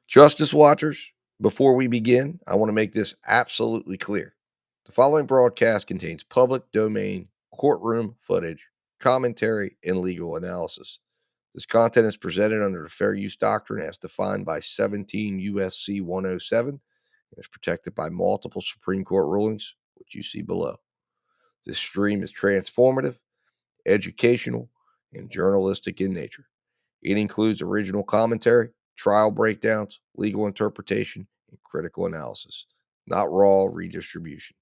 Justice Watchers, before we begin, I want to make this absolutely clear. The following broadcast contains public domain courtroom footage, commentary, and legal analysis. This content is presented under the Fair Use Doctrine as defined by 17 USC 107 and is protected by multiple Supreme Court rulings, which you see below. This stream is transformative, educational, and journalistic in nature. It includes original commentary, trial breakdowns, legal interpretation, and critical analysis, not raw redistribution.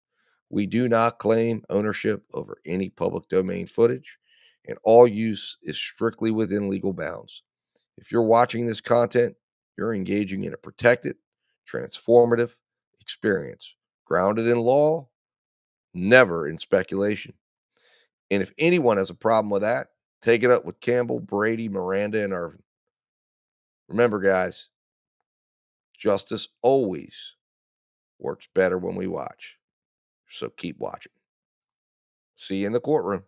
We do not claim ownership over any public domain footage, and all use is strictly within legal bounds. If you're watching this content, you're engaging in a protected, transformative experience, grounded in law, never in speculation. And if anyone has a problem with that, take it up with Campbell, Brady, Miranda, and Irvin. Remember, guys, justice always works better when we watch. So keep watching. See you in the courtroom.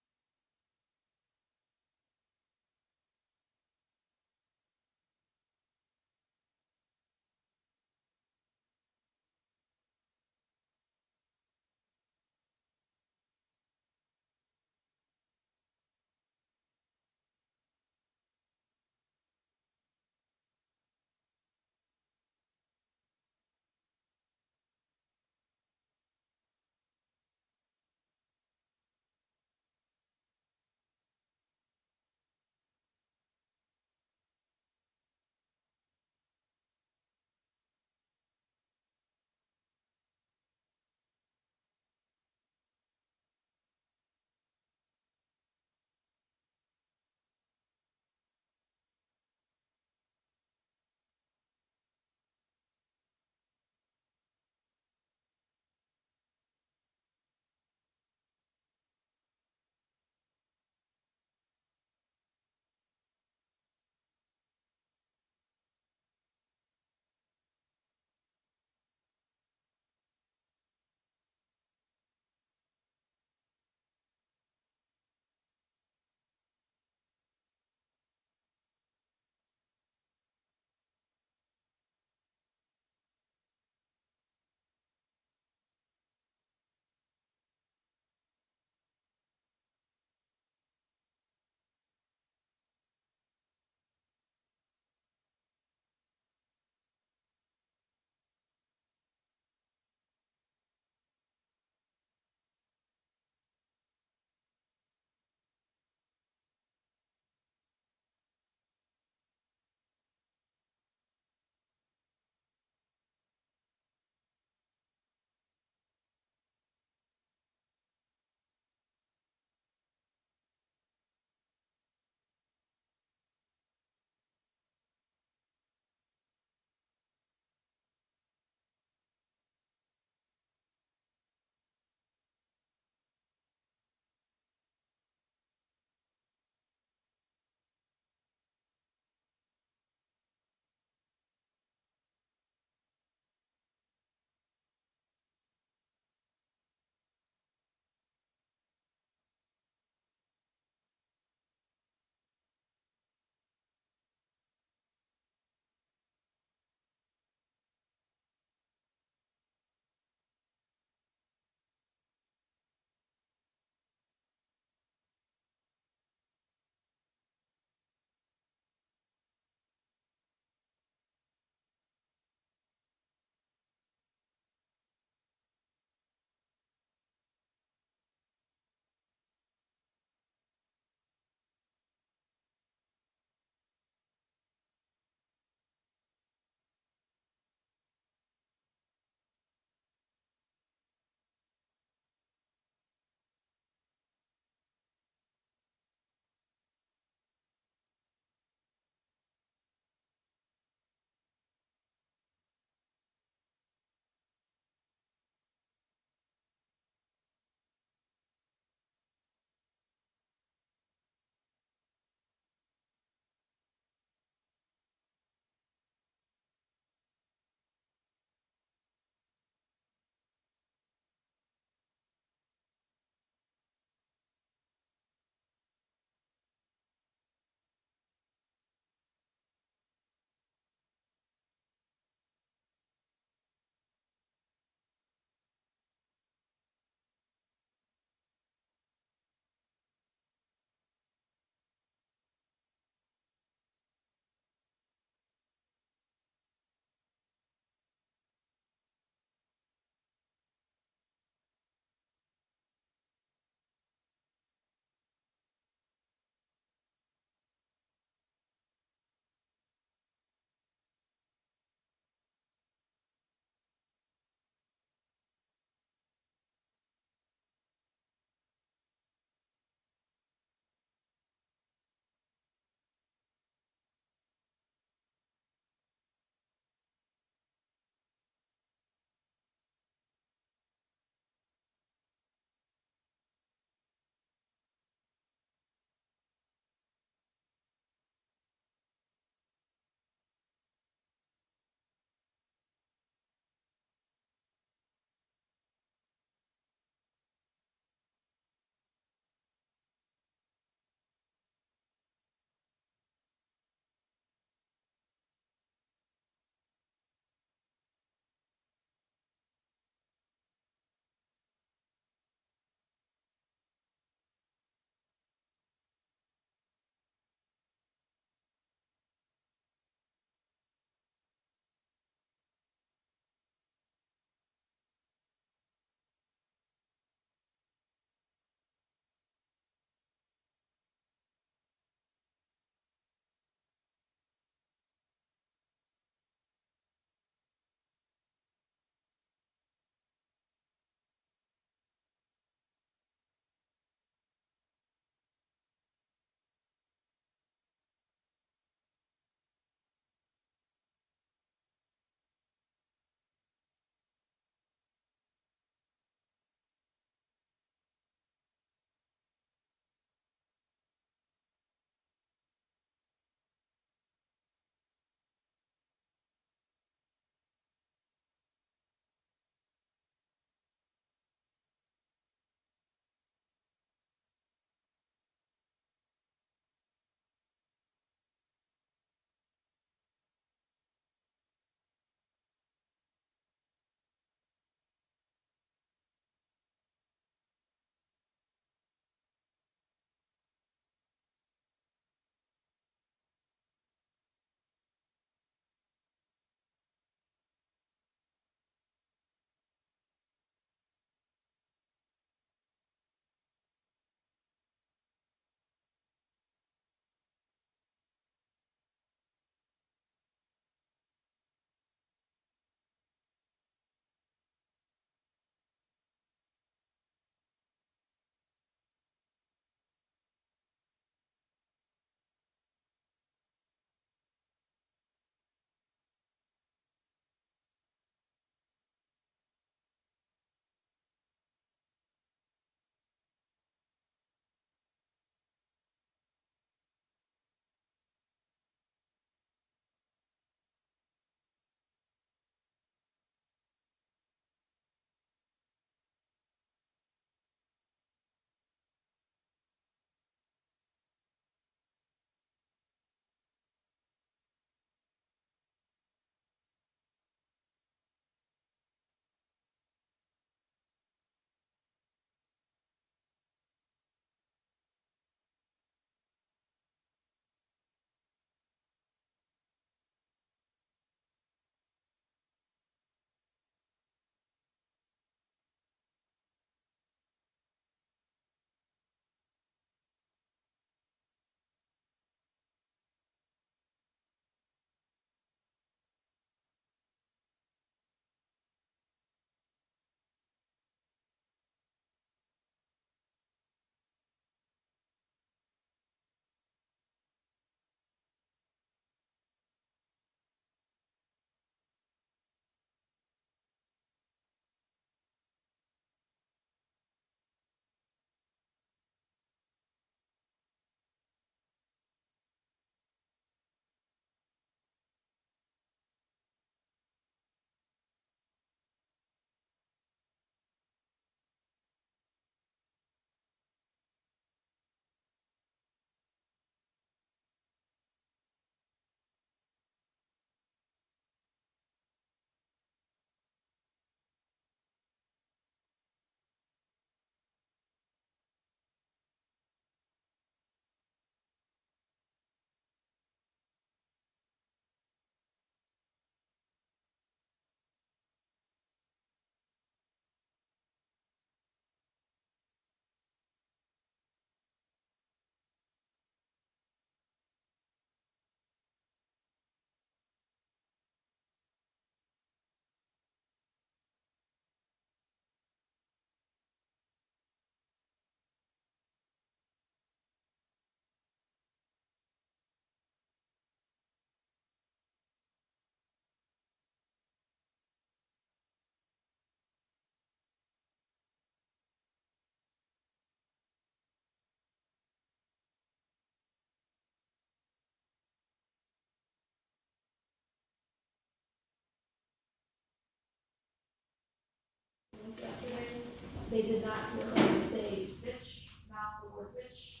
they did not hear them say bitch, not the word bitch.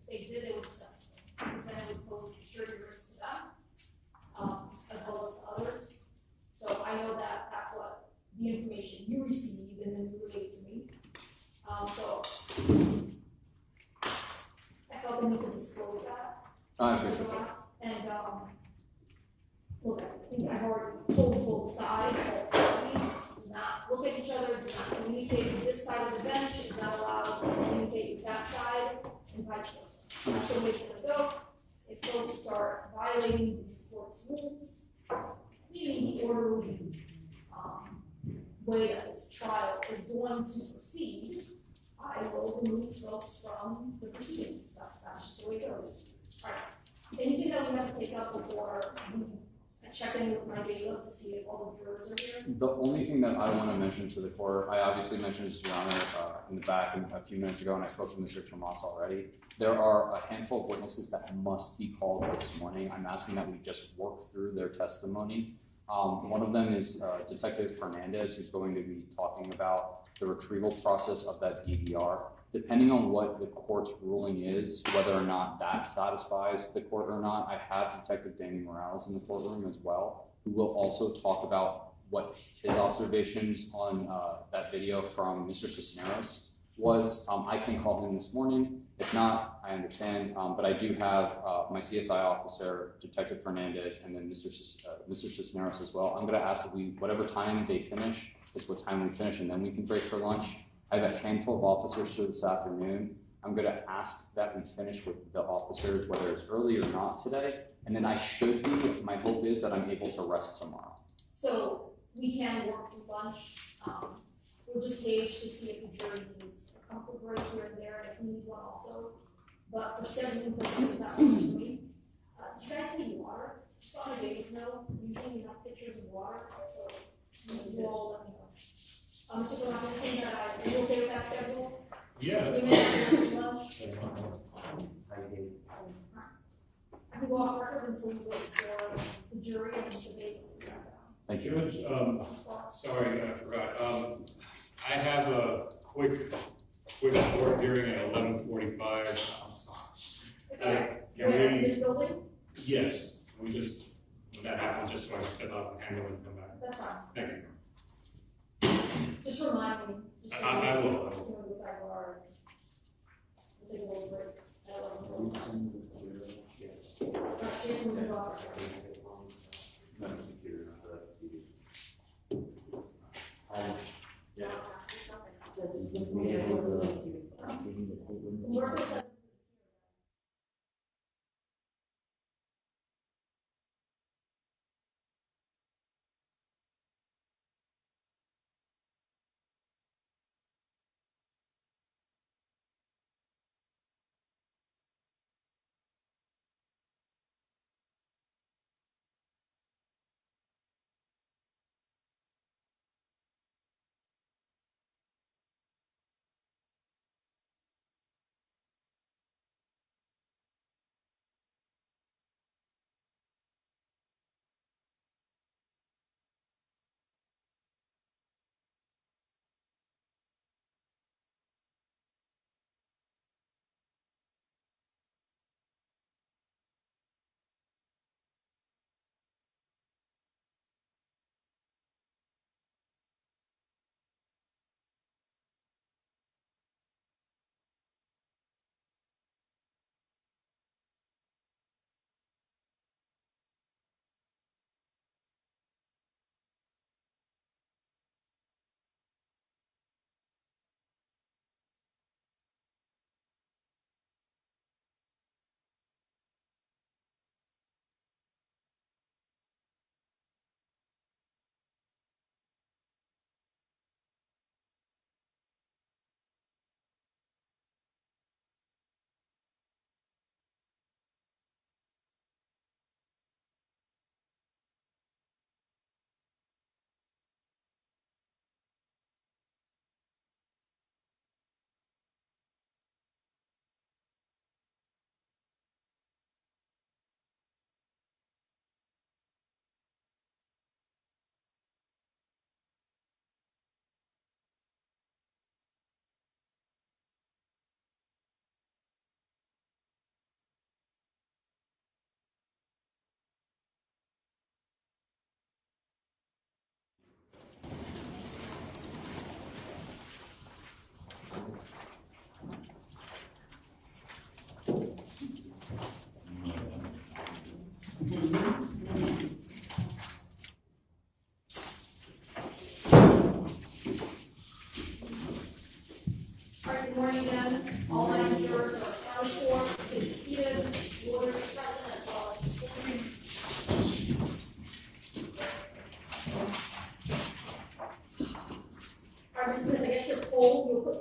If they did, they would assess them, because then it would pose security risks to them, as well as to others. So I know that that's what the information you received and then you relayed to me. So I felt the need to disclose that. I appreciate that. And, look, I think I've already told both sides that please do not look at each other, do not communicate with this side of the bench, is not allowed to communicate with that side, and vice versa. That's the way it's gonna go. If folks start violating these court's rules, meaning the orderly, way that this trial is going to proceed, I will remove folks from the proceedings. That's just the way it goes. All right. Anything that we have to take up before I check in with my bailiff to see if all the jurors are here? The only thing that I want to mention to the court, I obviously mentioned this to Your Honor in the back a few minutes ago, and I spoke to Mr. Tomas already. There are a handful of witnesses that must be called this morning. I'm asking that we just work through their testimony. One of them is Detective Fernandez, who's going to be talking about the retrieval process of that DVR. Depending on what the court's ruling is, whether or not that satisfies the court or not, I have Detective Danny Morales in the courtroom as well, who will also talk about what his observations on that video from Mr. Cisneros was. I can call him this morning. If not, I understand, but I do have my CSI officer, Detective Fernandez, and then Mr. Cisneros as well. I'm gonna ask that whatever time they finish, is what time we finish, and then we can break for lunch. I have a handful of officers for this afternoon. I'm going to ask that we finish with the officers, whether it's early or not today, and then I should be, my hope is that I'm able to rest tomorrow. So we can work through lunch. We'll just gauge to see if the jury needs a comfort break here and there, and if we need one also. But for scheduling purposes, that works for me. Do you guys need water? Just on a day, no, usually we have pictures of water, so you all let me know. Mr. Gomez, anything that are you okay with that schedule? Yeah, that's We fine. may have lunch. That's fine. I can go off record until we wait for the jury and the debate to come down. Thank you. Judge, sorry, I forgot. I have a quick court hearing at 11:45. It's okay. Can Where, in we, this building? yes, when that happens, just so I step out and handle it and come back. That's fine. Thank you. Just remind me. Just so I will. You know, the sidebar. We'll take a little break at 11:45. Yes. Jason, we go off record. We're just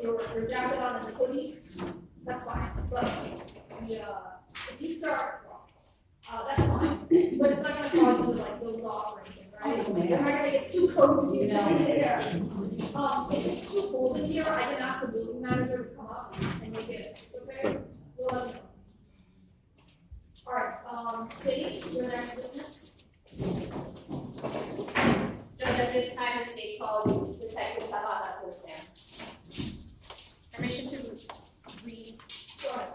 your jacket on and the hoodie, that's fine. But if you start, that's fine. But it's not gonna cause you to like doze off or anything, right? You're not gonna get too cozy, you know? Yeah. If it's too cold in here, I can ask the building manager to come up and make it. It's okay. We'll let you know. All right. State your next witness. Judge, at this time, the state calls Detective Zapata to the stand. Permission to read. Go ahead.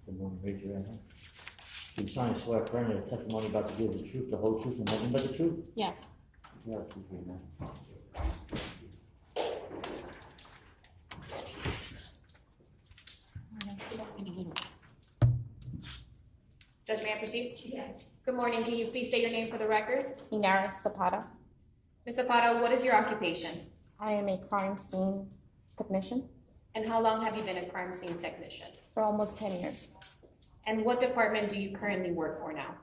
Good morning, raise your right hand. Do you solemnly swear affirm that the testimony about to give the truth, the whole truth, and nothing but the truth? Yes. Yeah, please read that. Judge, may I proceed? Yeah. Good morning. Can you please state your name for the record? Inaris Zapata. Ms. Zapata, what is your occupation? I am a crime scene technician And how long have you been a crime scene technician? for almost 10 years. And what department do you currently work for now?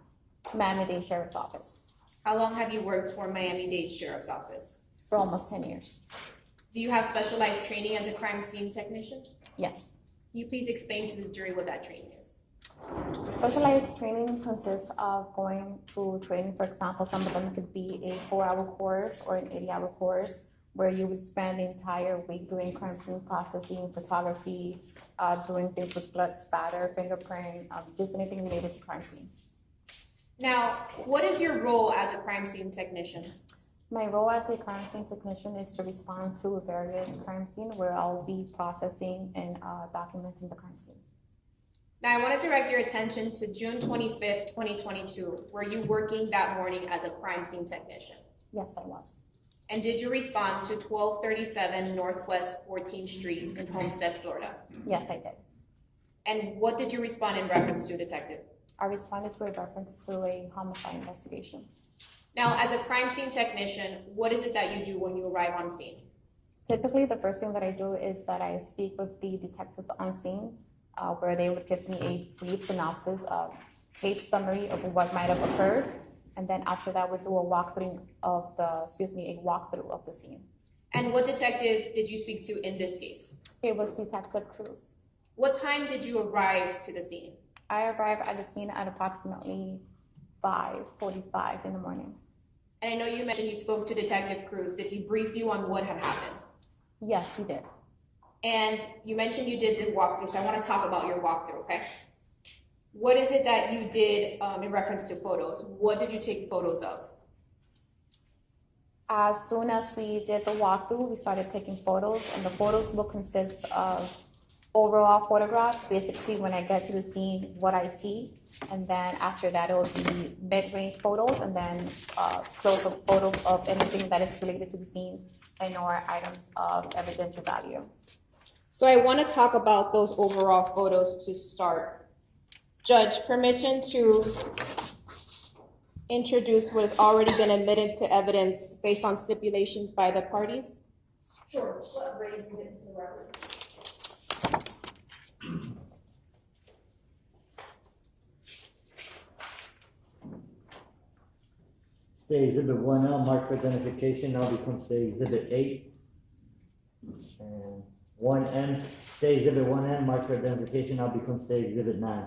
Miami-Dade Sheriff's Office How long have you worked for Miami-Dade Sheriff's Office? for almost 10 years. Do you have specialized training as a crime scene technician? Yes. Can you please explain to the jury what that training is? Specialized training consists of going to training, for example, some of them could be a 4-hour course or an 80-hour course where you would spend the entire week doing crime scene processing, photography, doing things with blood spatter, fingerprint, just anything related to crime scene. Now, what is your role as a crime scene technician? My role as a crime scene technician is to respond to various crime scenes where I'll be processing and documenting the crime scene. Now, I want to direct your attention to June 25th, 2022. Were you working that morning as a crime scene technician? Yes, I was. And did you respond to 1237 Northwest 14th Street in Homestead, Florida? Yes, I did. And what did you respond in reference to, Detective? I responded to a reference to a homicide investigation. Now, as a crime scene technician, what is it that you do when you arrive on scene? Typically, the first thing that I do is that I speak with the detective on scene, where they would give me a brief synopsis, case summary of what might have occurred, and then after that, we do a walkthrough of the scene. And what detective did you speak to in this case? It was Detective Cruz. What time did you arrive to the scene? I arrived at the scene at approximately 5:45 in the morning. And I know you mentioned you spoke to Detective Cruz. Did he brief you on what had happened? Yes, he did. And you mentioned you did the walkthrough, so I want to talk about your walkthrough, okay? What is it that you did in reference to photos? What did you take photos of? As soon as we did the walkthrough, we started taking photos, and the photos will consist of overall photograph, basically when I get to the scene, what I see, and then after that, it will be mid-range photos, and then close-up photos of anything that is related to the scene and or items of evidential value. So I want to talk about those overall photos to start. Judge, permission to introduce what has already been admitted to evidence based on stipulations by the parties? Sure, just let Ray read it into the record. Stay Exhibit 1L, marked for identification, now becomes Stay Exhibit 8. And 1M, Stay Exhibit 1M, marked for identification, now becomes Stay Exhibit 9.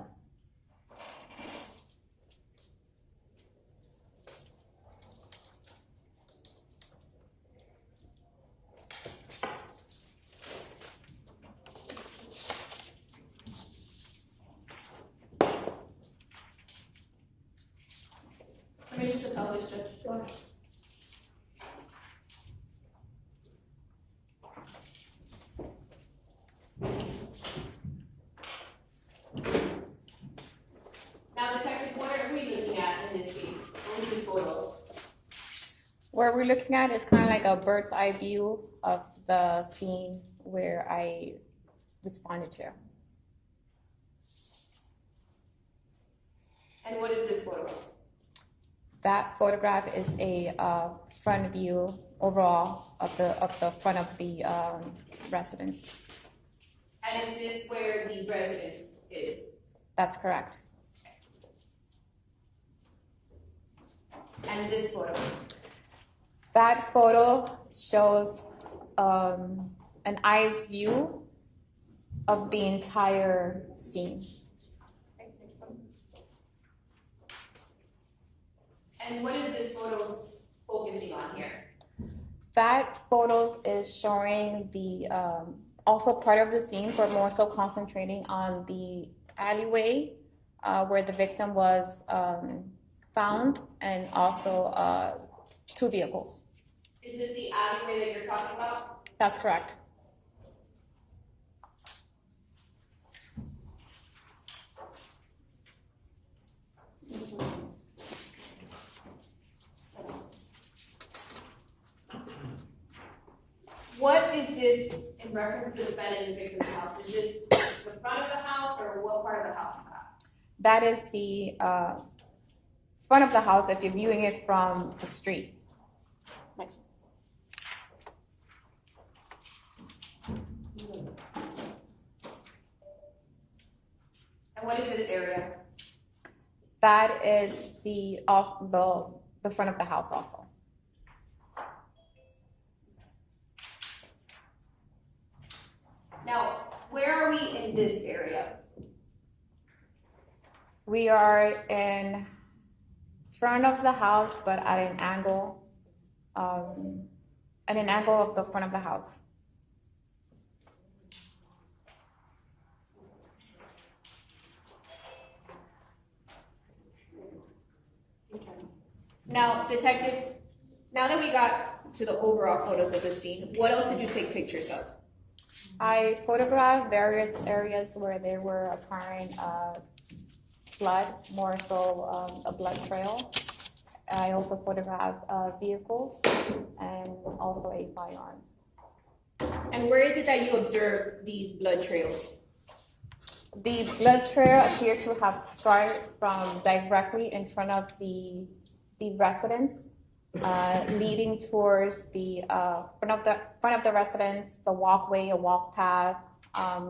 Permission to publish, Judge. Go ahead. Now, Detective, what are we looking at in this case? What is this photo? What we're looking at is kind of like a bird's eye view of the scene where I responded to. And what is this photo? That photograph is a front view overall of the front of the residence. And is this where the residence is? That's correct. And this photo? That photo shows an eye's view of the entire scene. And what is this photo focusing on here? That photos is showing the also part of the scene, but more so concentrating on the alleyway where the victim was found, and also 2 vehicles. Is this the alleyway that you're talking about? That's correct. What is this in reference to the defendant and victim's house? Is this the front of the house, or what part of the house is that? That is the front of the house if you're viewing it from the street. Next. And what is this area? That is the front of the house also. Now, where are we in this area? We are in front of the house, but at an angle of the front of the house. Now, detective, now that we got to the overall photos of the scene, what else did you take pictures of? I photographed various areas where there were apparent blood, more so a blood trail. I also photographed vehicles and also a firearm. And where is it that you observed these blood trails? The blood trail appeared to have started from directly in front of the residence, leading towards the front of the residence, the walkway, a walk path,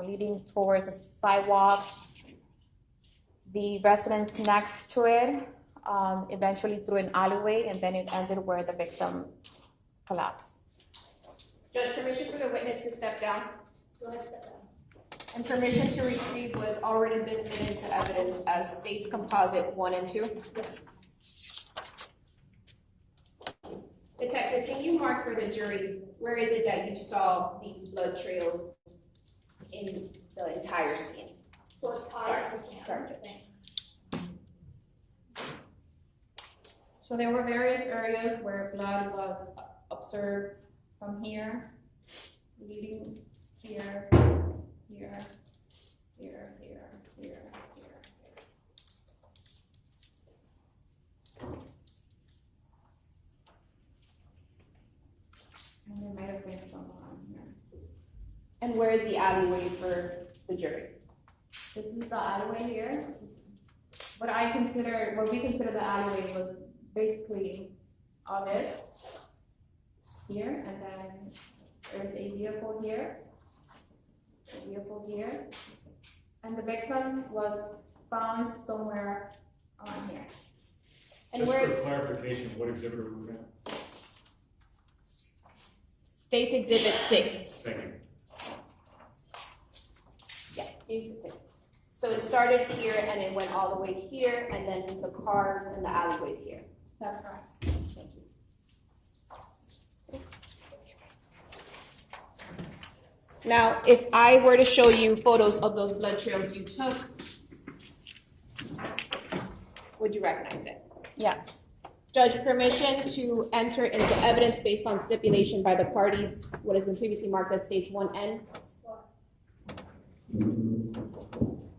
leading towards the sidewalk, the residence next to it, eventually through an alleyway, and then it ended where the victim collapsed. Judge, permission for the witness to step down? Go ahead, step down. And permission to retrieve what has already been admitted into evidence as States Composite 1 and 2? Detective, can you mark for the jury, where is it that you saw these blood trails in the entire scene? So it's high Sorry. as you can. Sorry. Thanks. So there were various areas where blood was observed from here, leading here, here, here, here, here, here. And there might have been some on here. And where is the alleyway for the jury? This is the alleyway here. What we consider the alleyway was basically all this here, and then there's a vehicle here, and the victim was found somewhere on here. And Just where, for clarification, what exhibit are we looking at? States Exhibit 6. Thank you. Yeah. So it started here and it went all the way here, and then the cars and the alleyways here. That's correct. Thank you. Now, if I were to show you photos of those blood trails you took, would you recognize it? Yes. Judge, permission to enter into evidence based on stipulation by the parties, what has been previously marked as Stage 1N.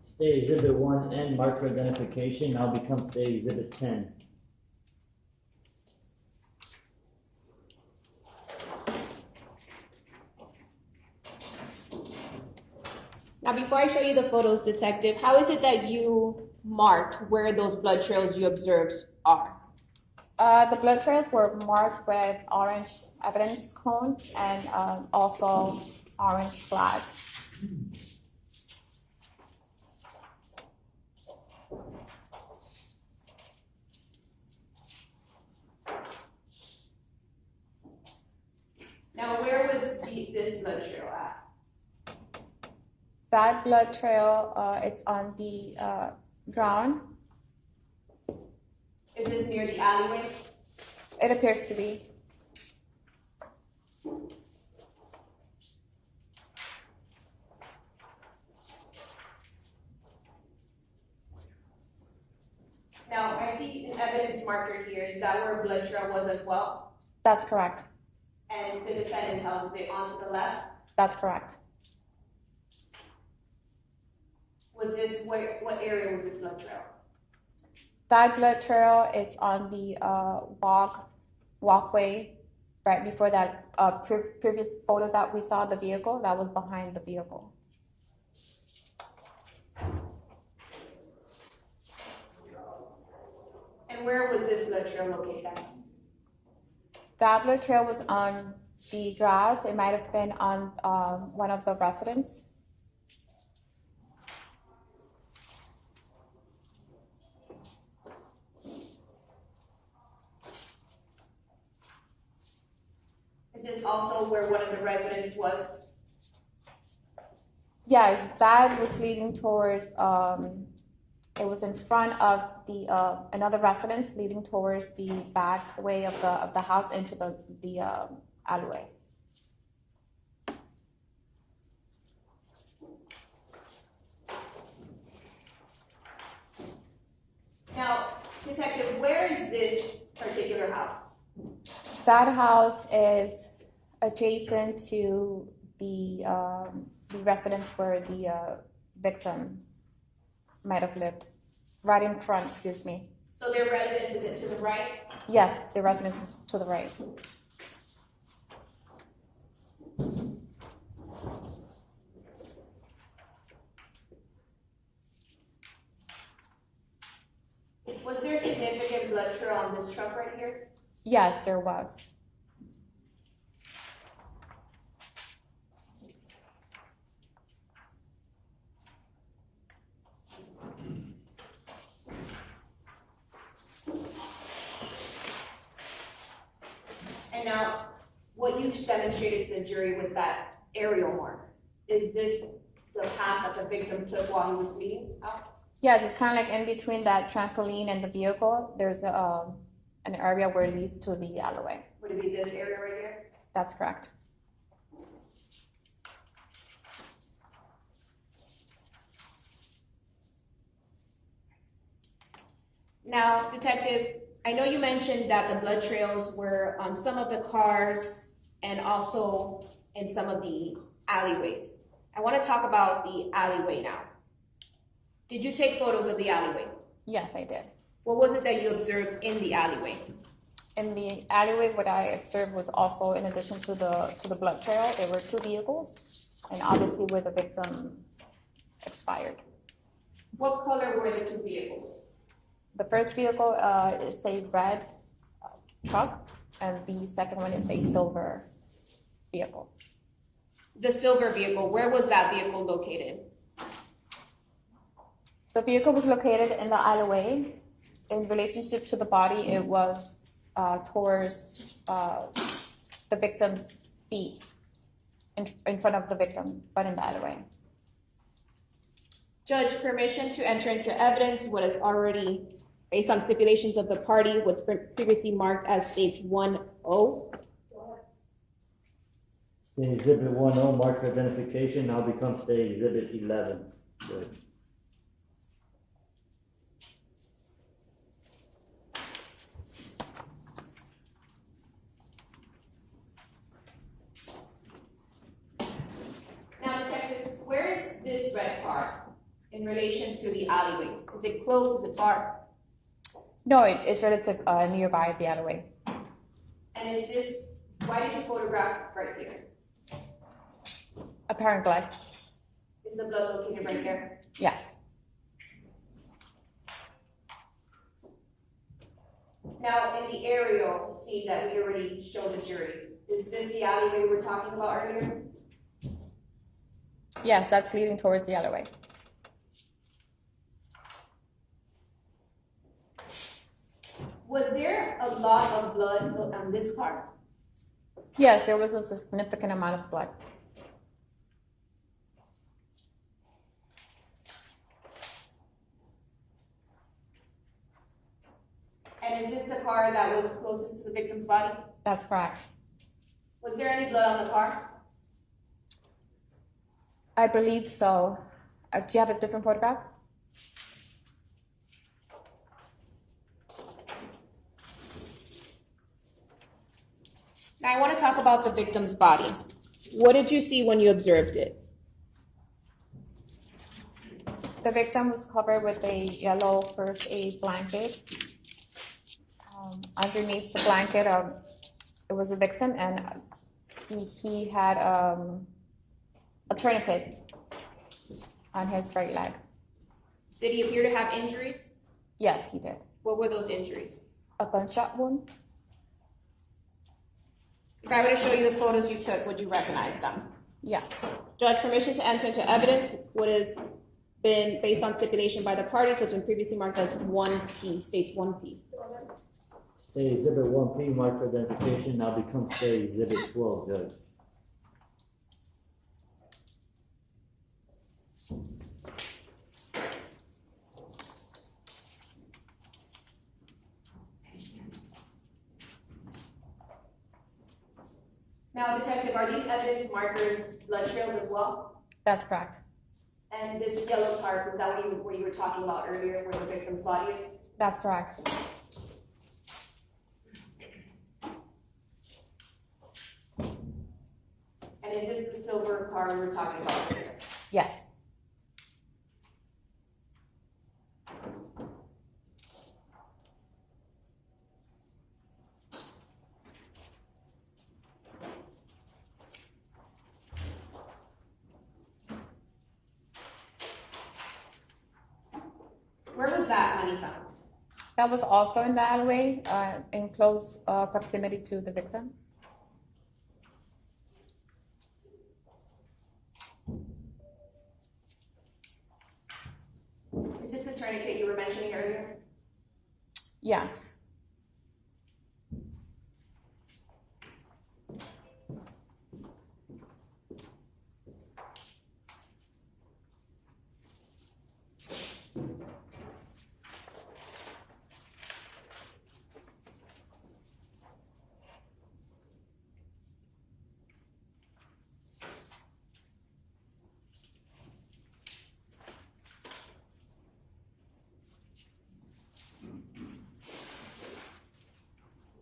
State Exhibit 1N, marked for identification, now becomes State Exhibit 10. Now, before I show you the photos, Detective, how is it that you marked where those blood trails you observed are? The blood trails were marked with orange evidence cone and also orange flags. Now, where was this blood trail at? That blood trail, it's on the ground. Is this near the alleyway? It appears to be. Now, I see an evidence marker here. Is that where a blood trail was as well? That's correct. And the defendant's house, is it onto the left? That's correct. Was this, what area was this blood trail? That blood trail, it's on the walkway right before that previous photo that we saw the vehicle, that was behind the vehicle. And where was this blood trail located at? That blood trail was on the grass. It might have been on one of the residents. Is this also where one of the residents was? Yes, that was leading towards, it was in front of the another residence leading towards the back way of the house into the alleyway. Now, detective, where is this particular house? That house is adjacent to the residence where the victim might have lived. Right in front, excuse me. So their residence, is it to the right? Yes, the residence is to the right. Was there significant blood trail on this truck right here? Yes, there was. And now, what you demonstrated to the jury with that aerial mark, is this the path that the victim took while he was bleeding out? Yes, it's kind of like in between that trampoline and the vehicle. There's an area where it leads to the alleyway. Would it be this area right here? That's correct. Now, detective, I know you mentioned that the blood trails were on some of the cars and also in some of the alleyways. I want to talk about the alleyway now. Did you take photos of the alleyway? Yes, I did. What was it that you observed in the alleyway? In the alleyway, what I observed was also, in addition to the blood trail, there were two vehicles, and obviously where the victim expired. What color were the two vehicles? The first vehicle is a red truck, and the second one is a silver vehicle. The silver vehicle, where was that vehicle located? The vehicle was located in the alleyway. In relationship to the body, it was towards the victim's feet, in front of the victim, but in the alleyway. Judge, permission to enter into evidence what is already, based on stipulations of the party, what's previously marked as stage 1-0. The exhibit 1-0 marked for identification now becomes the exhibit 11. Good. Now, detectives, where is this red car in relation to the alleyway? Is it close? Is it far? No, it's relative nearby the alleyway. And is this, why did you photograph right here? Apparent blood. Is the blood located right here? Yes. Now, in the aerial scene that we already showed the jury, is this the alleyway we were talking about earlier? Yes, that's leading towards the alleyway. Was there a lot of blood on this car? Yes, there was a significant amount of blood. And is this the car that was closest to the victim's body? That's correct. Was there any blood on the car? I believe so. Do you have a different photograph? Now I want to talk about the victim's body. What did you see when you observed it? The victim was covered with a yellow first aid blanket. Underneath the blanket, it was a victim, and he had a tourniquet on his right leg. Did he appear to have injuries? Yes, he did. What were those injuries? A gunshot wound. If I were to show you the photos you took, would you recognize them? Yes. Judge, permission to enter into evidence what has been based on stipulation by the parties, which has been previously marked as 1P, states 1P. Say exhibit 1P, marked for identification, now becomes say exhibit 12, Judge. Now, Detective, are these evidence markers blood trails as well? That's correct. And this yellow tarp, is that what you were talking about earlier, where the victim's body is? That's correct. And is this the silver car we were talking about earlier? Yes. Where was that money found? That was also in the alleyway, in close proximity to the victim. Is this the tourniquet you were mentioning earlier? Yes.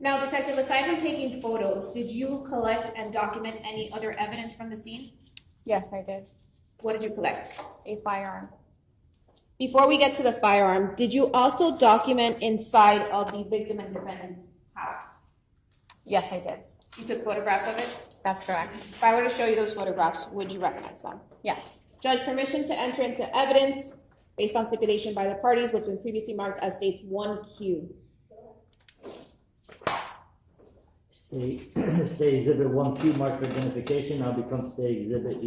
Now, Detective, aside from taking photos, did you collect and document any other evidence from the scene? Yes, I did. What did you collect? A firearm. Before we get to the firearm, did you also document inside of the victim and defendant's house? Yes, I did. You took photographs of it? That's correct. If I were to show you those photographs, would you recognize them? Yes. Judge, permission to enter into evidence based on stipulation by the parties, what's been previously marked as states 1Q. Say exhibit 1Q, marked for identification, now becomes say exhibit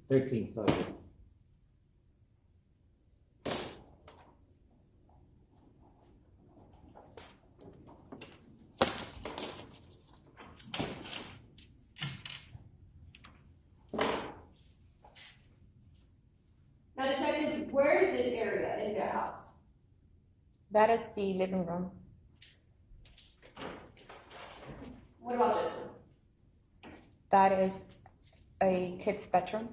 13, sorry. Now, Detective, where is this area in your house? That is the living room. What about this one? That is a kid's bedroom.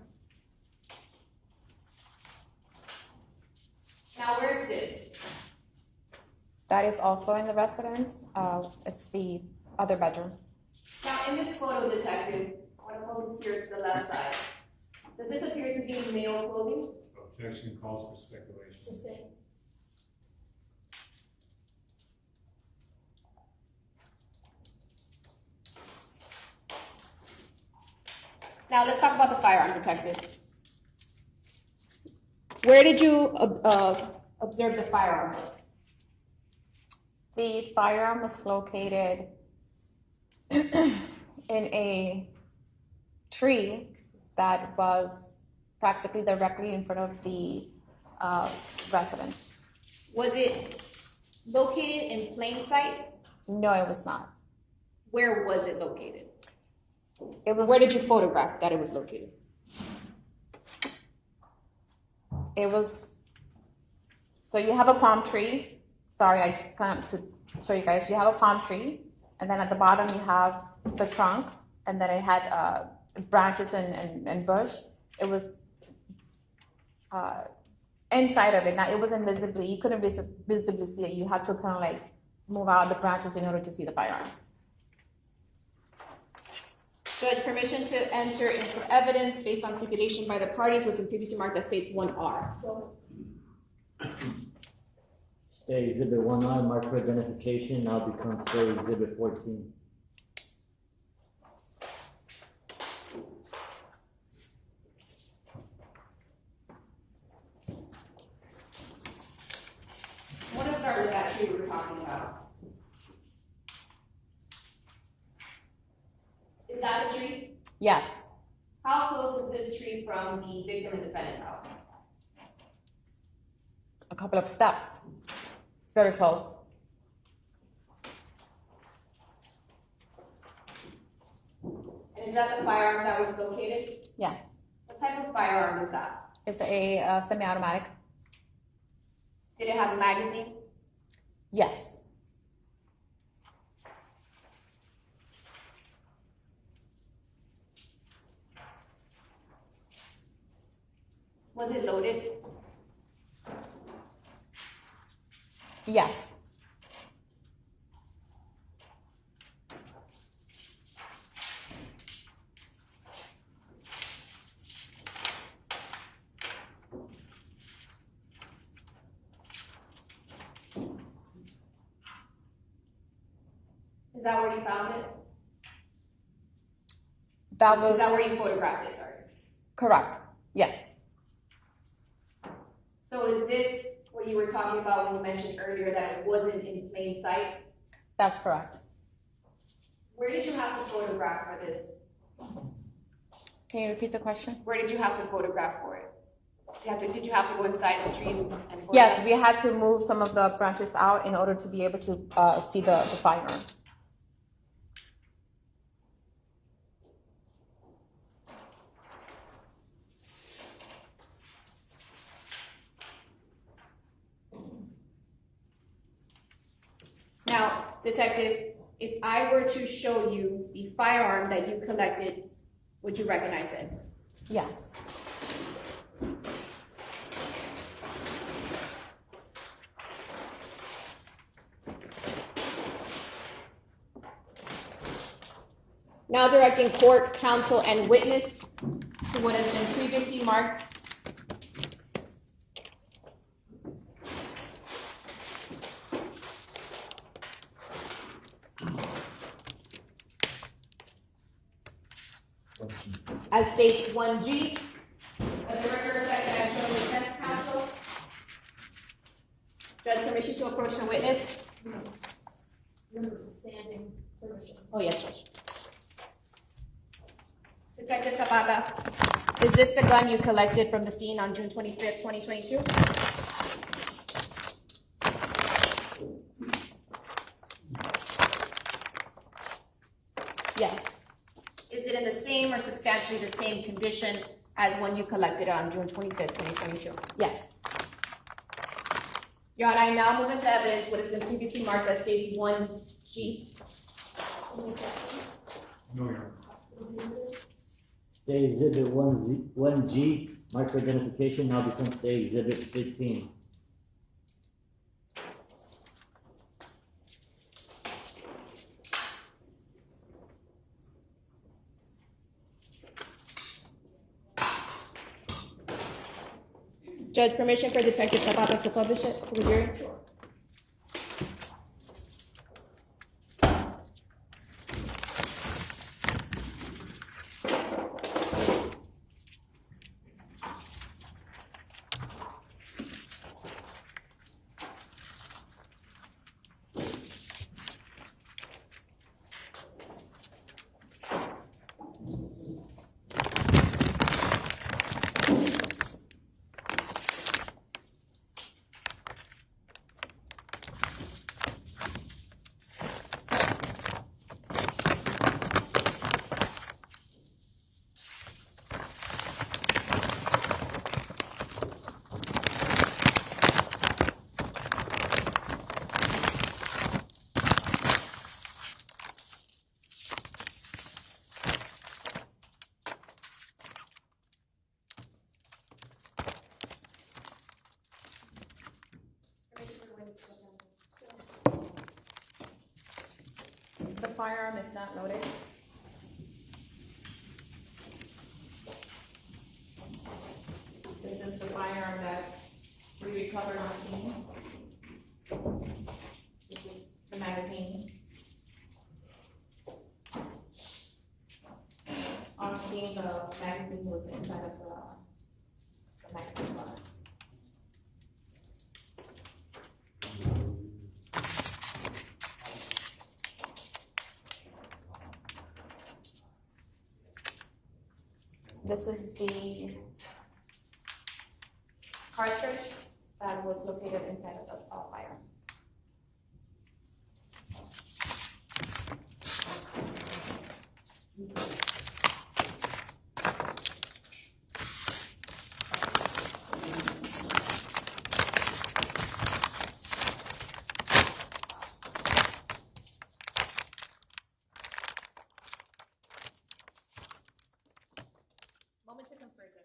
Now, where is this? That is also in the residence. It's the other bedroom. Now, in this photo, Detective, I want to focus here to the left side. Does this appear to be male clothing? Objection calls for speculation. Now, let's talk about the firearm, Detective. Where did you observe the firearm was? The firearm was located in a tree that was practically directly in front of the residence. Was it located in plain sight? No, it was not. Where was it located? It was. Where did you photograph that it was located? It was. So you have a palm tree. Sorry, I just kind of to show you guys. You have a palm tree, and then at the bottom you have the trunk, and then it had branches and bush. It was inside of it. Now it wasn't visibly. You couldn't visibly see it. You had to kind of like move out the branches in order to see the firearm. Judge, permission to enter into evidence based on stipulation by the parties was previously marked as states 1R. Stay exhibit 1R, marked for identification, now becomes stay exhibit 14. I want to start with that tree we were talking about. Is that a tree? Yes, How close is this tree from the victim and defendant's house? a couple of steps. It's very close. And is that the firearm that was located? Yes, What type of firearm is that? it's a semi-automatic. Did it have a magazine? Yes, Was it loaded? yes. Is that where you found it? That Is was that where you photographed it, sorry? correct. Yes, So is this what you were talking about when you mentioned earlier that it wasn't in plain sight? that's correct. Where did you have to photograph for this? Can you repeat the question? Where did you have to photograph for it? Did you have to go inside the tree and photograph? Yes, we had to move some of the branches out in order to be able to see the firearm. Now, detective, if I were to show you the firearm that you collected, would you recognize it? Yes. Now directing court, counsel, and witness to what has been previously marked. As states 1G, let the record reflect that I show the defense counsel. Judge, permission to approach the witness? Standing permission. Oh, yes, Judge. Detective Zapata, is this the gun you collected from the scene on June 25th, 2022? Yes. Is it in the same or substantially the same condition as when you collected it on June 25th, 2022? Yes. Your Honor, I now move into evidence what has been previously marked as stage 1G. No, Your Honor. Stay exhibit 1G, marked for identification, now becomes stay exhibit 15. Judge, permission for Detective Zapata to publish it for the jury? firearm is not loaded. This is the firearm that we recovered on scene. This is the magazine. On scene, the magazine was inside of the magazine bar. This is the cartridge that was located inside of the firearm. Moment to confer, Judge.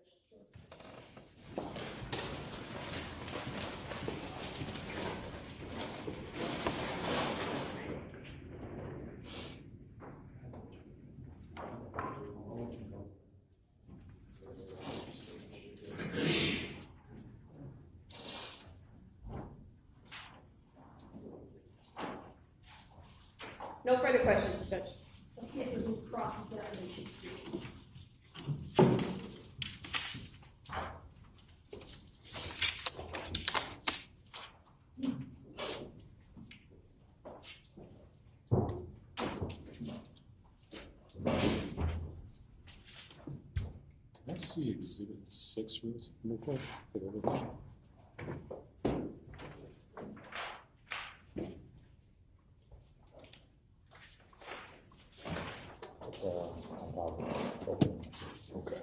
No further questions, Judge. Let's see if there's any cross-examination. Can I see exhibit 6 real quick? Okay.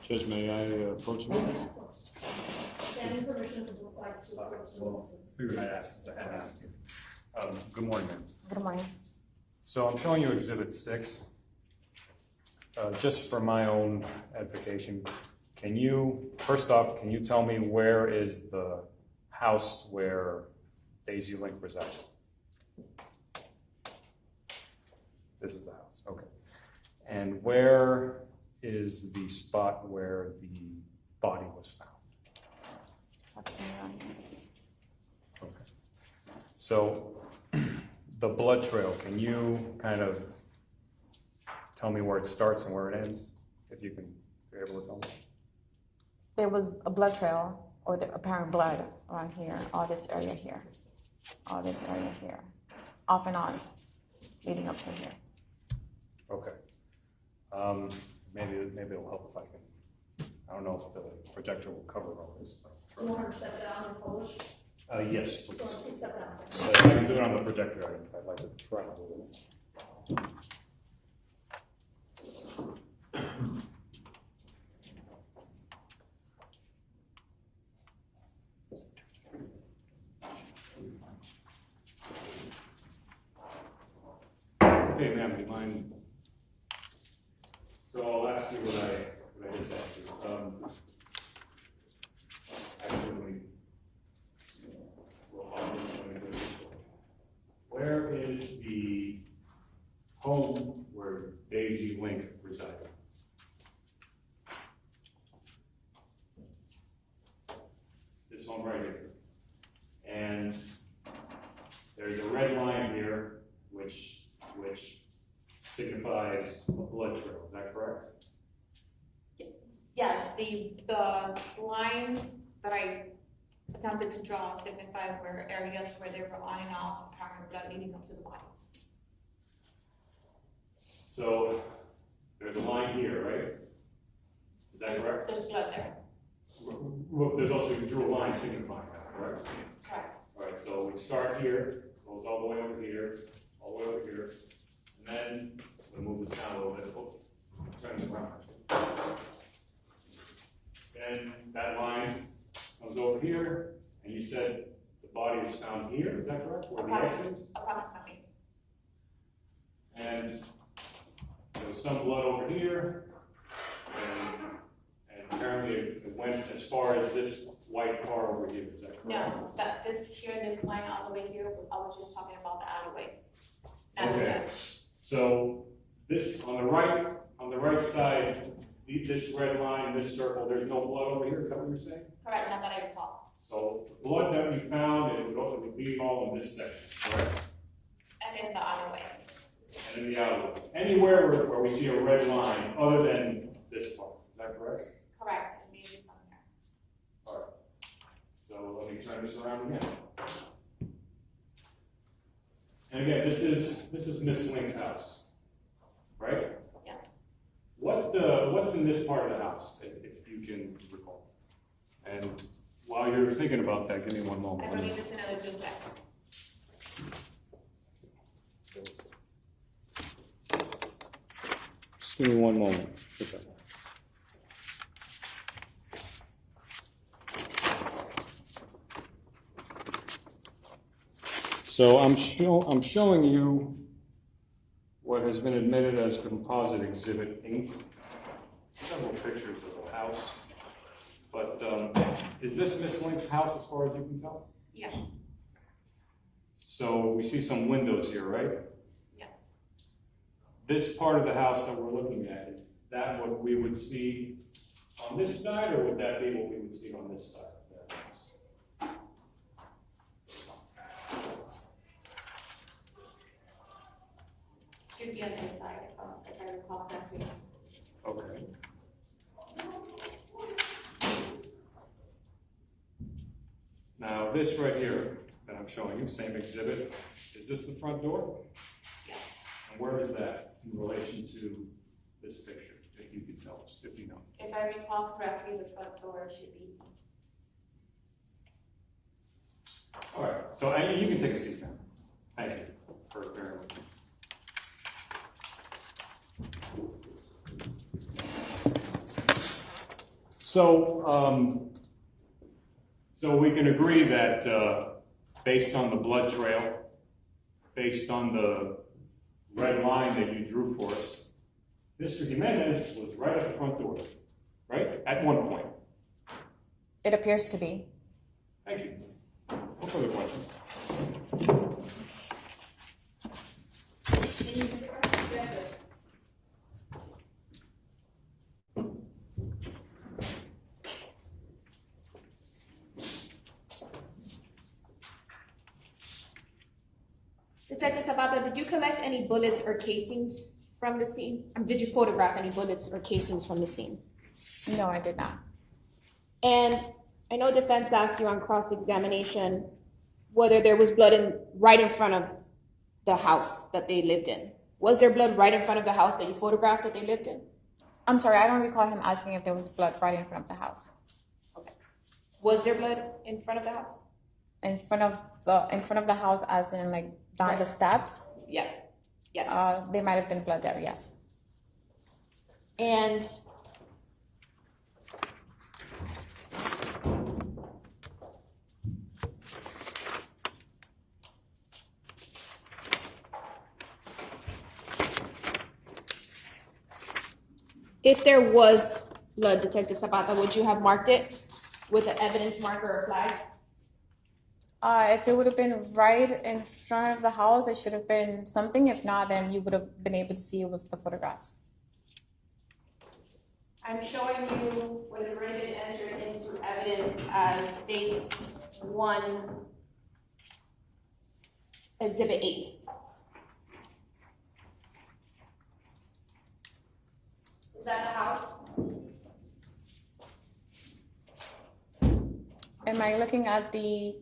Judge, may I approach you with this? Standing permission for both sides to approach the witnesses. Figured I'd ask since I had asked you. Good morning, ma'am. Good morning. So I'm showing you exhibit 6. Just for my own edification, first off, can you tell me where is the house where Daisy Link resided? This is the house, okay. And where is the spot where the body was found? That's me on here. Okay. So the blood trail, can you kind of tell me where it starts and where it ends, if you're able to tell me? There was a blood trail, or the apparent blood around here, all this area here, off and on, leading up to here. Okay. Maybe it'll help if I can. I don't know if the projector will cover all this. You want her to step down and publish? Yes, please. Go ahead, please step down. If I can do it on the projector, I'd like to try to do it. Okay, ma'am, do you mind? So I'll ask you what I just asked you. Actually, where is the home where Daisy Link resided? This home right here. And there's a red line here, which signifies a blood trail, is that correct? Yes, the line that I attempted to draw signified where areas where there were on and off apparent blood leading up to the body. So there's a line here, right? Is that correct? There's blood there. Well, there's also, you drew a line signifying that, correct? Correct. All right, so we start here, goes all the way over here, all the way over here, and then we'll move this down a little bit. Turn this around. Then that line comes over here, and you said the body was found here, is that correct? Where the X is? Approximately. And there was some blood over here, and apparently it went as far as this white car over here, is that correct? No, that, this here, this line all the way here, I was just talking about the alleyway. Not the Okay. other. So this, on the right side, this red line, this circle, there's no blood over here, is that what you're saying? Correct, not that I recall. So the blood that we found, it would be all in this section, correct? And in the alleyway. And in the alleyway. Anywhere where we see a red line other than this part, is that correct? Correct, and maybe somewhere. All right. So let me turn this around again. And again, this is Miss Link's house, right? Yeah. What's in this part of the house, if you can recall? And while you're thinking about that, give me one moment. I believe it's another duplex. Just give me one moment. Okay. So I'm showing you what has been admitted as composite exhibit 8. Several pictures of the house. But is this Miss Link's house as far as you can tell? Yes, So we see some windows here, right? yes. This part of the house that we're looking at, is that what we would see on this side, or would that be what we would see on this side of the house? Should be on this side, if I recall correctly. Okay. Now, this right here that I'm showing you, same exhibit, is this the front door? Yes. And where is that in relation to this picture, if you could tell us, if you know? If I recall correctly, the front door should be. All right, so you can take a seat now. Thank you for bearing with me. So we can agree that based on the blood trail, based on the red line that you drew for us, Mr. Jimenez was right at the front door, right? At one point. It appears to be. Thank you. No further questions. Detective Zapata, did you collect any bullets or casings from the scene? Did you photograph any bullets or casings from the scene? No, I did not. And I know defense asked you on cross-examination whether there was blood right in front of the house that they lived in. Was there blood right in front of the house that you photographed that they lived in? I'm sorry, I don't recall him asking if there was blood right in front of the house. Okay. Was there blood in front of the house? In front of the house, as in like down the steps. Yeah. Yes. There might have been blood there. Yes. And if there was blood, Detective Zapata, would you have marked it with an evidence marker or flag? If it would have been right in front of the house, it should have been something. If not, then you would have been able to see it with the photographs. I'm showing you what has already been entered into evidence as states 1, Exhibit 8. Is that the house? Am I looking at the?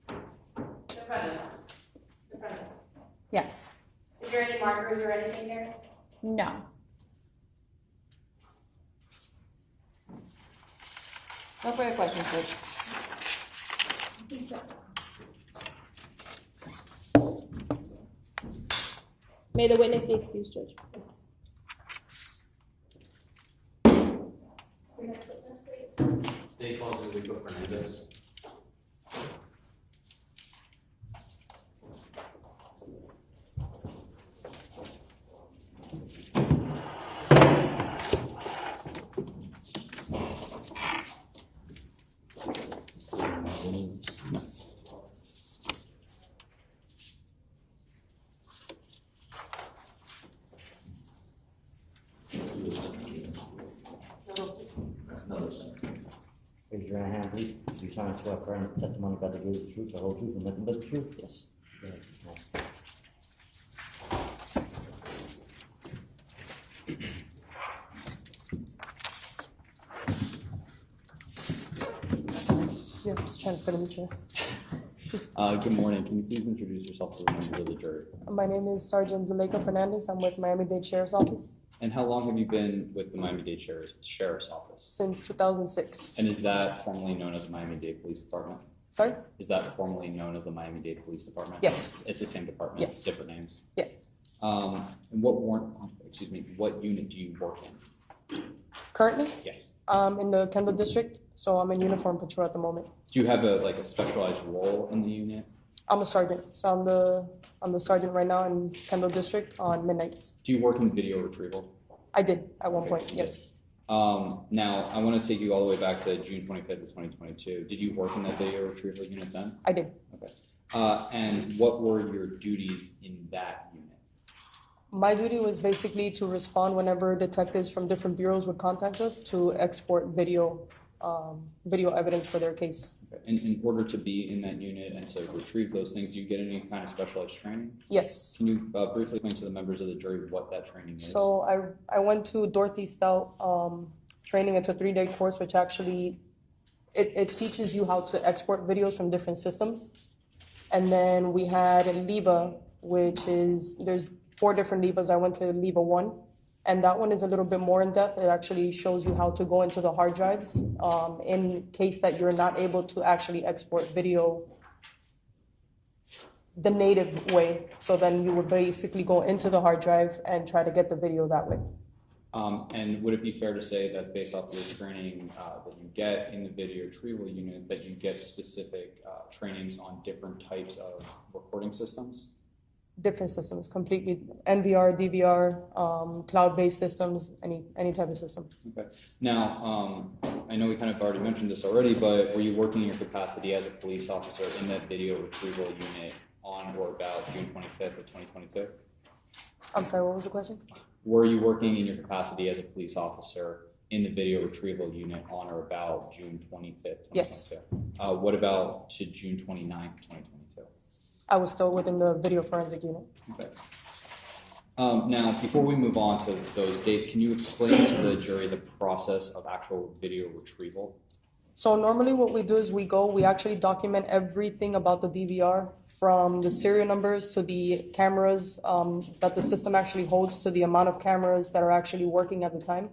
The front. The front. Yes. Is there any markers or anything there? No. No further questions, Judge. May the witness be excused, Judge. State Counsel Rico Fernandez. Raise your right hand, please. You solemnly swear affirm the testimony about to give the truth, the whole truth, and nothing but the truth? Yes. Go ahead. Nice. Yeah, just trying to fit in the chair. Good morning. Can you please introduce yourself to the members of the jury? My name is Sergeant Zuleika Fernandez. I'm with Miami-Dade Sheriff's Office And how long have you been with the Miami-Dade Sheriff's Office? since 2006. And is that formally known as the Miami-Dade Police Department? Sorry? Is that formally known as the Miami-Dade Police Department? Yes. It's the same department? Yes. Different names? Yes. And what unit do you work in? Currently, Yes. in the Kendall District, so I'm in uniform patrol at the moment. Do you have a specialized role in the unit? I'm a sergeant, so I'm the sergeant right now in Kendall District on midnights. Do you work in video retrieval? I did at one Okay, point, you yes. Now, I want to take you all the way back to June 25th of 2022. Did you work in that video retrieval unit then? I did. Okay. And what were your duties in that unit? My duty was basically to respond whenever detectives from different bureaus would contact us to export video evidence for their case. Okay. And in order to be in that unit and to retrieve those things, do you get any kind of specialized training? Yes. Can you briefly explain to the members of the jury what that training is? So I went to Dorothy Stout training. It's a 3-day course, which actually it teaches you how to export videos from different systems. And then we had LIVA, which is there's 4 different LIVAs. I went to LIVA 1, and that one is a little bit more in depth. It actually shows you how to go into the hard drives in case that you're not able to actually export video the native way. So then you would basically go into the hard drive and try to get the video that way. And would it be fair to say that based off your training that you get in the video retrieval unit, that you get specific trainings on different types of recording systems? Different systems, completely NVR, DVR, cloud-based systems, any type of system. Okay. Now, I know we kind of already mentioned this already, but were you working in your capacity as a police officer in that video retrieval unit on or about June 25th of 2022? I'm sorry, what was the question? Were you working in your capacity as a police officer in the video retrieval unit on or about June 25th, 2022? Yes. What about to June 29th, 2022? I was still within the video forensic unit. Okay. Now, before we move on to those dates, can you explain to the jury the process of actual video retrieval? So normally what we do is we actually document everything about the DVR, from the serial numbers to the cameras that the system actually holds to the amount of cameras that are actually working at the time.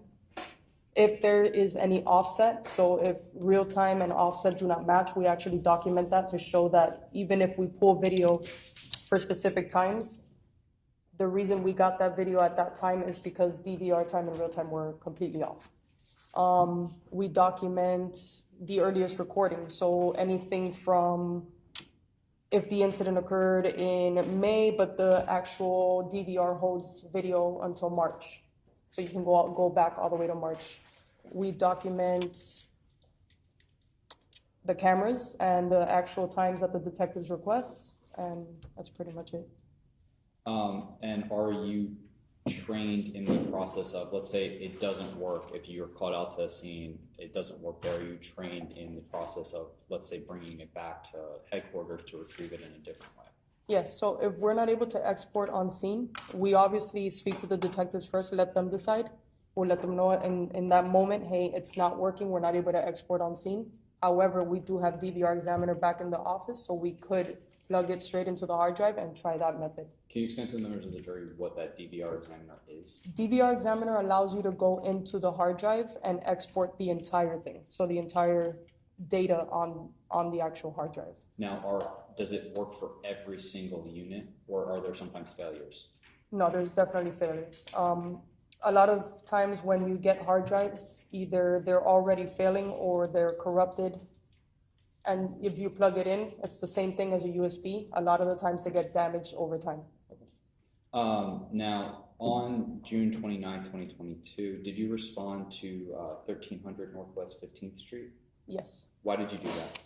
If there is any offset, so if real time and offset do not match, we actually document that to show that even if we pull video for specific times, the reason we got that video at that time is because DVR time and real time were completely off. We document the earliest recording, so anything from if the incident occurred in May, but the actual DVR holds video until March. So you can go back all the way to March. We document the cameras and the actual times that the detectives request, and that's pretty much it. And are you trained in the process of, let's say it doesn't work, if you're called out to a scene, it doesn't work there, are you trained in the process of, let's say, bringing it back to headquarters to retrieve it in a different way? Yes, so if we're not able to export on scene, we obviously speak to the detectives first, let them decide. We'll let them know in that moment, hey, it's not working, we're not able to export on scene. However, we do have DVR examiner back in the office, so we could plug it straight into the hard drive and try that method. Can you explain to the members of the jury what that DVR examiner is? DVR examiner allows you to go into the hard drive and export the entire thing, so the entire data on the actual hard drive. Now, does it work for every single unit, or are there sometimes failures? No, there's definitely failures. A lot of times when you get hard drives, either they're already failing or they're corrupted. And if you plug it in, it's the same thing as a USB. A lot of the times they get damaged over time. Now, on June 29, 2022, did you respond to 1300 Northwest 15th Street? Yes. Why did you do that?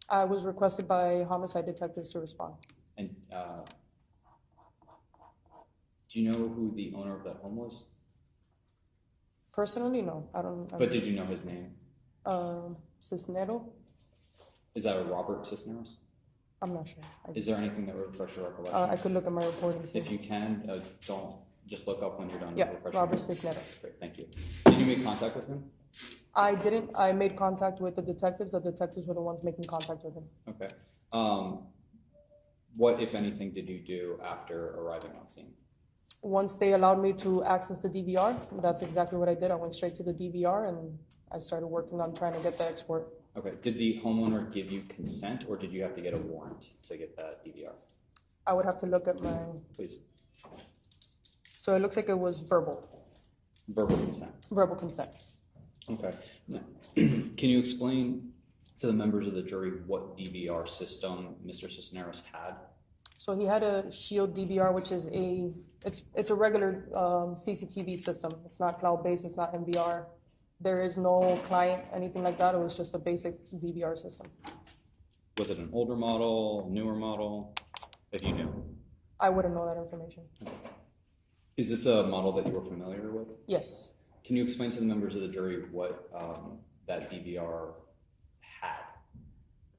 I was requested by homicide detectives to respond. And do you know who the owner of that home was? Personally, no, I don't. But did you know his name? Cisnero? Is that a Robert Cisneros? I'm not sure. Is there anything that would refresh your recollection? I could look at my report and see. If you can, don't, just look up when you're done. Yeah, refresh your Robert memory. Cisnero. Great, thank you. Did you make contact with him? I didn't. I made contact with the detectives. The detectives were the ones making contact with him. Okay. What, if anything, did you do after arriving on scene? Once they allowed me to access the DVR, that's exactly what I did. I went straight to the DVR and I started working on trying to get the export. Okay. Did the homeowner give you consent, or did you have to get a warrant to get that DVR? I would have to look at my. Please. So it looks like it was verbal. Verbal consent. Verbal consent. Okay. Now, can you explain to the members of the jury what DVR system Mr. Cisneros had? So he had a Shield DVR, which is it's a regular CCTV system. It's not cloud-based, it's not MVR. There is no client, anything like that. It was just a basic DVR system. Was it an older model, newer model, if you knew? I wouldn't know that information. Is this a model that you were familiar with? Yes. Can you explain to the members of the jury what that DVR had,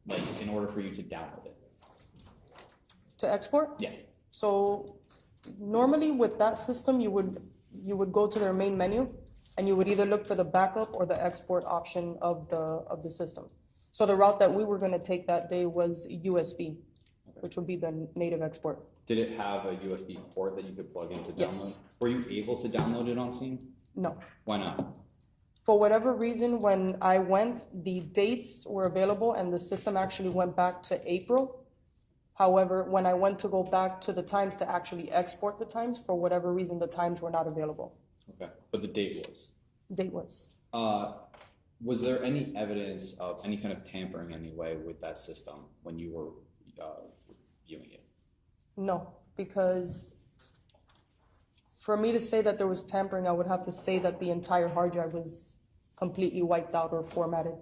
like in order for you to download it? To export? Yeah. So normally with that system, you would go to their main menu and you would either look for the backup or the export option of the system. So the route that we were going to take that day was USB, which would be the native export. Did it have a USB port that you could plug in to download? Yes. Were you able to download it on scene? No. Why not? For whatever reason, when I went, the dates were available and the system actually went back to April. However, when I went to go back to the times to actually export the times, for whatever reason, the times were not available. Okay, but the date was? Date was. Was there any evidence of any kind of tampering anyway with that system when you were viewing it? No, because for me to say that there was tampering, I would have to say that the entire hard drive was completely wiped out or formatted.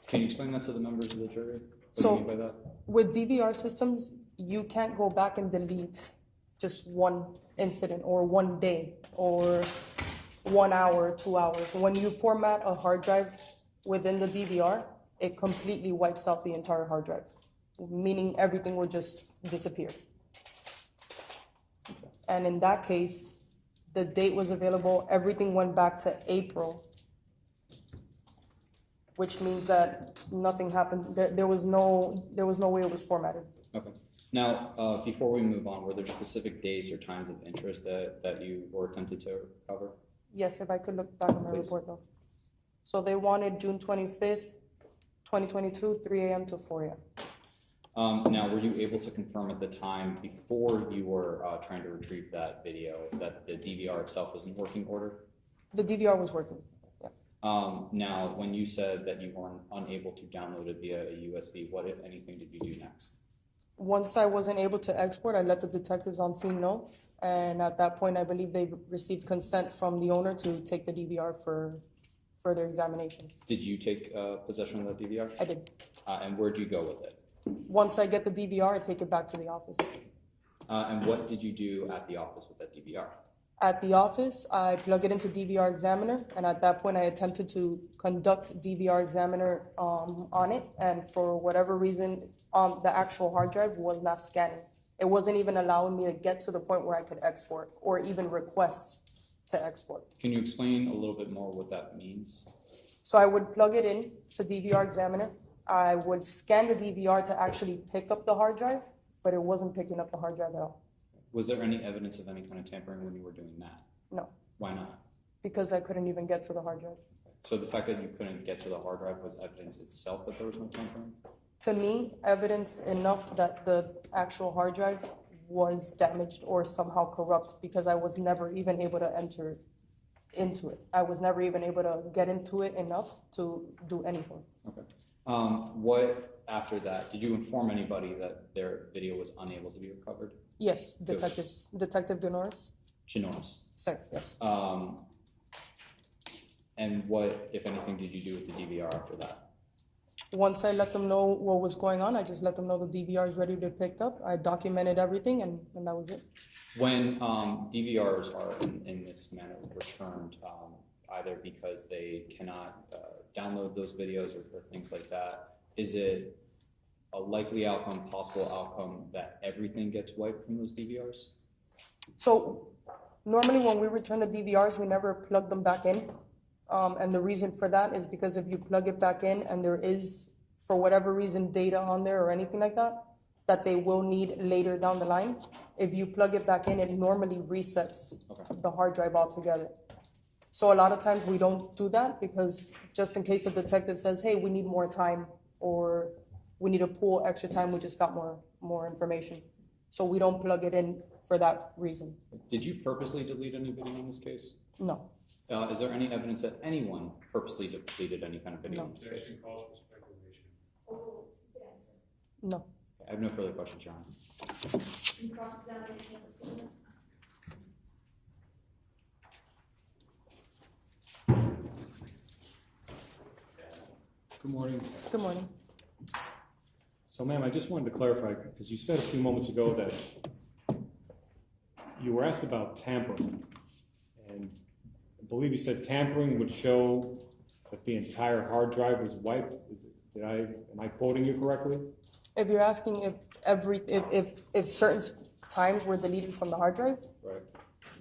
Can you explain that to the members of the jury? What do So, you mean by that? with DVR systems, you can't go back and delete just one incident or one day or 1 hour, 2 hours. When you format a hard drive within the DVR, it completely wipes out the entire hard drive, meaning everything will just disappear. And in that case, the date was available, everything went back to April, which means that nothing happened. There was no way it was formatted. Okay. Now, before we move on, were there specific days or times of interest that you were attempted to cover? Yes, if I could look back on my Please. report though. So they wanted June 25th, 2022, 3 a.m. to 4 a.m. Now, were you able to confirm at the time before you were trying to retrieve that video that the DVR itself was in working order? The DVR was working. Yeah. Now, when you said that you were unable to download it via a USB, what, if anything, did you do next? Once I wasn't able to export, I let the detectives on scene know. And at that point, I believe they received consent from the owner to take the DVR for further examination. Did you take possession of the DVR? I did. And where'd you go with it? Once I get the DVR, I take it back to the office. And what did you do at the office with that DVR? At the office, I plug it into DVR Examiner, and at that point, I attempted to conduct DVR Examiner on it, and for whatever reason, the actual hard drive was not scanning. It wasn't even allowing me to get to the point where I could export or even request to export. Can you explain a little bit more what that means? So I would plug it in to DVR Examiner. I would scan the DVR to actually pick up the hard drive, but it wasn't picking up the hard drive at all. Was there any evidence of any kind of tampering when you were doing that? No, Why not? because I couldn't even get to the hard drive. So the fact that you couldn't get to the hard drive was evidence itself that there was no tampering? To me, evidence enough that the actual hard drive was damaged or somehow corrupt because I was never even able to enter into it. I was never even able to get into it enough to do anything. Okay. What, after that, did you inform anybody that their video was unable to be recovered? Yes, detectives. Detective Jurors. Chinoris. Sir, yes. And what, if anything, did you do with the DVR after that? Once I let them know what was going on, I just let them know the DVR is ready to be picked up. I documented everything, and that was it. When DVRs are in this manner returned, either because they cannot download those videos or things like that, is it a likely outcome, possible outcome, that everything gets wiped from those DVRs? So normally when we return the DVRs, we never plug them back in. And the reason for that is because if you plug it back in and there is, for whatever reason, data on there or anything like that, that they will need later down the line, if you plug it back in, it normally resets the hard drive altogether. So a lot of times we don't do that because just in case the detective says, hey, we need more time, or we need to pull extra time, we just got more information. So we don't plug it in for that reason. Did you purposely delete any video in this case? No, Is there any evidence that anyone purposely deleted any kind of video in this case? Oh, good answer. no. I have no further questions, Your Honor. In cross-examination of this witness. Good morning. Good morning. So ma'am, I just wanted to clarify, because you said a few moments ago that you were asked about tampering, and I believe you said tampering would show that the entire hard drive was wiped. Am I quoting you correctly? If you're asking if certain times were deleted from the hard drive, Right.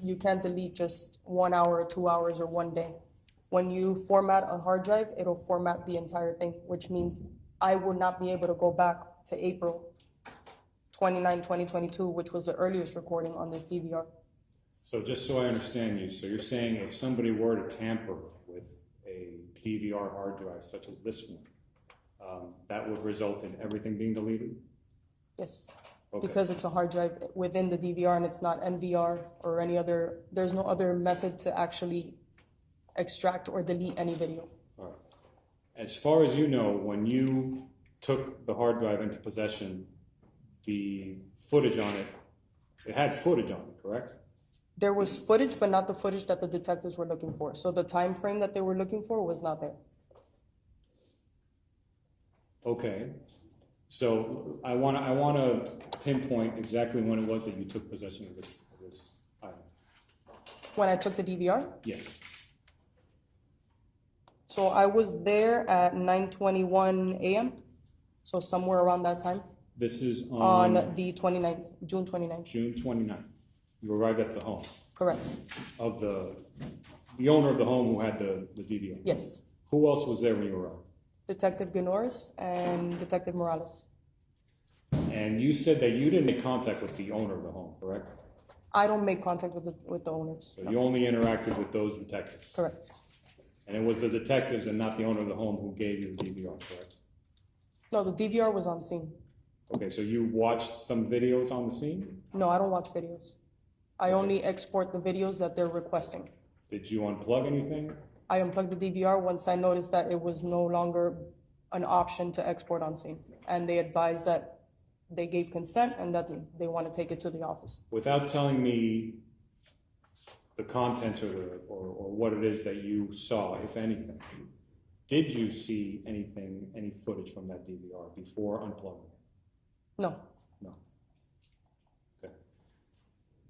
you can't delete just 1 hour, 2 hours, or 1 day. When you format a hard drive, it'll format the entire thing, which means I will not be able to go back to April 29, 2022, which was the earliest recording on this DVR. So just so I understand you, so you're saying if somebody were to tamper with a DVR hard drive such as this one, that would result in everything being deleted? Yes, Okay. because it's a hard drive within the DVR and it's not NVR or any other, there's no other method to actually extract or delete any video. All right. As far as you know, when you took the hard drive into possession, the footage on it, it had footage on it, correct? There was footage, but not the footage that the detectives were looking for. So the time frame that they were looking for was not there. Okay. So I wanna pinpoint exactly when it was that you took possession of this item. When I took the DVR, Yes. so I was there at 9:21 a.m., so somewhere around that time, This is on on the 29th, June 29th. June 29th. You arrived at the home Correct. of the owner of the home who had the DVR. Yes. Who else was there when you arrived? Detective Guinors and Detective Morales. And you said that you didn't make contact with the owner of the home, correct? I don't make contact with the owners. So you only interacted with those detectives. Correct. And it was the detectives and not the owner of the home who gave you the DVR, correct? No, the DVR was on scene. Okay, so you watched some videos on the scene? No, I don't watch videos. I only export the videos that they're requesting. Did you unplug anything? I unplugged the DVR once I noticed that it was no longer an option to export on scene. And they advised that they gave consent and that they want to take it to the office. Without telling me the contents or what it is that you saw, if anything, did you see anything, any footage from that DVR before unplugging it? No. No. Okay.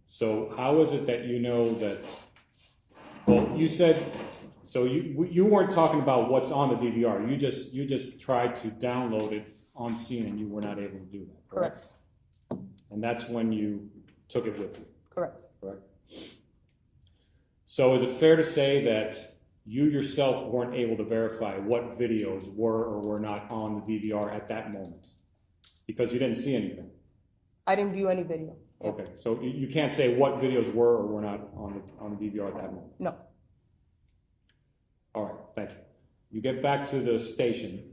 So how is it that you know that, well, you said, so you weren't talking about what's on the DVR. You just tried to download it on scene and you were not able to do that, correct? Correct. And that's when you took it with you, Correct. correct? So is it fair to say that you yourself weren't able to verify what videos were or were not on the DVR at that moment? Because you didn't see anything. I didn't view any video. Yeah. Okay, so you can't say what videos were or were not on the DVR at that moment. No. All right, thank you. You get back to the station,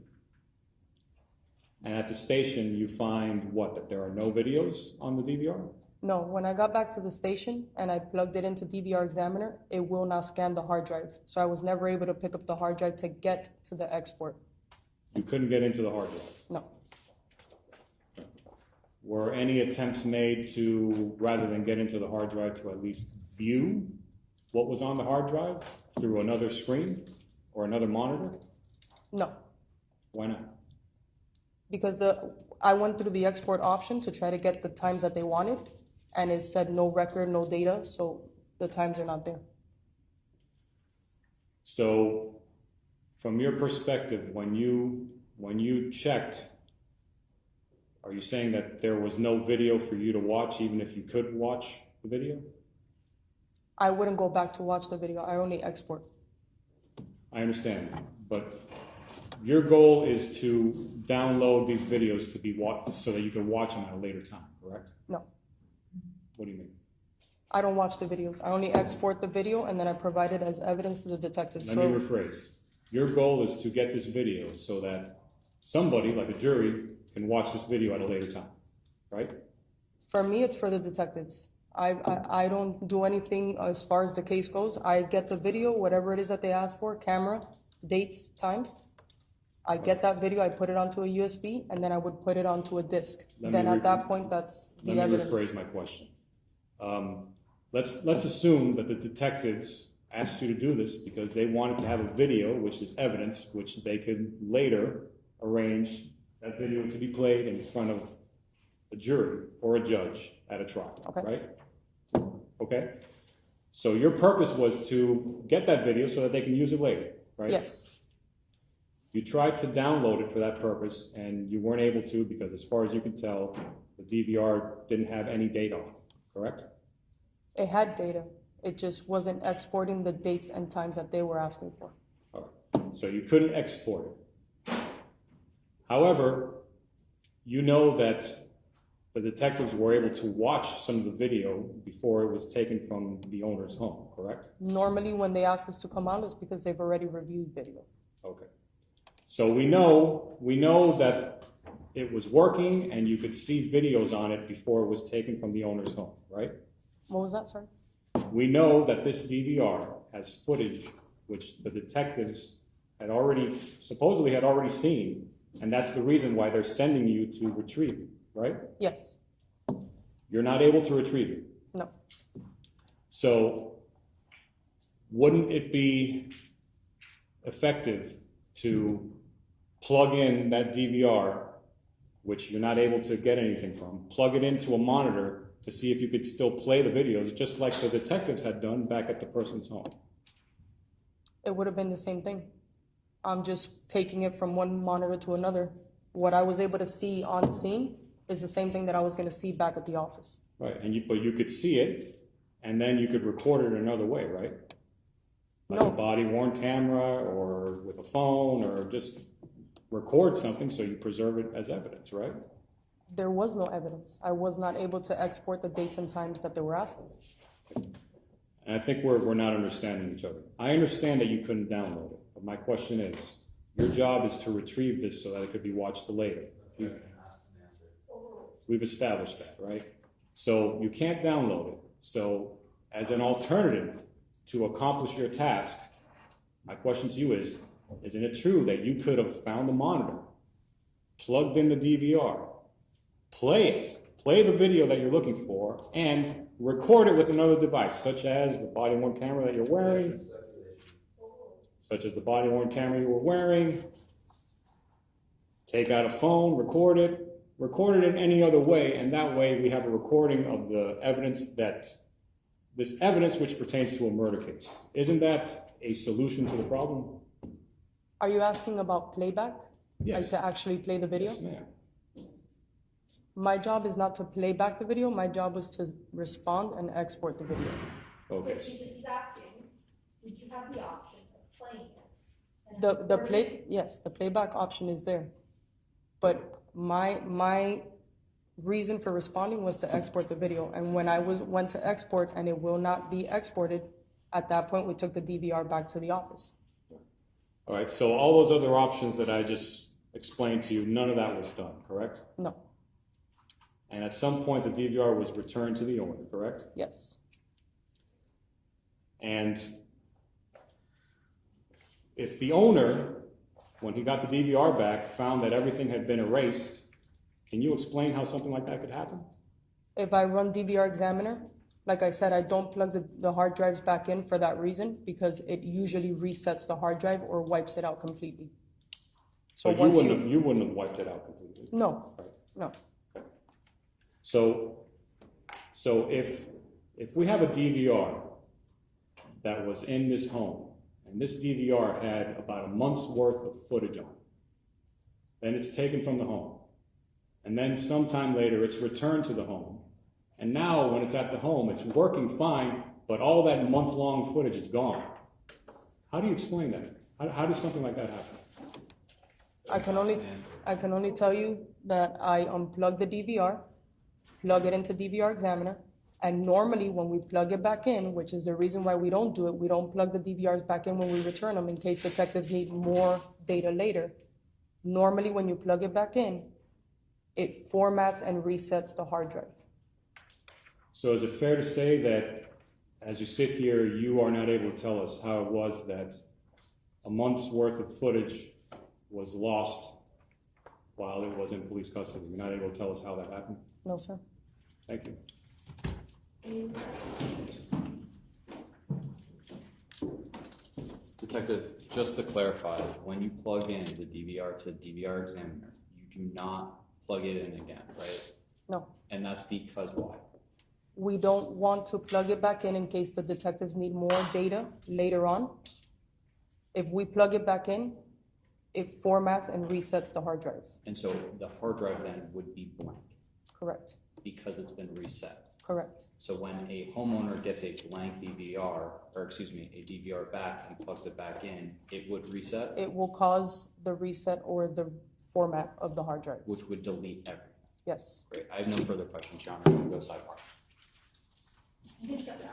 and at the station you find what? That there are no videos on the DVR? No, when I got back to the station and I plugged it into DVR Examiner, it will not scan the hard drive. So I was never able to pick up the hard drive to get to the export. You couldn't get into the hard drive? No. Were any attempts made to, rather than get into the hard drive, to at least view what was on the hard drive through another screen or another monitor? No, Why not? because I went through the export option to try to get the times that they wanted, and it said no record, no data, so the times are not there. So from your perspective, when you checked, are you saying that there was no video for you to watch, even if you could watch the video? I wouldn't go back to watch the video. I only export. I understand, but your goal is to download these videos to be watched so that you can watch them at a later time, correct? No, What do you mean? I don't watch the videos. I only export the video and then I provide it as evidence to the detective. Let me rephrase. Your goal is to get this video so that somebody, like a jury, can watch this video at a later time, right? For me, it's for the detectives. I don't do anything as far as the case goes. I get the video, whatever it is that they ask for, camera, dates, times. I get that video, I put it onto a USB, and then I would put it onto a disk. Then at that point, that's the evidence. Let me rephrase my question. Let's assume that the detectives asked you to do this because they wanted to have a video, which is evidence, which they could later arrange that video to be played in front of a jury or a judge at a trial, Okay. right? Okay? So your purpose was to get that video so that they can use it later, right? Yes, You tried to download it for that purpose and you weren't able to because as far as you can tell, the DVR didn't have any data on it, correct? it had data. It just wasn't exporting the dates and times that they were asking for. All right. So you couldn't export it. However, you know that the detectives were able to watch some of the video before it was taken from the owner's home, correct? Normally, when they ask us to come out, it's because they've already reviewed video. Okay. So we know that it was working and you could see videos on it before it was taken from the owner's home, right? What was that, sorry? We know that this DVR has footage which the detectives supposedly had already seen, and that's the reason why they're sending you to retrieve it, right? Yes. You're not able to retrieve it. No. So wouldn't it be effective to plug in that DVR, which you're not able to get anything from, plug it into a monitor to see if you could still play the videos, just like the detectives had done back at the person's home? It would have been the same thing. I'm just taking it from one monitor to another. What I was able to see on scene is the same thing that I was going to see back at the office. Right, but you could see it, and then you could record it another way, right? Like No. a body-worn camera, or with a phone, or just record something so you preserve it as evidence, right? There was no evidence. I was not able to export the dates and times that they were asking. And I think we're not understanding each other. I understand that you couldn't download it, but my question is, your job is to retrieve this so that it could be watched later. We've established that, right? So you can't download it. So as an alternative to accomplish your task, my question to you is, isn't it true that you could have found the monitor, plugged in the DVR, play the video that you're looking for, and record it with another device, such as the body-worn camera that you're wearing, take out a phone, record it in any other way, and that way we have a recording of the evidence this evidence which pertains to a murder case. Isn't that a solution to the problem? Are you asking about playback? Yes. Like to actually play the video? Yes, ma'am. My job is not to play back the video. My job was to respond and export the video. Okay. But he's asking, did you have the option of playing it? And Yes, the playback option is there. But my reason for responding was to export the video. And when I went to export and it will not be exported, at that point we took the DVR back to the office. All right, so all those other options that I just explained to you, none of that was done, correct? No. And at some point, the DVR was returned to the owner, correct? Yes. And if the owner, when he got the DVR back, found that everything had been erased, can you explain how something like that could happen? If I run DVR Examiner, like I said, I don't plug the hard drives back in for that reason, because it usually resets the hard drive or wipes it out completely. So you wouldn't have wiped it out completely? No, Right. no. So if we have a DVR that was in this home and this DVR had about a month's worth of footage on it. Then it's taken from the home. And then sometime later, it's returned to the home. And now, when it's at the home, it's working fine, but all that month-long footage is gone. How do you explain that? How does something like that happen? I can only tell you that I unplug the DVR, plug it into DVR Examiner, and normally when we plug it back in, which is the reason why we don't do it, we don't plug the DVRs back in when we return them in case detectives need more data later. Normally when you plug it back in, it formats and resets the hard drive. So is it fair to say that as you sit here, you are not able to tell us how it was that a month's worth of footage was lost while it was in police custody? You're not able to tell us how that happened? No, sir. Thank you. Detective, just to clarify, when you plug in the DVR to DVR Examiner, you do not plug it in again, right? No. And that's because why? We don't want to plug it back in case the detectives need more data later on. If we plug it back in, it formats and resets the hard drive. And so the hard drive then would be blank Correct. because it's been reset. Correct. So when a homeowner gets a blank DVR, or excuse me, a DVR back and plugs it back in, it would reset, It will cause the reset or the format of the hard drive. which would delete everything. Yes. Great. I have no further questions, Your Honor. I'm going to go sidebar. You can step down.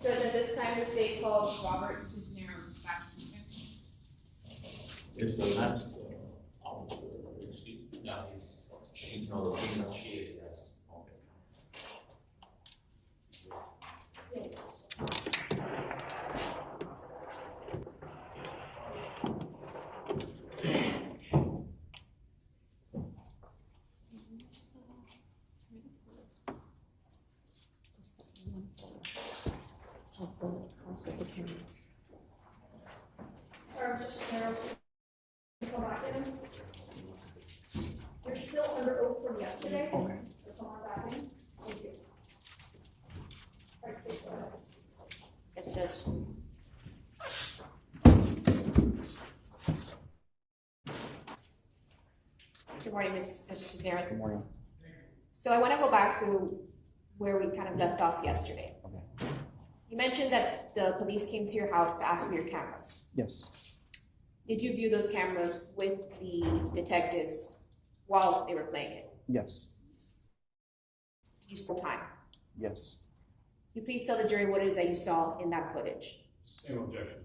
Judge, at this time, the state calls Robert Cisneros back to the bench. Is the last officer, yeah, she, no, the female, she is, yes. Okay. Mr. Cisneros, come back in. You're still under oath from yesterday. Okay. So come on back in. Thank you. All right, stay quiet. Yes, Judge. Good morning, Mr. Cisneros. Good morning. So I want to go back to where we kind of left off yesterday. You mentioned that the police came to your house to ask for your cameras. Yes, Did you view those cameras with the detectives while they were playing it? yes, Did you spend time? yes. Can you please tell the jury what it is that you saw in that footage? Same objection.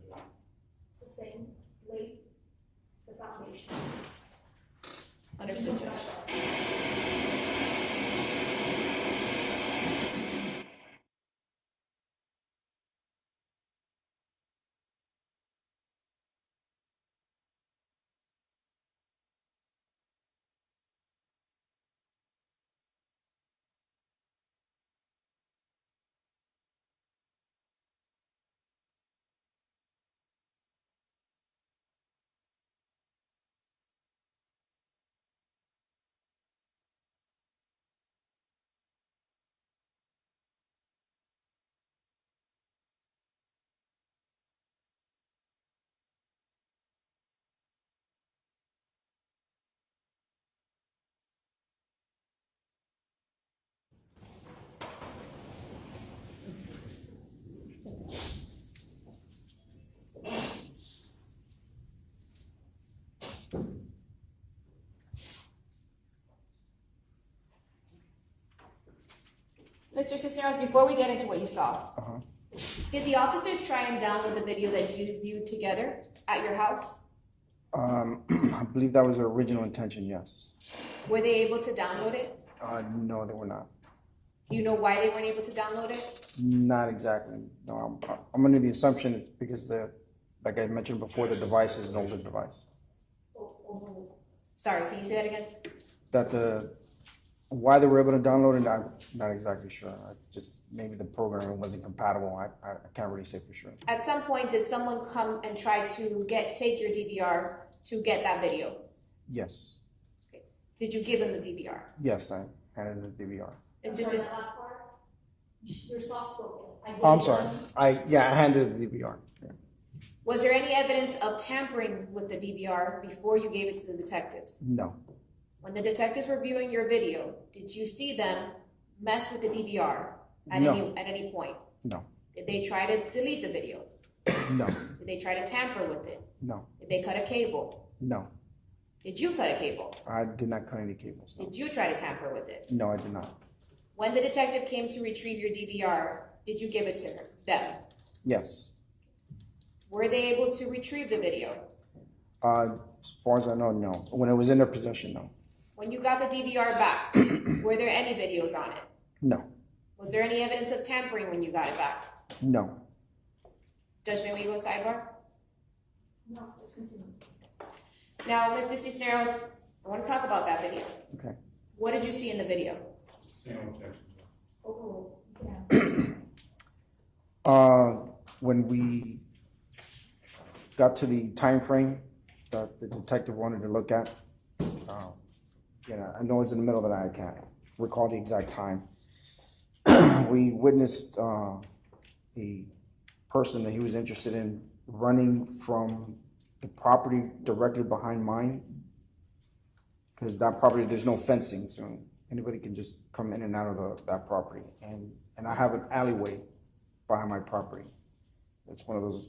It's the same, late, the foundation. Understood, Judge. Mr. Cisneros, before we get into what you saw, did the officers try and download the video that you viewed together at your house? I believe that was their original intention, yes. Were they able to download it? No, they were not. Do you know why they weren't able to download it? Not exactly. No, I'm under the assumption it's because like I mentioned before, the device is an older device. Sorry, can you say that again? That why they were able to download it, I'm not exactly sure. Just maybe the programming wasn't compatible. I can't really say for sure. At some point, did someone come and try to take your DVR to get that video? Yes. Okay. Did you give them the DVR? Yes, I handed the DVR. It's I'm just sorry, that last part, you're soft spoken. Oh, I'm sorry. I handed the DVR. Yeah. Was there any evidence of tampering with the DVR before you gave it to the detectives? No, When the detectives were viewing your video, did you see them mess with the DVR at No. any point? no, Did they try to delete the video? no, Did they try to tamper with it? no, Did they cut a cable? no. Did you cut a cable? I did not cut any cables. No, Did you try to tamper with it? no, I did not. When the detective came to retrieve your DVR, did you give it to them? Yes. Were they able to retrieve the video? As far as I know, no. When it was in their possession, no. When you got the DVR back, were there any videos on it? No, Was there any evidence of tampering when you got it back? no. Judge, may we go sidebar? No, just continue. Now, Mr. Cisneros, I want to talk about that video. Okay. What did you see in the video? Same objection. Overruled. You can answer. When we got to the time frame that the detective wanted to look at, I know it's in the middle of the night. I can't recall the exact time. We witnessed a person that he was interested in running from the property directly behind mine, because that property, there's no fencing, so anybody can just come in and out of that property. And I have an alleyway behind my property. It's one of those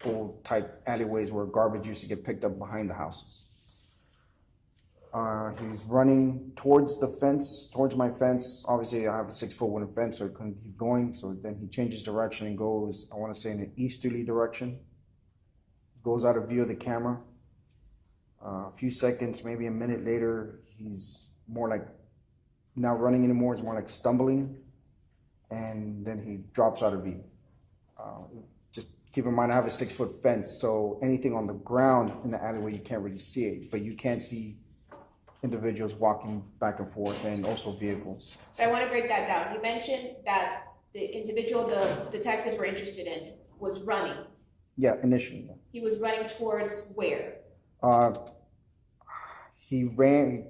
old type alleyways where garbage used to get picked up behind the houses. He's running towards the fence, towards my fence. Obviously, I have a 6-foot wooden fence, so I couldn't keep going. So then he changes direction and goes, I want to say, in an easterly direction. Goes out of view of the camera. A few seconds, maybe a minute later, he's more like not running anymore. It's more like stumbling. And then he drops out of view. Just keep in mind, I have a 6-foot fence, so anything on the ground in the alleyway, you can't really see it, but you can see individuals walking back and forth and also vehicles. So I want to break that down. You mentioned that the individual the detectives were interested in was running. Yeah, initially. Yeah. He was running towards where? He ran,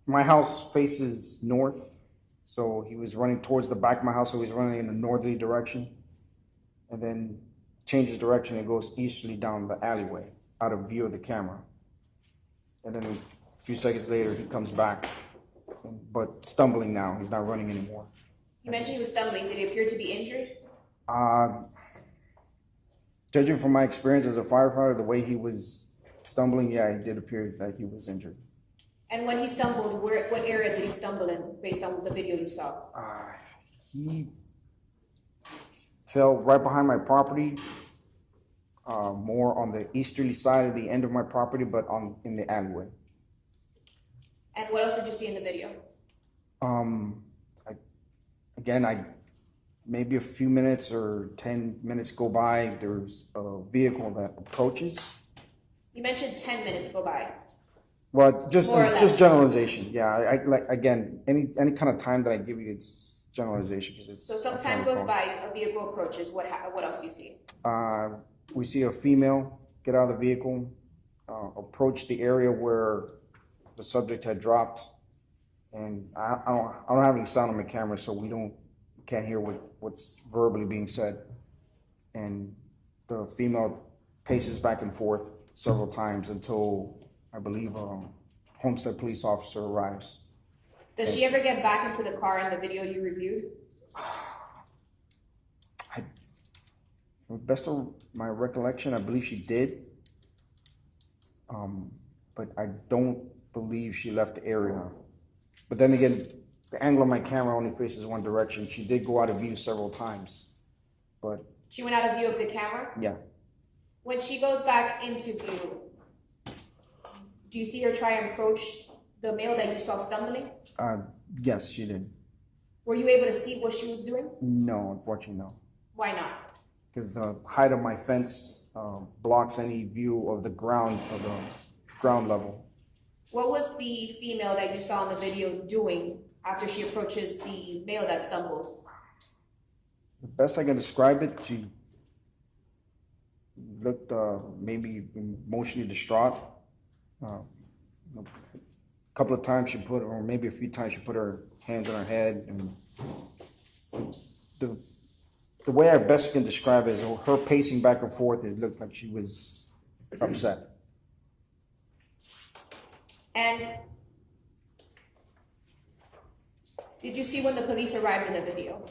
my house faces north, so he was running towards the back of my house, so he was running in a northerly direction, and then changes direction and goes easterly down the alleyway, out of view of the camera. And then a few seconds later, he comes back, but stumbling now. He's not running anymore. You mentioned he was stumbling. Did he appear to be injured? Judging from my experience as a firefighter, the way he was stumbling, yeah, it did appear like he was injured. And when he stumbled, what area did he stumble in, based on the video you saw? He fell right behind my property, more on the easterly side of the end of my property, but in the alleyway. And what else did you see in the video? Maybe a few minutes or 10 minutes go by, there's a vehicle that approaches. You mentioned 10 minutes go by. Well, just More or less. just generalization. Yeah, I like, again, any kind of time that I give you, it's generalization because it's. So some time goes by, a vehicle approaches, what else do you see? We see a female get out of the vehicle, approach the area where the subject had dropped, and I don't have any sound on my camera, so can't hear what's verbally being said. And the female paces back and forth several times until I believe a Homestead police officer arrives. Does she ever get back into the car in the video you reviewed? To the best of my recollection, I believe she did. But I don't believe she left the area. But then again, the angle of my camera only faces one direction. She did go out of view several times, but. She went out of view of the camera? Yeah. When she goes back into view, do you see her try and approach the male that you saw stumbling? Yes, she did. Were you able to see what she was doing? No, unfortunately, no. Why not? Because the height of my fence blocks any view of the ground level. What was the female that you saw in the video doing after she approaches the male that stumbled? The best I can describe it, she looked maybe emotionally distraught. A couple of times or maybe a few times she put her hands on her head, and the way I best can describe it is her pacing back and forth. It looked like she was upset. And did you see when the police arrived in the video?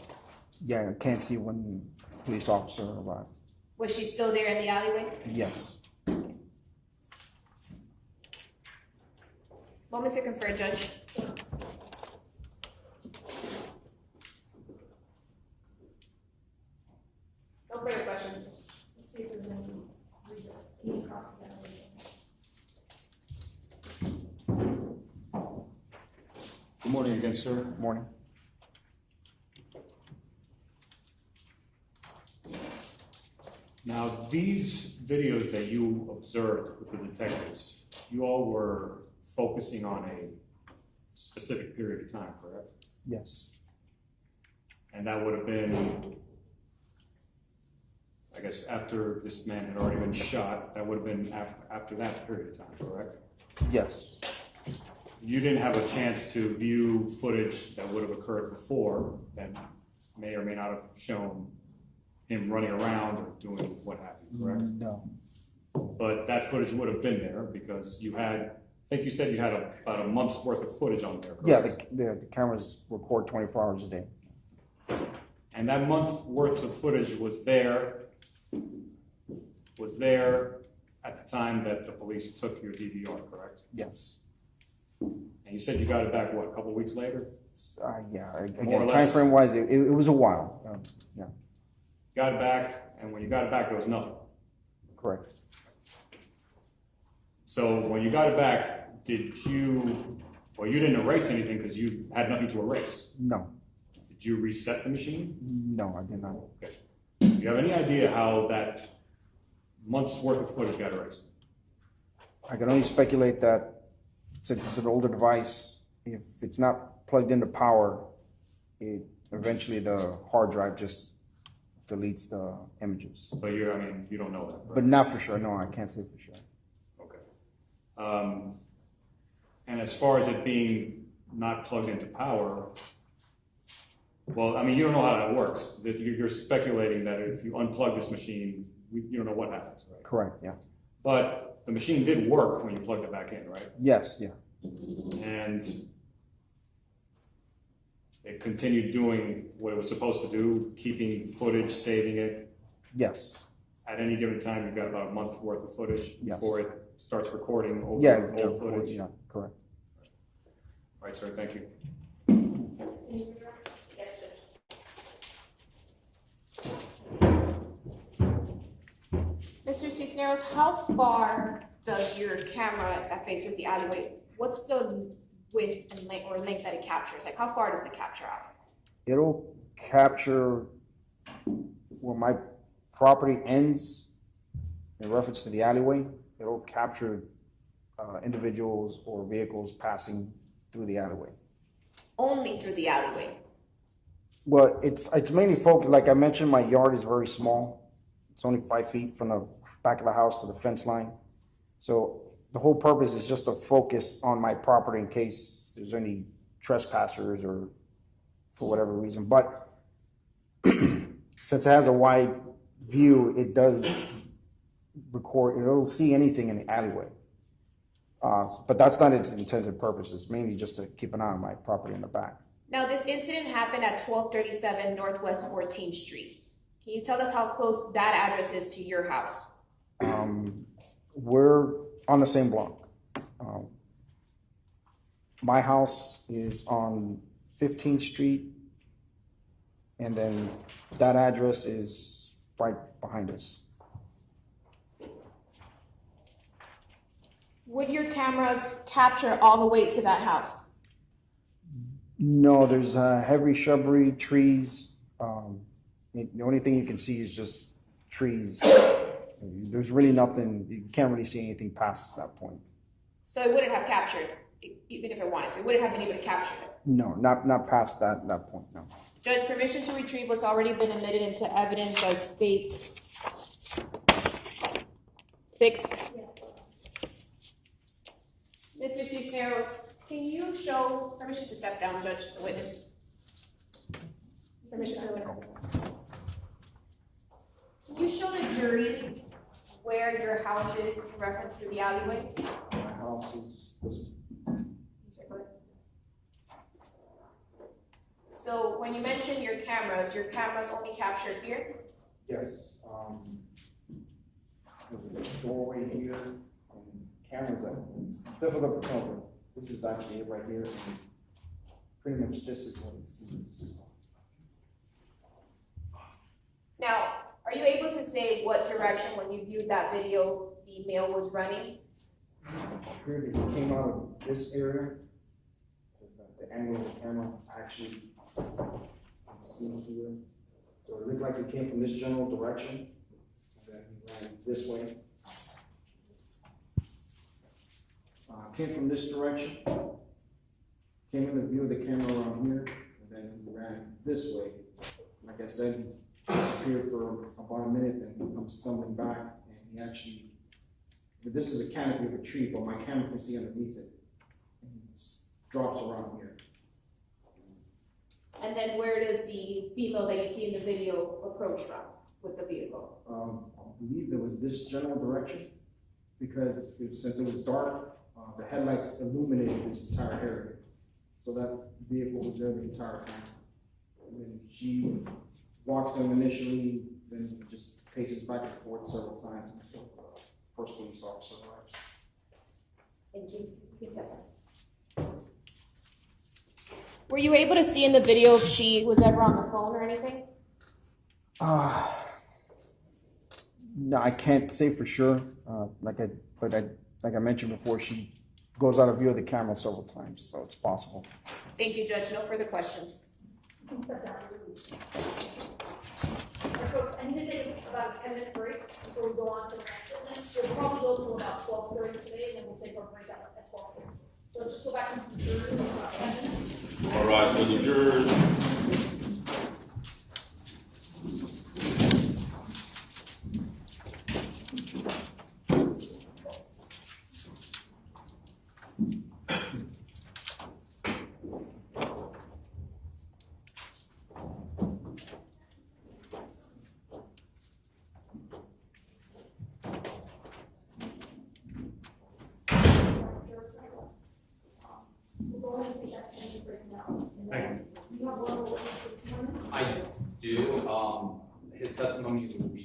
Yeah, I can't see when the police officer arrived. Was she still there in the alleyway? Yes. Moment to confer, Judge. No further questions. Let's see if there's any cross-examination. Good morning again, sir. Morning. Now, these videos that you observed with the detectives, you all were focusing on a specific period of time, correct? Yes. And that would have been, I guess, after this man had already been shot, that would have been after that period of time, correct? Yes. You didn't have a chance to view footage that would have occurred before that may or may not have shown him running around or doing what have you, correct? No. But that footage would have been there because you had, I think you said you had about a month's worth of footage on there, correct? Yeah, the cameras record 24 hours a day. And that month's worth of footage was there at the time that the police took your DVR, correct? Yes. And you said you got it back, what, a couple of weeks later? Yeah, More or again, less. time frame wise, it was a while. Yeah, Got it back, and when you got it back, there was nothing. correct. So when you got it back, well, you didn't erase anything because you had nothing to erase. No, Did you reset the machine? no, I did not. Okay. Do you have any idea how that month's worth of footage got erased? I can only speculate that since it's an older device, if it's not plugged into power, eventually the hard drive just deletes the images. But you don't know that, right? But not for sure. No, I can't say for sure. Okay. And as far as it being not plugged into power, well, you don't know how that works. You're speculating that if you unplug this machine, you don't know what happens, right? Correct, yeah. But the machine did work when you plugged it back in, right? Yes, yeah. And it continued doing what it was supposed to do, keeping footage, saving it. Yes. At any given time, you've got about a month's worth of footage Yes. before it starts recording old footage. Yeah, correct. All right, sir, thank you. Yes, Judge. Mr. Cisneros, how far does your camera that faces the alleyway, what's the width and length or length that it captures? Like how far does it capture out? It'll capture where my property ends in reference to the alleyway. It'll capture individuals or vehicles passing through the alleyway. Only through the alleyway? Well, it's mainly focused, like I mentioned, my yard is very small. It's only 5 feet from the back of the house to the fence line. So the whole purpose is just to focus on my property in case there's any trespassers or for whatever reason. But since it has a wide view, it does record, it'll see anything in the alleyway. But that's not its intended purpose. It's mainly just to keep an eye on my property in the back. Now, this incident happened at 1237 Northwest 14th Street. Can you tell us how close that address is to your house? We're on the same block. My house is on 15th Street, and then that address is right behind us. Would your cameras capture all the way to that house? No, there's heavy shrubbery, trees. The only thing you can see is just trees. There's really nothing, you can't really see anything past that point. So it wouldn't have captured, even if it wanted to, it wouldn't have been able to capture it? No, not past that point, no. Judge, permission to retrieve what's already been admitted into evidence as states 6. Mr. Cisneros, can you show, permission to step down, Judge, the witness? Permission for the witness. Can you show the jury where your house is in reference to the alleyway? My house is this. So when you mention your cameras only captured here? Yes. There's a doorway here, and cameras that, difficult to tell, but this is actually it right here, and pretty much this is what it seems. Now, are you able to say what direction, when you viewed that video, the male was running? Here, it came out of this area. The angle of the camera actually seen here. So it looked like it came from this general direction, and then he ran this way. Came from this direction, came in the view of the camera around here, and then he ran this way. Like I said, he disappeared for about a minute, and he comes stumbling back, and he actually, this is a canopy of a tree, but my camera can see underneath it. And it drops around here. And then where does the female that you see in the video approach from with the vehicle? I believe there was this general direction, because since it was dark, the headlights illuminated this entire area. So that vehicle was there the entire time. And then she walks in initially, then just paces back and forth several times until the first police officer arrives. Thank you. You can step down. Were you able to see in the video if she was ever on the phone or anything? No, I can't say for sure. Like I mentioned before, she goes out of view of the camera several times, so it's possible. Thank you, Judge. No further questions. You can step down. All right, folks, I need to take about a 10-minute break before we go on to the next witness. We'll probably go till about 12:30 today, and then we'll take our break at 12:30. So let's just go back into the jury in about 10 minutes. All right, for the jurors. We'll go ahead and take that 10-minute break now. And then you have I do, his testimony will be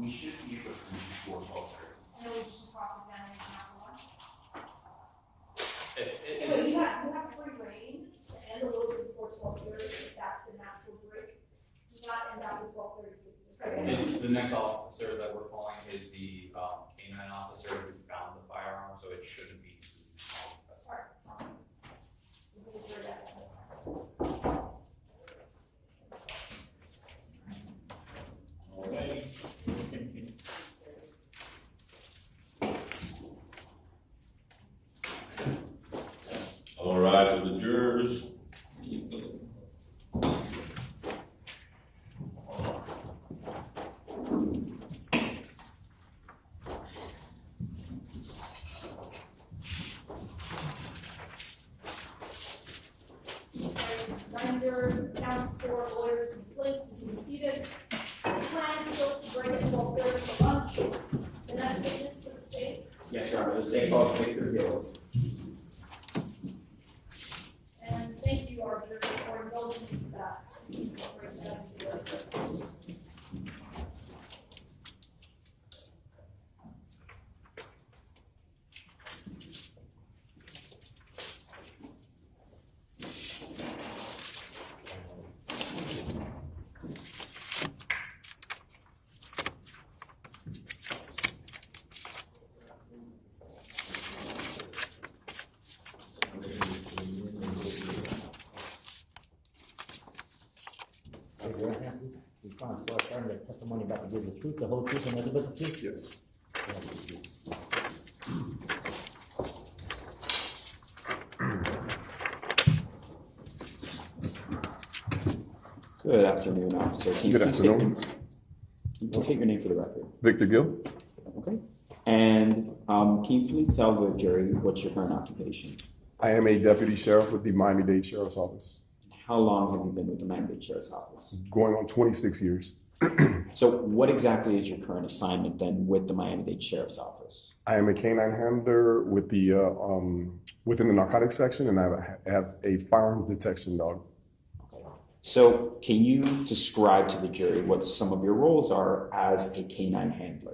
We should be able to finish before 12:30. And then we just cross-examination after lunch. It's- Anyway, you have free reign to end a little bit before 12:30, if that's the natural break. Do not end after 12:30. It's the next officer that we're calling is the K-9 officer who found the firearm, so it shouldn't be. All right, sounds good. We'll do that. All right. All rise for the jurors. Nine jurors, count four lawyers and slate, you can be seated. The plan is still to break at 12:30 for lunch. The next witness to the state. Yes, Your Honor, the state called Pedro Jimenez. And thank you, our jurors, for indulging that. Incorporate that into your record. Raise your right hand, please. You promise to affirm that testimony about to give the truth, the whole truth, and nothing but the truth? Yes. Good afternoon, officer. Can you Good please state afternoon. Can you please state your name for the record? Victor Gill. Okay. And can you please tell the jury what's your current occupation? I am a deputy sheriff with the Miami-Dade Sheriff's Office, How long have you been with the Miami-Dade Sheriff's Office? going on 26 years. So what exactly is your current assignment then with the Miami-Dade Sheriff's Office? I am a canine handler with the within the narcotics section, and I have a firearms detection dog. Okay. So can you describe to the jury what some of your roles are as a canine handler?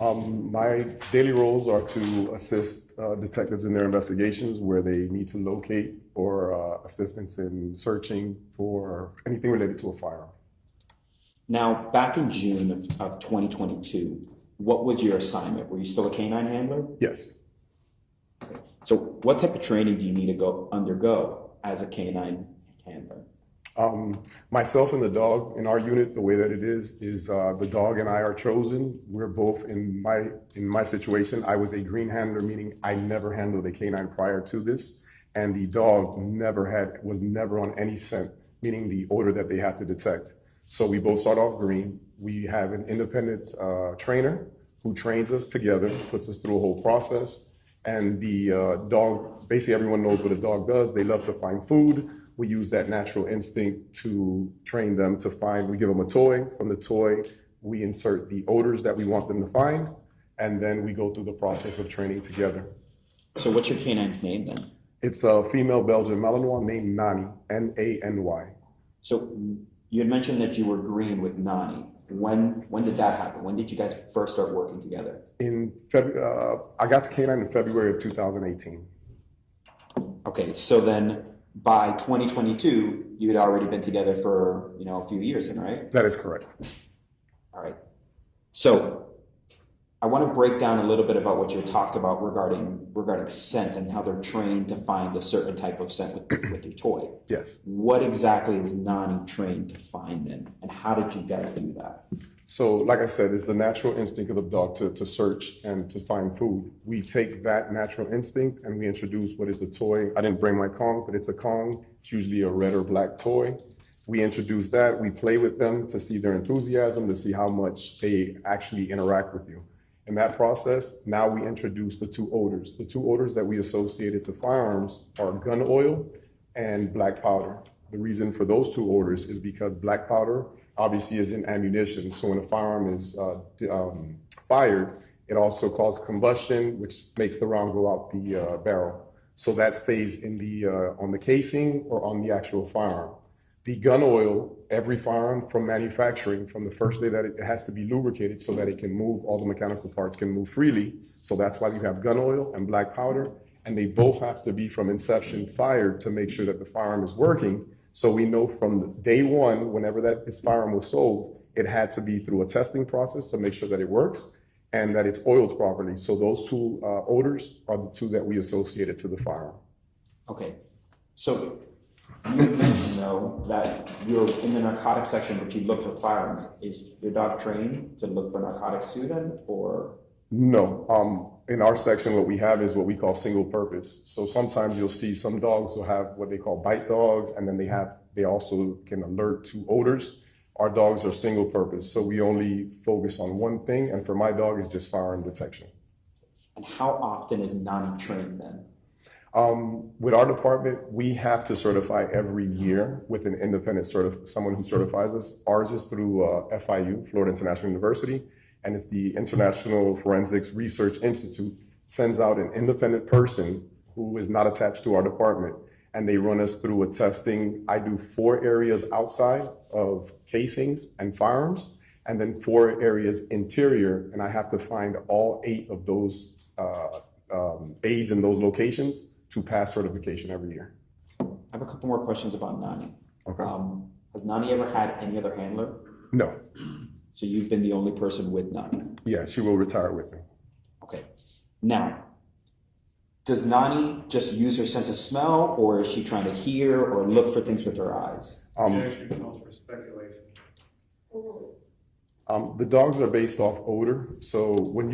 My daily roles are to assist detectives in their investigations where they need to locate or assistance in searching for anything related to a firearm. Now, back in June of 2022, what was your assignment? Were you still a canine handler? Yes. Okay. So what type of training do you need to undergo as a canine handler? Myself and the dog in our unit, the way that it is the dog and I are chosen. We're both in my situation. I was a green handler, meaning I never handled a canine prior to this, and the dog was never on any scent, meaning the odor that they have to detect. So we both start off green. We have an independent trainer who trains us together, puts us through a whole process, and the dog, basically everyone knows what a dog does. They love to find food. We use that natural instinct to train them to find. We give them a toy. From the toy, we insert the odors that we want them to find, and then we go through the process of training together. So what's your canine's name then? It's a female Belgian Malinois named Nani, Nany. So you had mentioned that you were green with Nani. When did that happen? When did you guys first start working together? I got to canine in February of 2018. Okay, so then by 2022, you had already been together for a few years, then, right? That is correct. All right. So I want to break down a little bit about what you talked about regarding scent and how they're trained to find a certain type of scent with your toy. Yes. What exactly is Nani trained to find then, and how did you guys do that? So, like I said, it's the natural instinct of the dog to search and to find food. We take that natural instinct and we introduce what is a toy. I didn't bring my Kong, but it's a Kong. It's usually a red or black toy. We introduce that. We play with them to see their enthusiasm, to see how much they actually interact with you. In that process, now we introduce the two odors. The two odors that we associated to firearms are gun oil and black powder. The reason for those two odors is because black powder obviously is in ammunition. So when a firearm is fired, it also causes combustion, which makes the round go out the barrel. So that stays in on the casing or on the actual firearm. The gun oil, every firearm from manufacturing, from the first day that it has to be lubricated so that it can move, all the mechanical parts can move freely. So that's why you have gun oil and black powder, and they both have to be from inception fired to make sure that the firearm is working. So we know from day one, whenever this firearm was sold, it had to be through a testing process to make sure that it works and that it's oiled properly. So those two odors are the two that we associated to the firearm. Okay, so you mentioned though that you're in the narcotics section, but you look for firearms. Is your dog trained to look for narcotics too then, or? No, in our section, what we have is what we call single purpose. So sometimes you'll see some dogs will have what they call bite dogs, and then they also can alert to odors. Our dogs are single purpose, so we only focus on one thing, and for my dog, it's just firearm detection. And how often is Nani trained then? With our department, we have to certify every year with an independent someone who certifies us. Ours is through FIU, Florida International University, and it's the International Forensics Research Institute. Sends out an independent person who is not attached to our department, and they run us through a testing. I do 4 areas outside of casings and firearms, and then 4 areas interior, and I have to find all 8 of those aids in those locations to pass certification every year. I have a couple more questions about Nani. Okay. Has Nani ever had any other handler? No. So you've been the only person with Nani? Yeah, she will retire with me. Okay. Now, does Nani just use her sense of smell, or is she trying to hear or look for things with her eyes? She actually knows for speculation. The dogs are based off odor. So when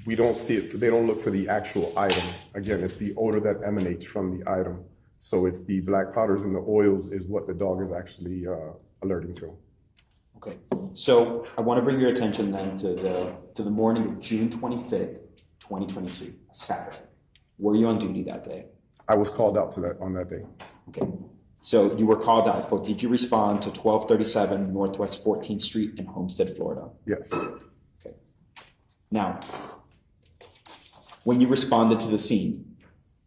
we don't see it, they don't look for the actual item. Again, it's the odor that emanates from the item. So it's the black powders and the oils is what the dog is actually alerting to. Okay. So I want to bring your attention then to the morning of June 25th, 2022, Saturday. Were you on duty that day? I was called out on that day. Okay. So you were called out, but did you respond to 1237 Northwest 14th Street in Homestead, Florida? Yes. Okay. Now, when you responded to the scene,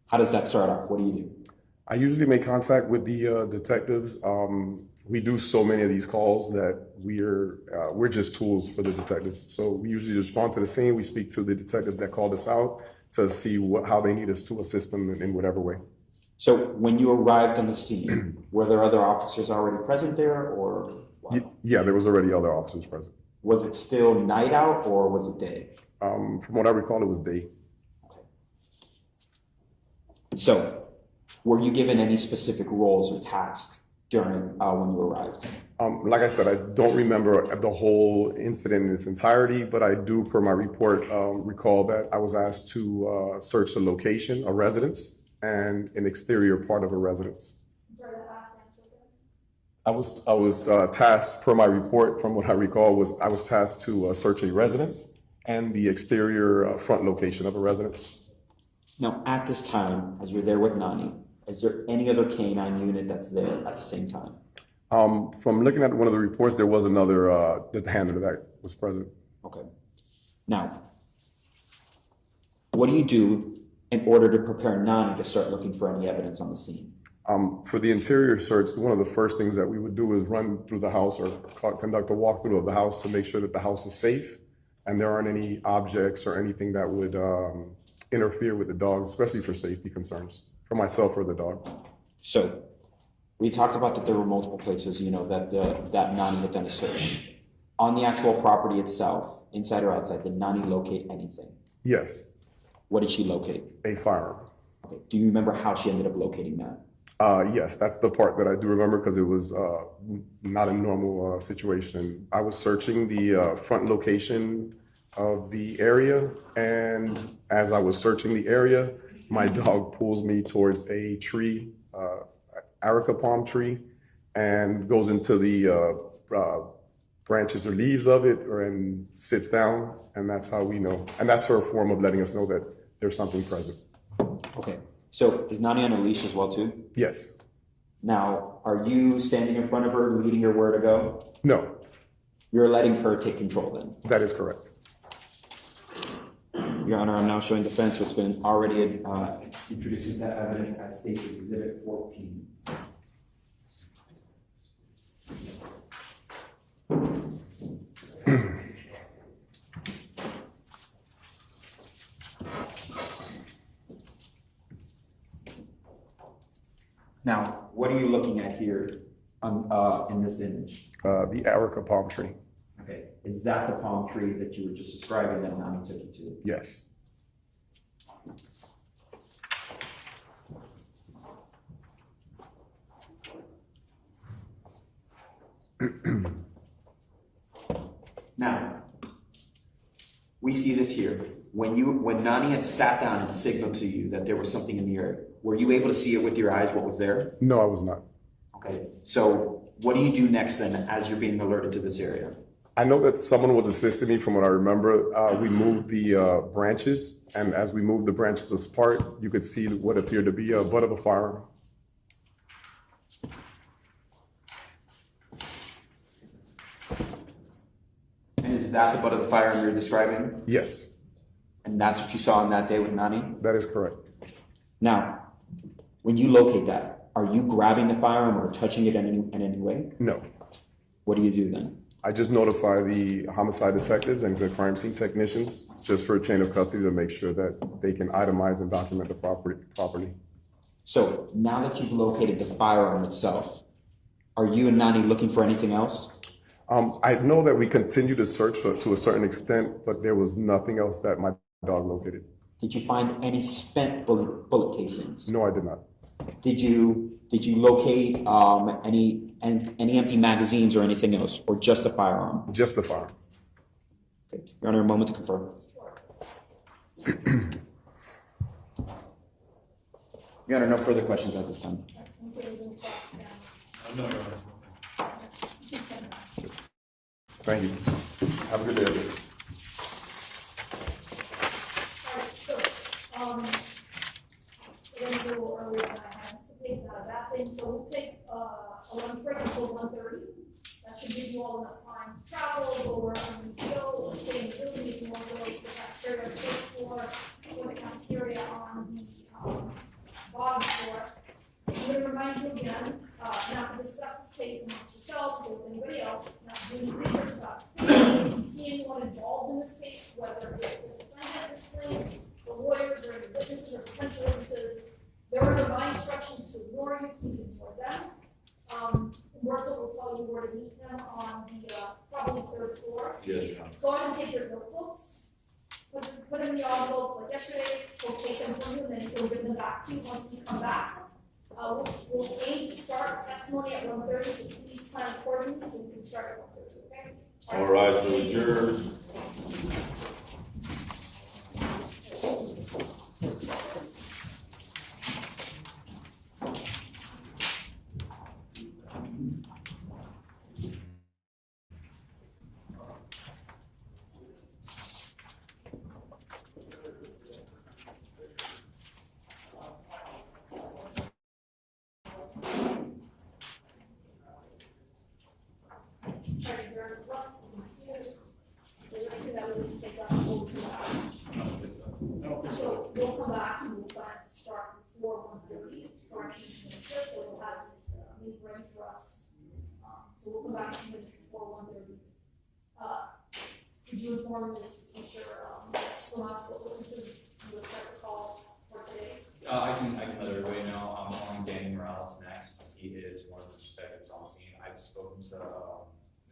how does that start off? What do you do? I usually make contact with the detectives. We do so many of these calls that we're just tools for the detectives. So we usually respond to the scene. We speak to the detectives that called us out to see how they need us to assist them in whatever way. So when you arrived on the scene, were there other officers already present there, or what? Yeah, there was already other officers present. Was it still night out or was it day? From what I recall, it was day. Okay. So were you given any specific roles or tasks during when you arrived? Like I said, I don't remember the whole incident in its entirety, but I do, per my report, recall that I was asked to search a location, a residence, and an exterior part of a residence. I was tasked, per my report, from what I recall, I was tasked to search a residence and the exterior front location of a residence. Now, at this time, as you're there with Nani, is there any other canine unit that's there at the same time? From looking at one of the reports, there was another handler that was present. Okay. Now, what do you do in order to prepare Nani to start looking for any evidence on the scene? For the interior search, one of the first things that we would do is run through the house or conduct a walkthrough of the house to make sure that the house is safe and there aren't any objects or anything that would interfere with the dogs, especially for safety concerns, for myself or the dog. So we talked about that there were multiple places, that Nani had done a search. On the actual property itself, inside or outside, did Nani locate anything? Yes. What did she locate? A firearm. Okay. Do you remember how she ended up locating that? Yes, that's the part that I do remember because it was not a normal situation. I was searching the front location of the area, and as I was searching the area, my dog pulls me towards a tree, areca palm tree, and goes into the branches or leaves of it and sits down, and that's how we know. And that's her form of letting us know that there's something present. Okay. So is Nani on a leash as well too? Yes. Now, are you standing in front of her, leading her where to go? No. You're letting her take control then? That is correct. Your Honor, I'm now showing defense what's been already introducing that evidence as State's Exhibit 14. Now, what are you looking at here in this image? The Arica palm tree. Okay, is that the palm tree that you were just describing that Nani took you to? Yes. Now, we see this here. When Nani had sat down and signaled to you that there was something in the area, were you able to see it with your eyes what was there? No, I was not. Okay, so what do you do next then as you're being alerted to this area? I know that someone was assisting me from what I remember. We moved the branches, and as we moved the branches apart, you could see what appeared to be a butt of a firearm. And is that the butt of the firearm you're describing? Yes. And that's what you saw on that day with Nani? That is correct. Now, when you locate that, are you grabbing the firearm or touching it in any way? No. What do you do then? I just notify the homicide detectives and the crime scene technicians just for a chain of custody to make sure that they can itemize and document the property properly. So now that you've located the firearm itself, are you and Nani looking for anything else? I know that we continue to search to a certain extent, but there was nothing else that my dog located. Did you find any spent bullet casings? No, I did not. Did you locate any empty magazines or anything else, or just the firearm? Just the firearm. Okay, Your Honor, a moment to confirm. Your Honor, no further questions at this time. No, Your Honor. Thank you. Have a good day, everybody. We're gonna go a little earlier than I had anticipated, not a bad thing, so we'll take a lunch break until 1:30. That should give you all enough time to travel, or go, or stay in the building if you want to go to the cafeteria, on the first floor, or the cafeteria on the bottom floor. I'm gonna remind you again, not to discuss this case amongst yourselves or with anybody else, not to do any research about this case. If you see anyone involved in this case, whether it's the defendant at this point, the lawyers or the witnesses or potential witnesses, there are my instructions to ignore you, please ignore them. Myrtle will tell you where to meet them on the, probably third floor. Yes, Your Honor. Go ahead and take your notebooks, put them in the envelope like yesterday, we'll take them from you, and then we'll give them back to you once we come back. We'll aim to start testimony at 1:30, so please plan accordingly, so we can start at 1:30, okay? All rise for the jurors. So we'll come back and we'll plan to start before 1:30, corrections minister, so we'll have this meeting ready for us. So we'll come back to minutes before 1:30. Could you inform this, Mr. Tomas, what witnesses you would like to call for today? I can let everybody know. I'm calling Danny Morales next. He is one of the detectives on scene. I've spoken to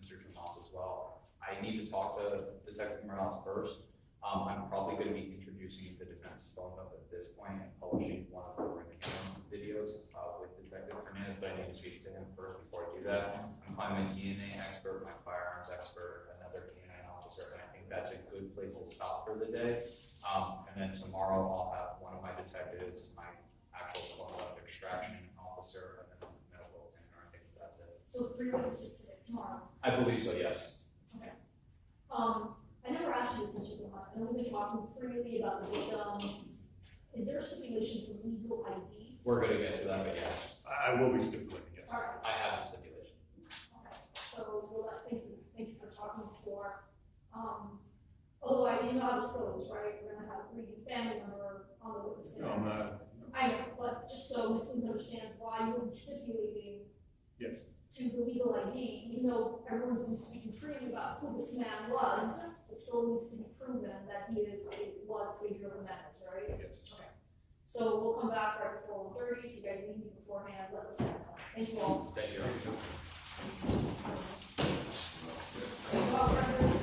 Mr. Tomas as well. I need to talk to Detective Morales first. I'm probably going to be introducing the defense phone up at this point and publishing one of our camera videos with Detective Jimenez, but I need to speak to him first before I do that. I'm calling my DNA expert, my firearms expert, another canine officer, and I think that's a good place to stop for the day. And then tomorrow I'll have one of my detectives, my actual extraction officer, and then a medical examiner. I think that's it. So 3 witnesses today, tomorrow. I believe so, yes. Okay. I never asked you this, Mr. Tomas. I know we've been talking freely about the victim. Is there a stipulation to legal ID? We're going to get to that, but yes. I will be stipulating, yes. All right. I have the stipulation. Okay, so thank you for talking before. Although I do know how this goes, right? We're gonna have a grieving family member on the witness stand. No, I'm not. I know, but just so Ms. Lynn understands why you would be stipulating Yes. to the legal ID, even though everyone's been speaking freely about who this man was, it still needs to be proven that was Pedro Jimenez, right? Yes. Okay. So we'll come back right before 1:30. If you guys need me beforehand, let us know. Thank you all. Thank you. Thank you all, Brendan.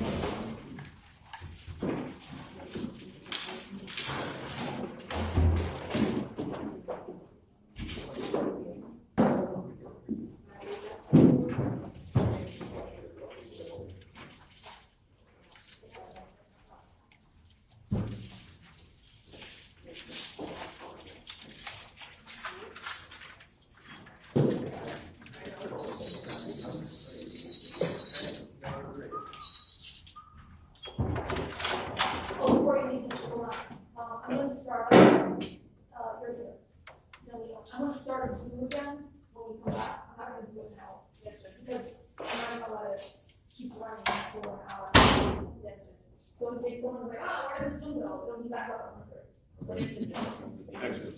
So before you leave, Mr. Glass, I'm gonna start, right here. No, we don't. I'm gonna start at smooth again when we come back. I'm not gonna do it now. Because I'm not gonna let it keep running for an hour. So in case someone's like, oh, where did the Zoom go? It'll be back up on 1:30. Excellent.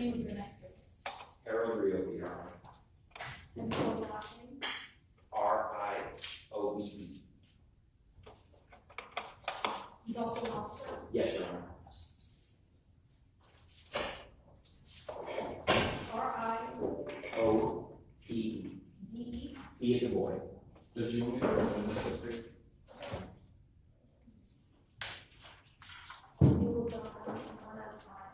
you, your next witness. Harold Riobe, Your Honor. And the last name. R-I-O-E-E. He's also an officer. Yes, Your Honor. R-I-O-E-E. D. E is a boy. Did you want me to represent this history? We'll go one at a time.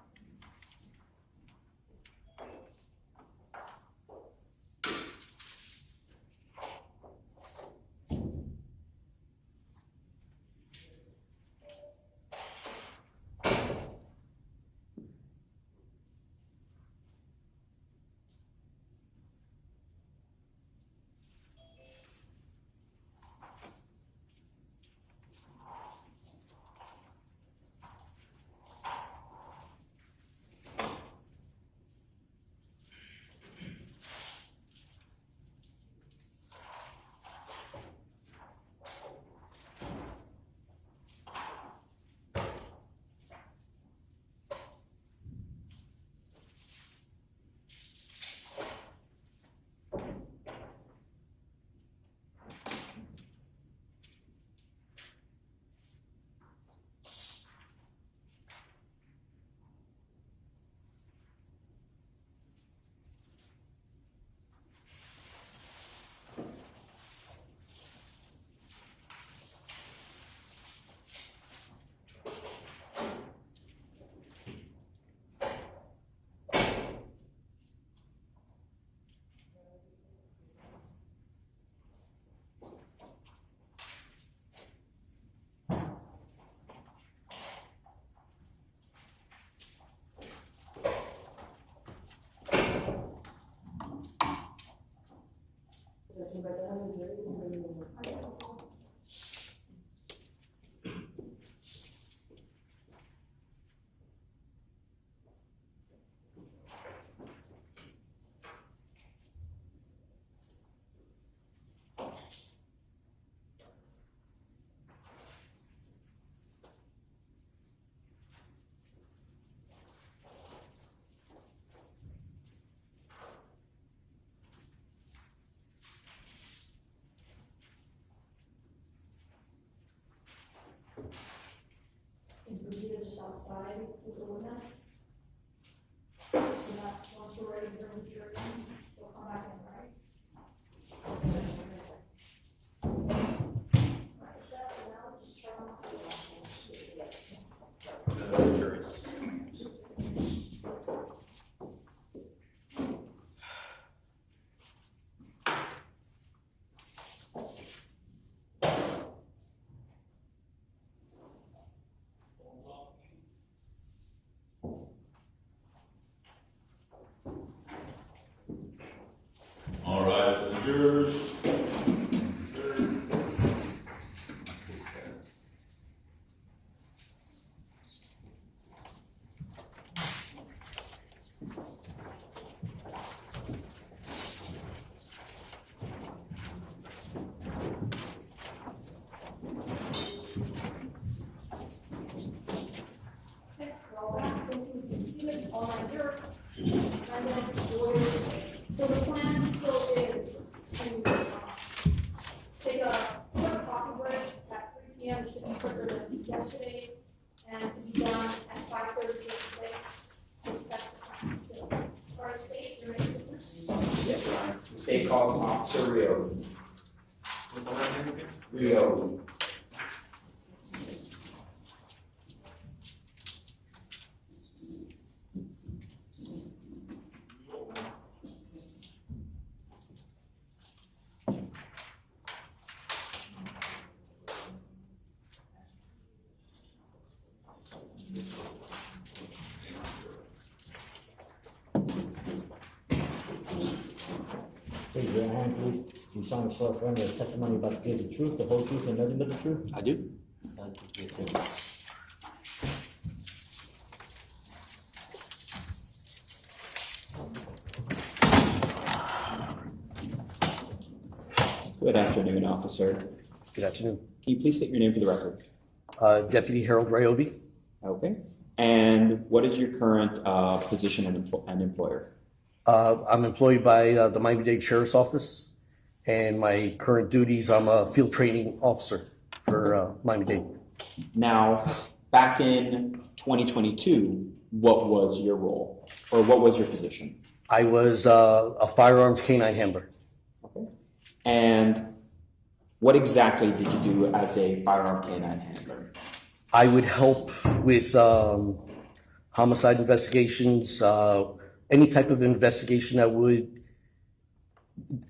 Is Brigida just outside with the witness? So that once we're ready to bring the jury in, we'll come back in, right? Right, so now just turn on The jurors. All right, for the jurors. So the plan still is to take a quick coffee break at 3 p.m., which should be quicker than yesterday, and to be done at 5:30 Thursday. So that's the plan still. All right, state your next witness. Yes, Your Honor. The state calls Officer Riobe. What's the last name again? Riobe. Raise your hand, please. You solemnly swear to render testimony about to give the truth, the whole truth, and nothing but the truth? I do. Good afternoon, officer. Good afternoon. Can you please state your name for the record? Deputy Harold Riobe. Okay. And what is your current position and employer? I'm employed by the Miami-Dade Sheriff's Office, and my current duties, I'm a field training officer for Miami-Dade. Now, back in 2022, what was your role, or what was your position? I was a firearms canine handler. Okay. And what exactly did you do as a firearm canine handler? I would help with homicide investigations, any type of investigation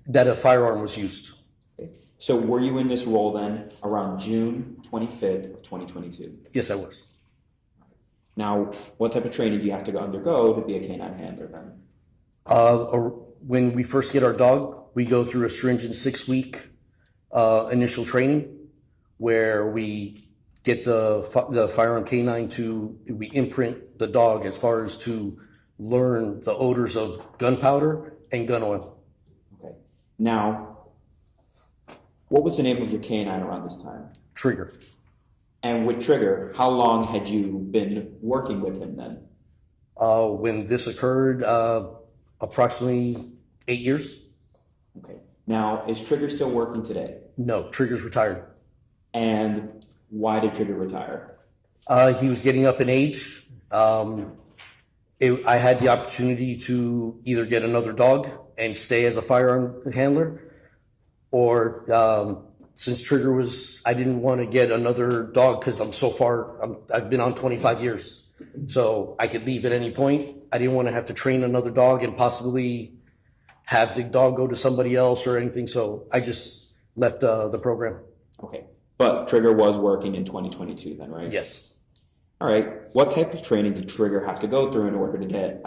that a firearm was used. Okay. So were you in this role then around June 25th of 2022? Yes, I was. Now, what type of training do you have to undergo to be a canine handler then? When we first get our dog, we go through a stringent 6-week initial training where we get the firearm canine we imprint the dog as far as to learn the odors of gunpowder and gun oil. Okay. Now, what was the name of your canine around this time? Trigger. And with Trigger, how long had you been working with him then? When this occurred, approximately 8 years. Okay. Now, is Trigger still working today? No, Trigger's retired. And why did Trigger retire? He was getting up in age. I had the opportunity to either get another dog and stay as a firearm handler, or since Trigger I didn't want to get another dog because I've been on 25 years. So I could leave at any point. I didn't want to have to train another dog and possibly have the dog go to somebody else or anything. So I just left the program. Okay. But Trigger was working in 2022 then, right? Yes. All right. What type of training did Trigger have to go through in order to get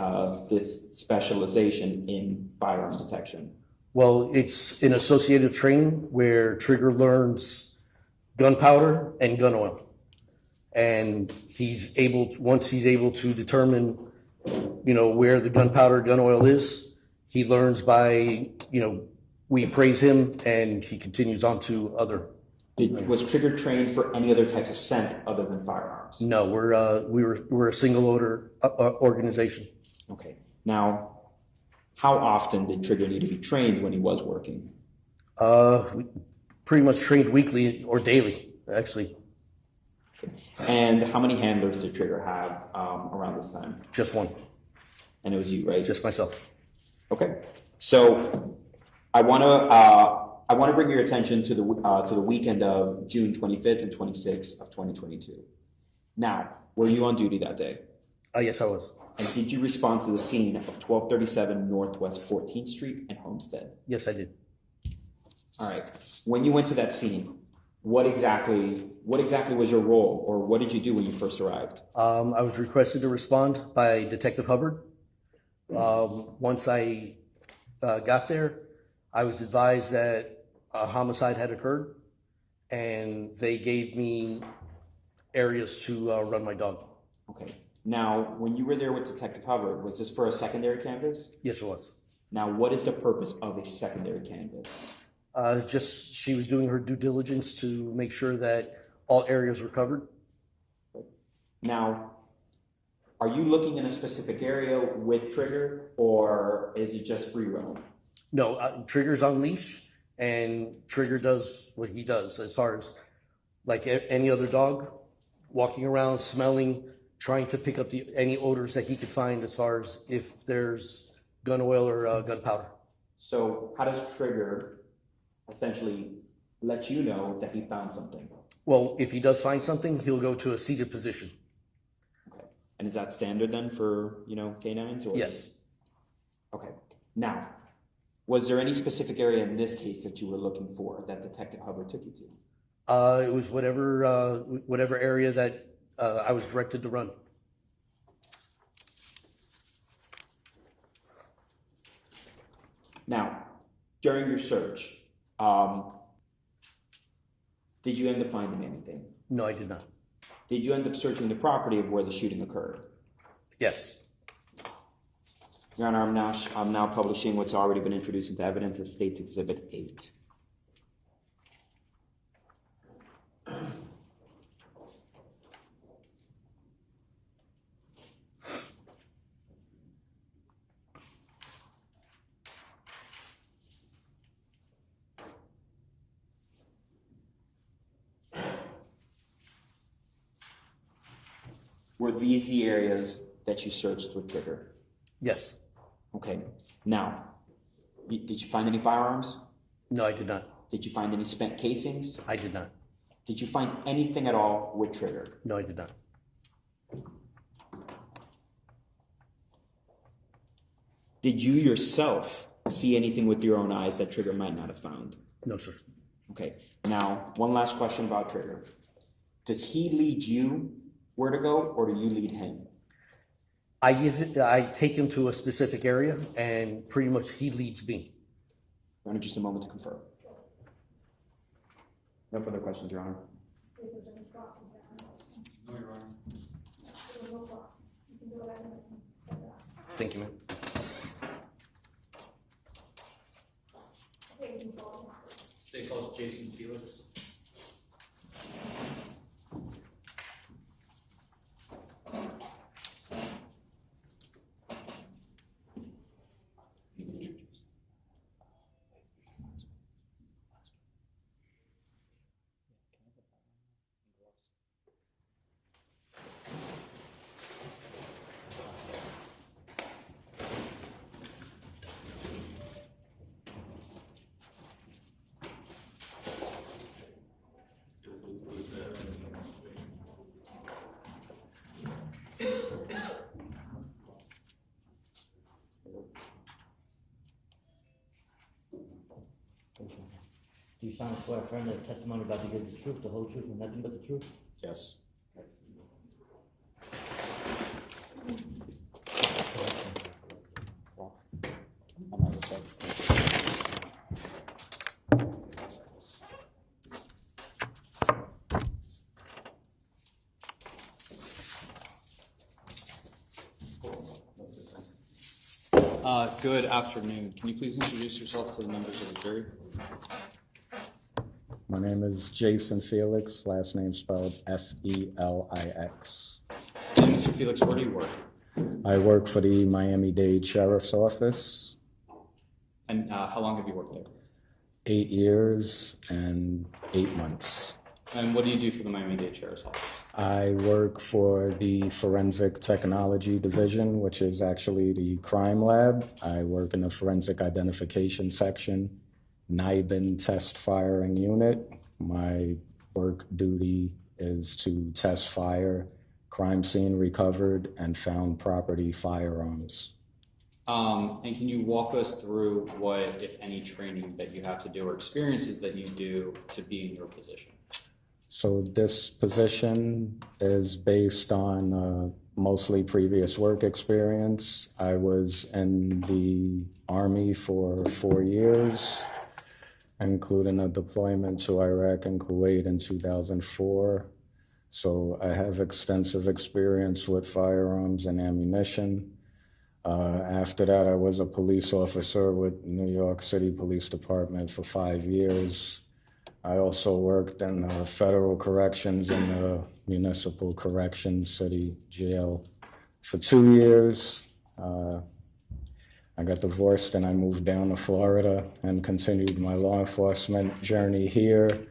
this specialization in firearm detection? Well, it's an associative training where Trigger learns gunpowder and gun oil. And once he's able to determine, where the gunpowder, gun oil is, he learns by, we praise him and he continues on to other. Was Trigger trained for any other types of scent other than firearms? No, we're a single odor organization. Okay. Now, how often did Trigger need to be trained when he was working? We pretty much trained weekly or daily, actually. Okay. And how many handlers did Trigger have around this time? Just one. And it was you, right? Just myself. Okay. So I want to bring your attention to the weekend of June 25th and 26th of 2022. Now, were you on duty that day? Yes, I was. And did you respond to the scene of 1237 Northwest 14th Street in Homestead? Yes, I did. All right. When you went to that scene, what exactly was your role, or what did you do when you first arrived? I was requested to respond by Detective Hubbard. Once I got there, I was advised that a homicide had occurred, and they gave me areas to run my dog. Okay. Now, when you were there with Detective Hubbard, was this for a secondary canvass? Yes, it was. Now, what is the purpose of a secondary canvass? Just she was doing her due diligence to make sure that all areas were covered. Now, are you looking in a specific area with Trigger, or is it just free roam? No, Trigger's on leash, and Trigger does what he does as far as like any other dog, walking around, smelling, trying to pick up any odors that he could find as far as if there's gun oil or gunpowder. So how does Trigger essentially let you know that he found something? Well, if he does find something, he'll go to a seated position. Okay. And is that standard then for, canines? Or? Yes. Okay. Now, was there any specific area in this case that you were looking for that Detective Hubbard took you to? It was whatever area that I was directed to run. Now, during your search, did you end up finding anything? No, I did not. Did you end up searching the property of where the shooting occurred? Yes. Your Honor, I'm now publishing what's already been introduced into evidence as State's Exhibit 8. Were these the areas that you searched with trigger? Yes. Okay. Now, did you find any firearms? No, I did not. Did you find any spent casings? I did not. Did you find anything at all with trigger? No, I did not. Did you yourself see anything with your own eyes that trigger might not have found? No, sir. Okay. Now, one last question about trigger. Does he lead you where to go, or do you lead him? I take him to a specific area, and pretty much he leads me. Your Honor, just a moment to confirm. No further questions, Your Honor. No, Your Honor. Thank you, ma'am. Stay close, Jason Felix. Do you sound swear affirm that the testimony about to give the truth, the whole truth, and nothing but the truth? Yes. Good afternoon. Can you please introduce yourself to the members of the jury? My name is Jason Felix, last name spelled Felix. And Mr. Felix, where do you work? I work for the Miami-Dade Sheriff's Office. And how long have you worked there? 8 years and 8 months. And what do you do for the Miami-Dade Sheriff's Office? I work for the Forensic Technology Division, which is actually the crime lab. I work in the Forensic Identification Section, NIBIN Test Firing Unit. My work duty is to test fire, crime scene recovered, and found property firearms. And can you walk us through what, if any, training that you have to do or experiences that you do to be in your position? So this position is based on mostly previous work experience. I was in the Army for 4 years, including a deployment to Iraq and Kuwait in 2004. So I have extensive experience with firearms and ammunition. After that, I was a police officer with New York City Police Department for 5 years. I also worked in federal corrections in the municipal corrections city jail for 2 years. I got divorced and I moved down to Florida and continued my law enforcement journey here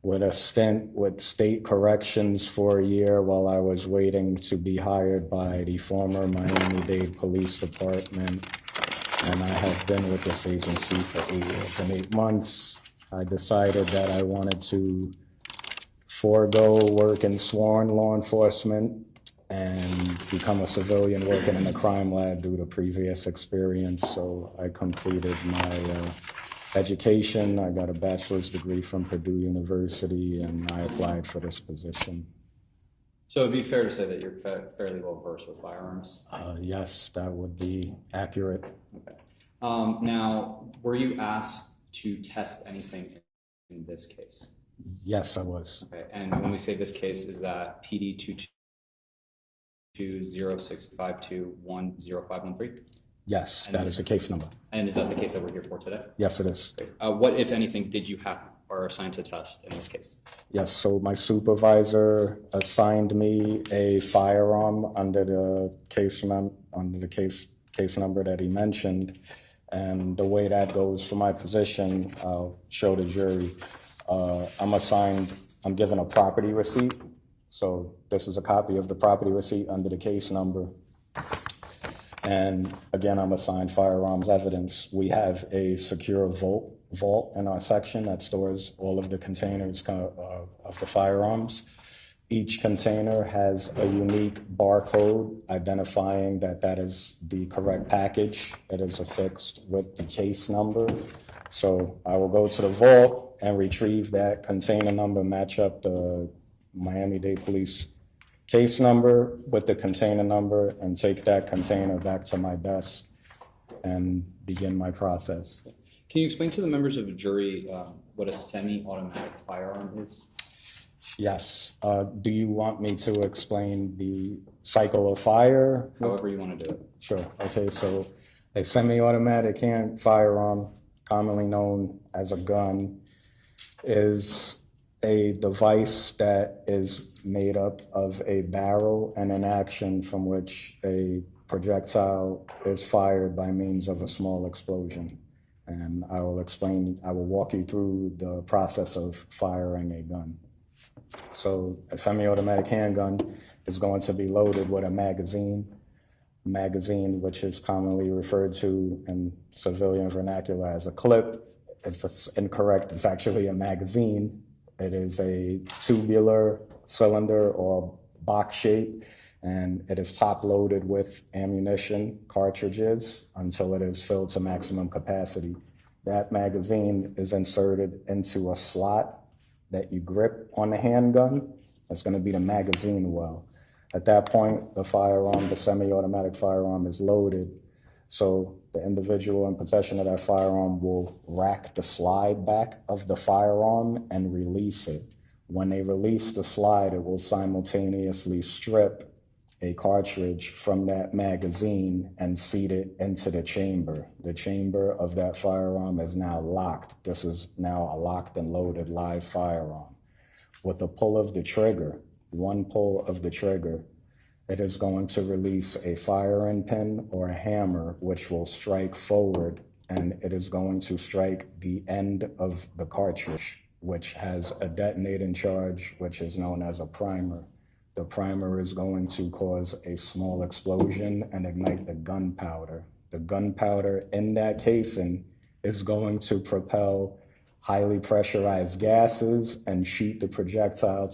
with a stint with state corrections for a year while I was waiting to be hired by the former Miami-Dade Police Department. And I have been with this agency for 8 years and 8 months. I decided that I wanted to forego work in sworn law enforcement and become a civilian working in the crime lab due to previous experience. So I completed my education. I got a bachelor's degree from Purdue University, and I applied for this position. So it'd be fair to say that you're fairly well versed with firearms? Yes, that would be accurate. Okay. Now, were you asked to test anything in this case? Yes, I was. Okay, and when we say this case, is that PD 22065210513? Yes, that is the case number. And is that the case that we're here for today? Yes, it is. Okay. What, if anything, did you have or assigned to test in this case? Yes, so my supervisor assigned me a firearm under the case number that he mentioned. And the way that goes for my position, I'll show the jury. I'm given a property receipt So this is a copy of the property receipt under the case number. And again, I'm assigned firearms evidence. We have a secure vault in our section that stores all of the containers of the firearms. Each container has a unique barcode identifying that that is the correct package. It is affixed with the case number. So I will go to the vault and retrieve that container number, match up the Miami-Dade Police case number with the container number, and take that container back to my desk and begin my process. Can you explain to the members of the jury what a semi-automatic firearm is? Yes. Do you want me to explain the cycle of fire? However you want to do it. Sure. Okay, so a semi-automatic firearm, commonly known as a gun, is a device that is made up of a barrel and an action from which a projectile is fired by means of a small explosion. And I will walk you through the process of firing a gun. So a semi-automatic handgun is going to be loaded with a magazine, which is commonly referred to in civilian vernacular as a clip. If it's incorrect, it's actually a magazine. It is a tubular cylinder or box shape, and it is top loaded with ammunition cartridges until it is filled to maximum capacity. That magazine is inserted into a slot that you grip on the handgun. That's going to be the magazine well. At that point, the semi-automatic firearm is loaded. So the individual in possession of that firearm will rack the slide back of the firearm and release it. When they release the slide, it will simultaneously strip a cartridge from that magazine and seat it into the chamber. The chamber of that firearm is now locked. This is now a locked and loaded live firearm. With a pull of the trigger, one pull of the trigger, it is going to release a firing pin or a hammer, which will strike forward, and it is going to strike the end of the cartridge, which has a detonating charge, which is known as a primer. The primer is going to cause a small explosion and ignite the gunpowder. The gunpowder in that casing is going to propel highly pressurized gases and shoot the projectile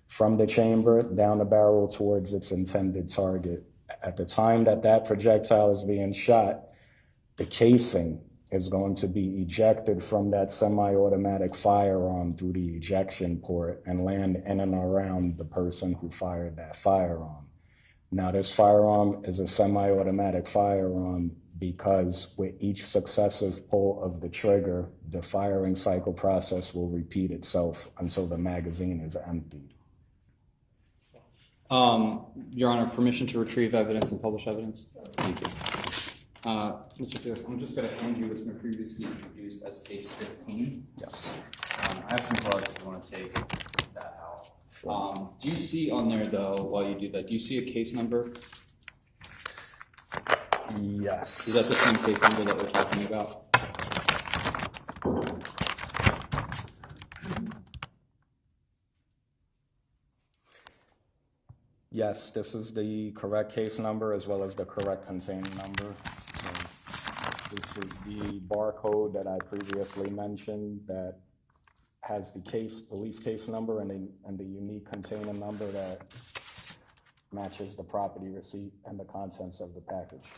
from the chamber down the barrel towards its intended target. At the time that projectile is being shot, the casing is going to be ejected from that semi-automatic firearm through the ejection port and land in and around the person who fired that firearm. Now, this firearm is a semi-automatic firearm because with each successive pull of the trigger, the firing cycle process will repeat itself until the magazine is emptied. Your Honor, permission to retrieve evidence and publish evidence? Thank you. Mr. Pierce, I'm just going to hand you what's been previously introduced as Case 15. Yes. I have some cards if you want to take that out. Do you see on there, though, while you do that, do you see a case number? Yes. Is that the same case number that we're talking about? Yes, this is the correct case number as well as the correct container number. So this is the barcode that I previously mentioned that has the police case number and the unique container number that matches the property receipt and the contents of the package.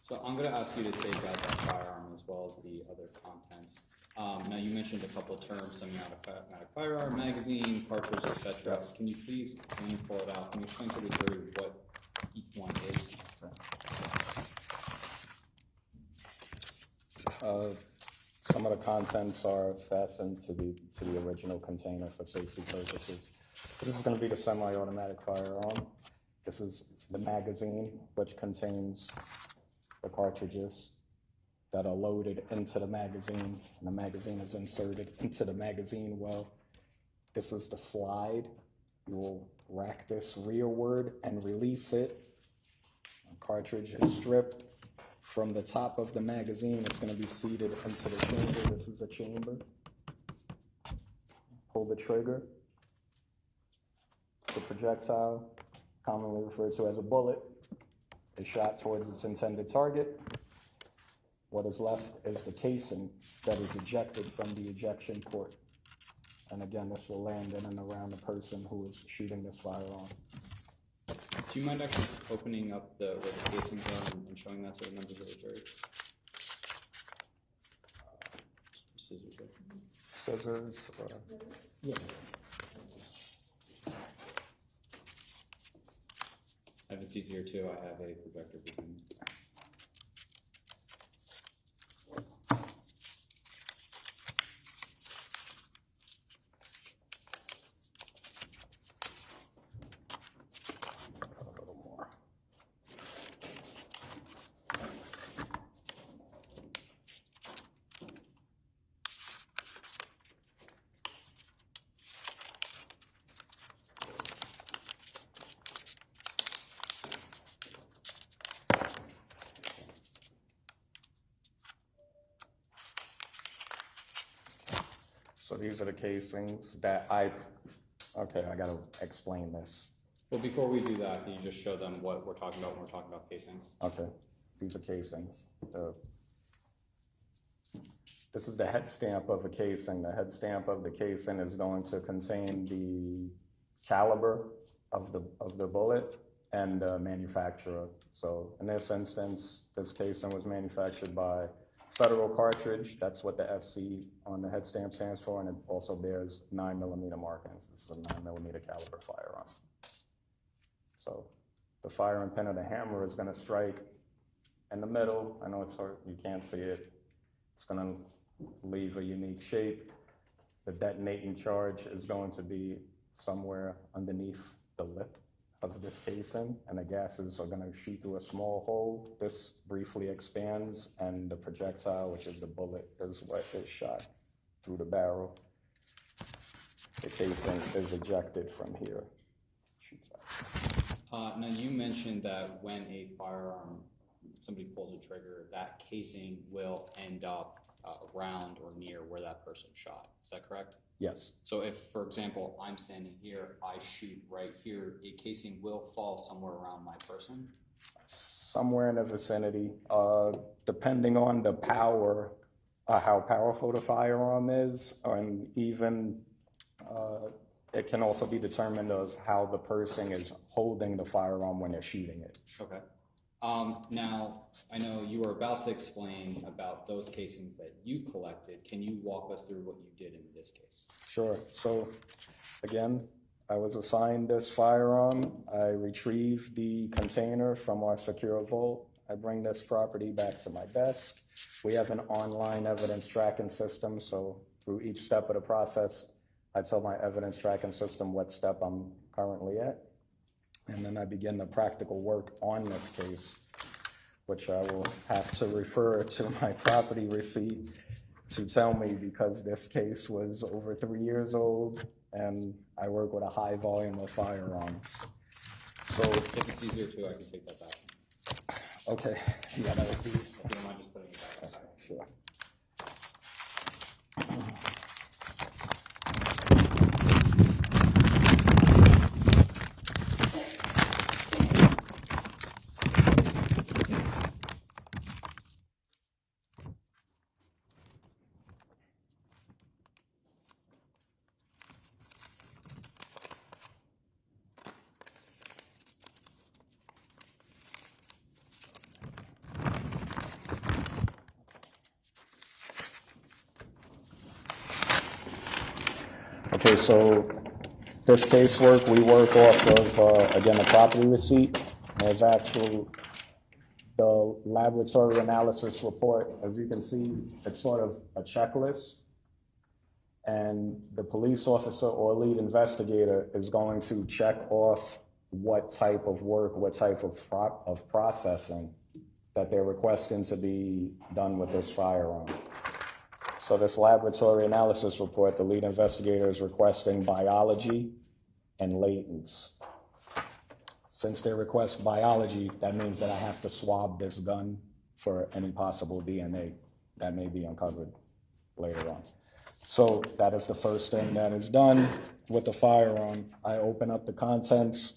So I'm going to ask you to take out that firearm as well as the other contents. Now, you mentioned a couple terms, semi-automatic firearm, magazine, cartridge, etc. Yes. Can you please, when you pull it out, can you explain to the jury what each one is? Some of the contents are fastened to the original container for safety purposes. So this is going to be the semi-automatic firearm. This is the magazine, which contains the cartridges that are loaded into the magazine, and the magazine is inserted into the magazine well. This is the slide. You will rack this rearward and release it. The cartridge is stripped from the top of the magazine. It's going to be seated into the chamber. This is a chamber. Pull the trigger. the projectile, commonly referred to as a bullet, is shot towards its intended target. What is left is the casing that is ejected from the ejection port. And again, this will land in and around the person who is shooting this firearm. Do you mind actually opening up where the casings are and showing that to the members of the jury? Scissors. Right? Scissors. Yeah. If it's easier too, I have a projector behind me. So these are the casings that okay, I gotta explain this. Well, before we do that, can you just show them what we're talking about when we're talking about casings? Okay, these are casings. This is the head stamp of a casing. The head stamp of the casing is going to contain the caliber of the bullet and the manufacturer. So in this instance, this casing was manufactured by Federal Cartridge. That's what the FC on the head stamp stands for, and it also bears 9mm markings. This is a 9mm caliber firearm. So the firing pin of the hammer is going to strike in the middle. I know it's hard, you can't see it. It's going to leave a unique shape. The detonating charge is going to be somewhere underneath the lip of this casing, and the gases are going to shoot through a small hole. This briefly expands, and the projectile, which is the bullet, is what is shot through the barrel. The casing is ejected from here. Shoots out. Now you mentioned that when a firearm, somebody pulls a trigger, that casing will end up around or near where that person shot. Is that correct? Yes. So if, for example, I'm standing here, I shoot right here, a casing will fall somewhere around my person? Somewhere in the vicinity, depending on the power, how powerful the firearm is, and even it can also be determined of how the person is holding the firearm when they're shooting it. Okay. Now, I know you were about to explain about those casings that you collected. Can you walk us through what you did in this case? Sure. So, again, I was assigned this firearm. I retrieved the container from our secure vault. I bring this property back to my desk. We have an online evidence tracking system, so through each step of the process, I tell my evidence tracking system what step I'm currently at. And then I begin the practical work on this case, which I will have to refer to my property receipt to tell me, because this case was over 3 years old and I work with a high volume of firearms. So if it's easier too, I can take that back. Okay. Yeah, that would be. If you don't mind just putting it back. Okay, sure. Okay, so this casework, we work off of, again, a property receipt. There's the laboratory analysis report. As you can see, it's sort of a checklist. And the police officer or lead investigator is going to check off what type of work, what type of processing that they're requesting to be done with this firearm. So this laboratory analysis report, the lead investigator is requesting biology and latents. Since they request biology, that means that I have to swab this gun for any possible DNA that may be uncovered later on. So that is the first thing that is done with the firearm. I open up the contents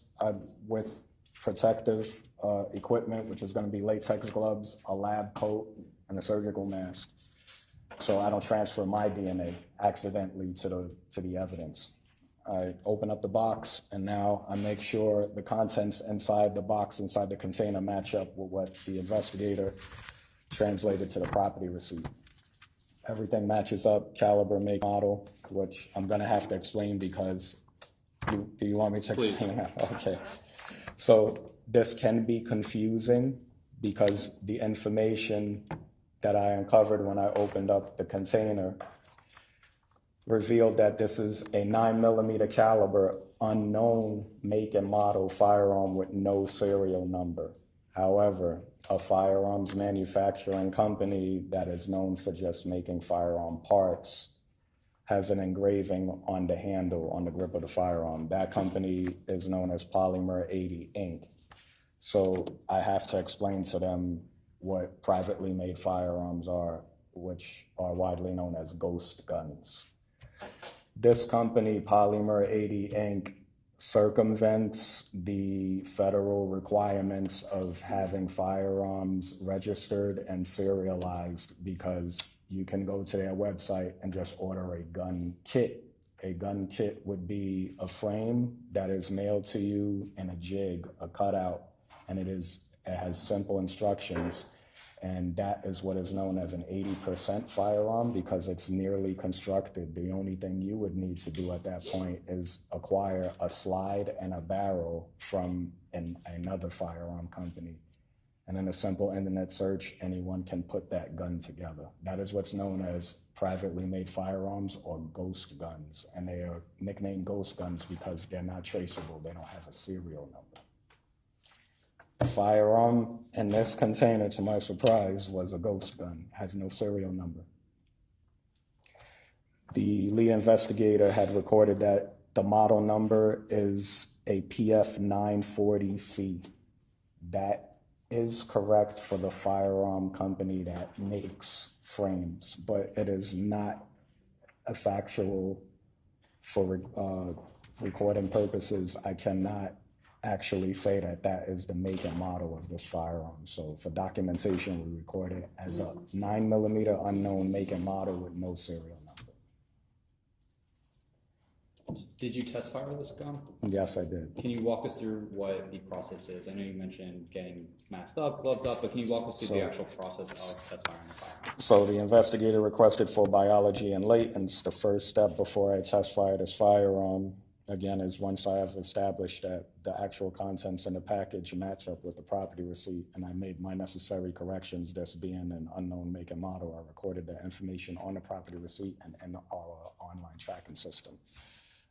with protective equipment, which is going to be latex gloves, a lab coat, and a surgical mask. So I don't transfer my DNA accidentally to the evidence. I open up the box, and now I make sure the contents inside the box, inside the container, match up with what the investigator translated to the property receipt. Everything matches up, caliber, make, model, which I'm gonna have to explain because, do you want me to explain that? Okay. So this can be confusing because the information that I uncovered when I opened up the container revealed that this is a 9mm caliber, unknown make and model firearm with no serial number. However, a firearms manufacturing company that is known for just making firearm parts has an engraving on the handle, on the grip of the firearm. That company is known as Polymer 80 Inc. So I have to explain to them what privately made firearms are, which are widely known as ghost guns. This company, Polymer 80 Inc., circumvents the federal requirements of having firearms registered and serialized because you can go to their website and just order a gun kit. A gun kit would be a frame that is mailed to you in a jig, a cutout, and it has simple instructions. And that is what is known as an 80% firearm because it's nearly constructed. The only thing you would need to do at that point is acquire a slide and a barrel from another firearm company. And in a simple internet search, anyone can put that gun together. That is what's known as privately made firearms or ghost guns. And they are nicknamed ghost guns because they're not traceable. They don't have a serial number. The firearm in this container, to my surprise, was a ghost gun, has no serial number. The lead investigator had recorded that the model number is a PF 940C. That is correct for the firearm company that makes frames, but it is not a factual for recording purposes. I cannot actually say that that is the make and model of this firearm. So for documentation, we record it as a 9mm unknown make and model with no serial number. Did you test fire this gun? Yes, I did. Can you walk us through what the process is? I know you mentioned getting masked up, gloved up, but can you walk us through the actual process of test firing the firearm? So the investigator requested for biology and latents. The first step before I test fire this firearm, again, is once I have established that the actual contents in the package match up with the property receipt, and I made my necessary corrections, this being an unknown make and model, I recorded the information on the property receipt and in our online tracking system.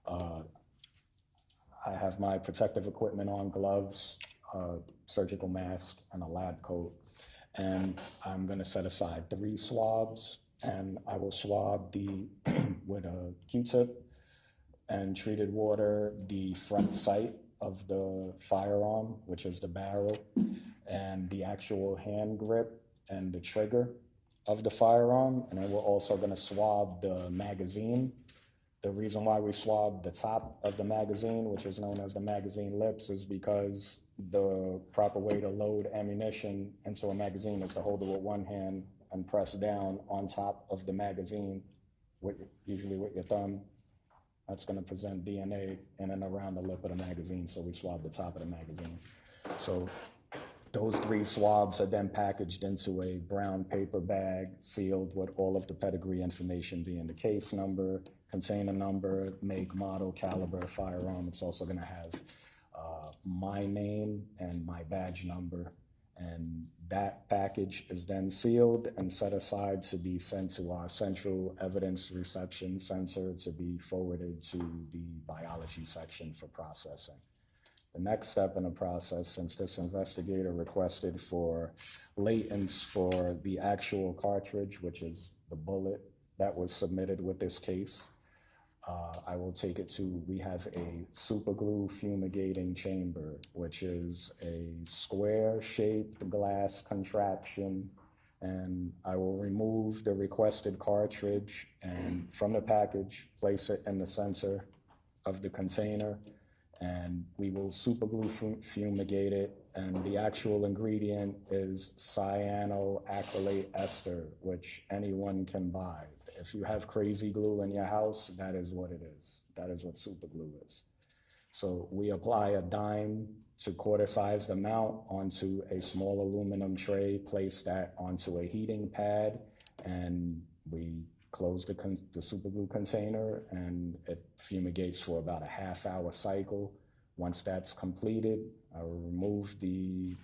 I have my protective equipment on, gloves, surgical mask, and a lab coat. And I'm gonna set aside 3 swabs, and I will swab with a Q-tip and treated water the front sight of the firearm, which is the barrel, and the actual hand grip and the trigger of the firearm. And then we're also gonna swab the magazine. The reason why we swab the top of the magazine, which is known as the magazine lips, is because the proper way to load ammunition into a magazine is to hold it with one hand and press down on top of the magazine, usually with your thumb. That's going to present DNA in and around the lip of the magazine, so we swab the top of the magazine. So those 3 swabs are then packaged into a brown paper bag, sealed with all of the pedigree information being the case number, container number, make, model, caliber, firearm. It's also going to have my name and my badge number. And that package is then sealed and set aside to be sent to our central evidence reception center to be forwarded to the biology section for processing. The next step in the process, since this investigator requested for latents for the actual cartridge, which is the bullet that was submitted with this case, I will take it to, we have a super glue fumigating chamber, which is a square shaped glass contraption and I will remove the requested cartridge and from the package, place it in the center of the container, and we will super glue fumigate it. And the actual ingredient is cyanoacrylate ester, which anyone can buy. If you have crazy glue in your house, that is what it is. That is what super glue is. So we apply a dime to quarter-sized amount onto a small aluminum tray, place that onto a heating pad, and we close the super glue container, and it fumigates for about a half-hour cycle. Once that's completed, I will remove the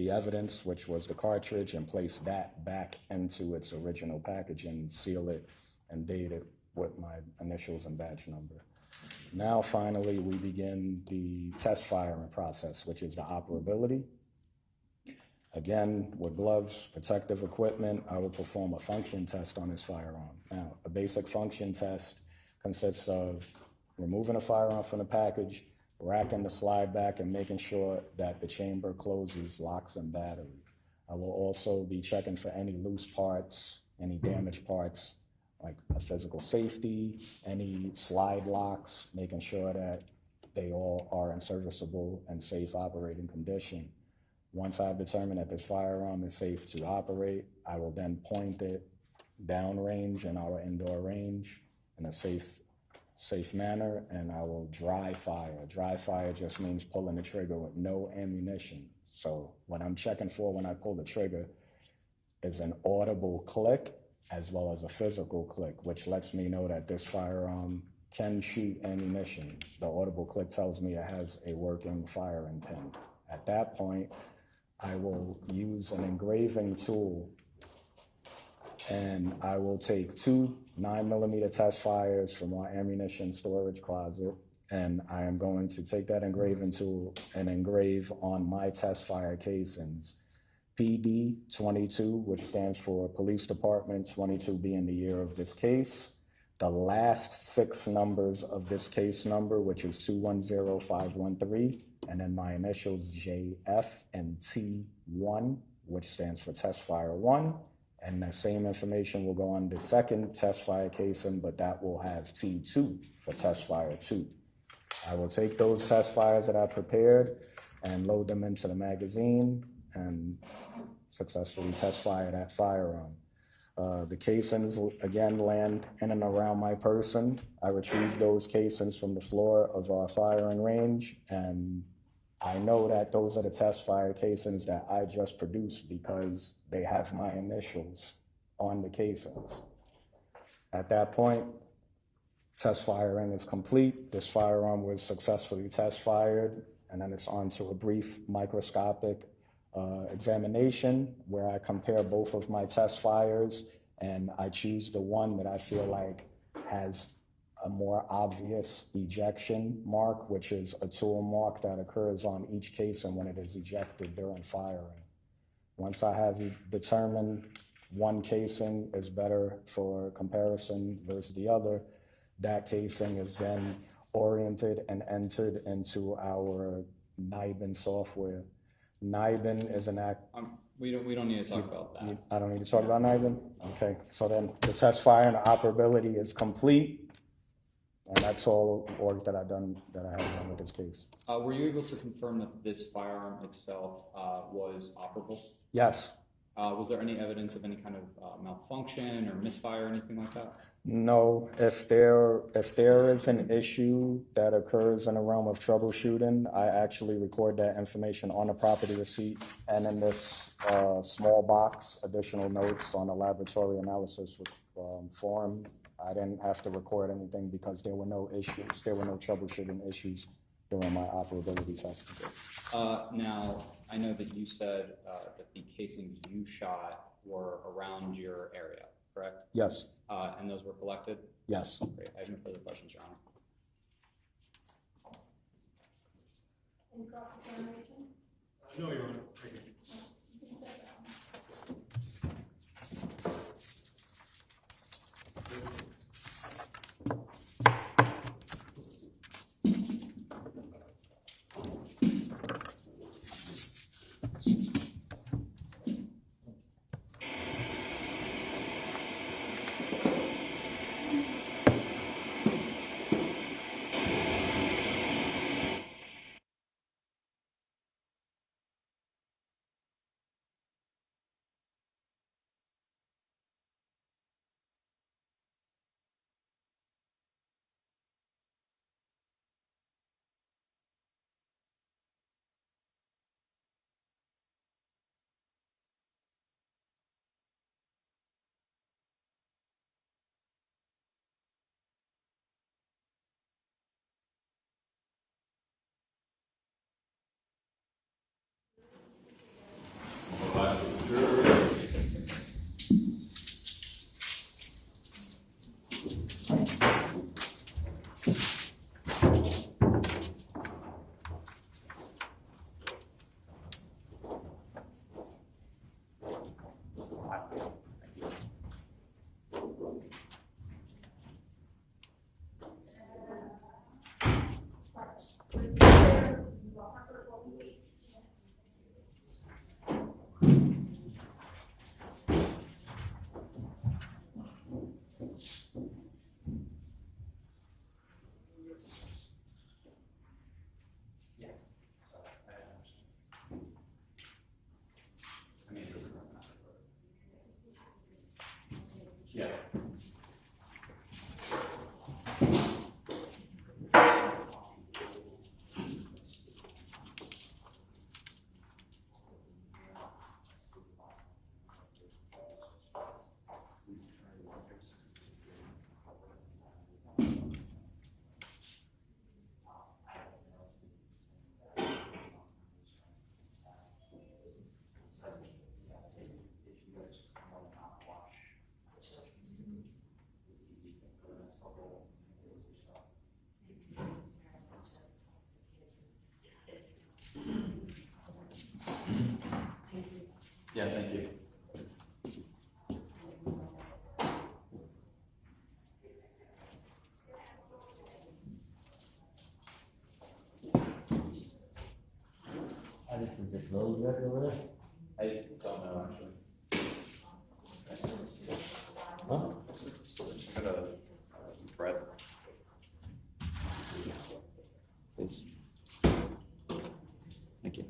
evidence, which was the cartridge, and place that back into its original package and seal it and date it with my initials and batch number. Now, finally, we begin the test firing process, which is the operability. Again, with gloves, protective equipment, I will perform a function test on this firearm. Now, a basic function test consists of removing the firearm from the package, racking the slide back, and making sure that the chamber closes, locks, and battery. I will also be checking for any loose parts, any damaged parts, like a physical safety, any slide locks, making sure that they all are in serviceable and safe operating condition. Once I've determined that this firearm is safe to operate, I will then point it downrange in our indoor range in a safe manner, and I will dry fire. Dry fire just means pulling the trigger with no ammunition. So what I'm checking for when I pull the trigger is an audible click as well as a physical click, which lets me know that this firearm can shoot ammunition. The audible click tells me it has a working firing pin. At that point, I will use an engraving tool, and I will take 2 9mm test fires from our ammunition storage closet, and I am going to take that engraving tool and engrave on my test fire casings. PD 22, which stands for Police Department, 22 being the year of this case. The last 6 numbers of this case number, which is 210513, and then my initials JF and T1, which stands for Test Fire 1. And the same information will go on the second test fire casing, but that will have T2 for Test Fire 2. I will take those test fires that I prepared and load them into the magazine and successfully test fire that firearm. The casings, again, land in and around my person. I retrieve those casings from the floor of our firing range, and I know that those are the test fire casings that I just produced because they have my initials on the casings. At that point, test firing is complete. This firearm was successfully test fired, and then it's on to a brief microscopic examination where I compare both of my test fires, and I choose the one that I feel like has a more obvious ejection mark, which is a tool mark that occurs on each casing when it is ejected during firing. Once I have determined one casing is better for comparison versus the other, that casing is then oriented and entered into our NIBIN software. NIBIN is an act. We don't need to talk about that. I don't need to talk about NIBIN? Okay, so then the test fire and the operability is complete, and that's all work that I have done with this case. Were you able to confirm that this firearm itself was operable? Yes. Was there any evidence of any kind of malfunction or misfire or anything like that? No. If there is an issue that occurs in the realm of troubleshooting, I actually record that information on the property receipt and in this small box, additional notes on the laboratory analysis form. I didn't have to record anything because there were no issues. There were no troubleshooting issues during my operability testing. Now, I know that you said that the casings you shot were around your area, correct? Yes. And those were collected? Yes. Great. I have no further questions, Your Honor. Any cross-examination? No, Your Honor. Thank you. You can step down. Yeah. Yeah, thank you. I think it's closed right over there. I don't know, actually. Huh? It's kind of breadth. Please. Thank you.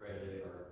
Ready or not?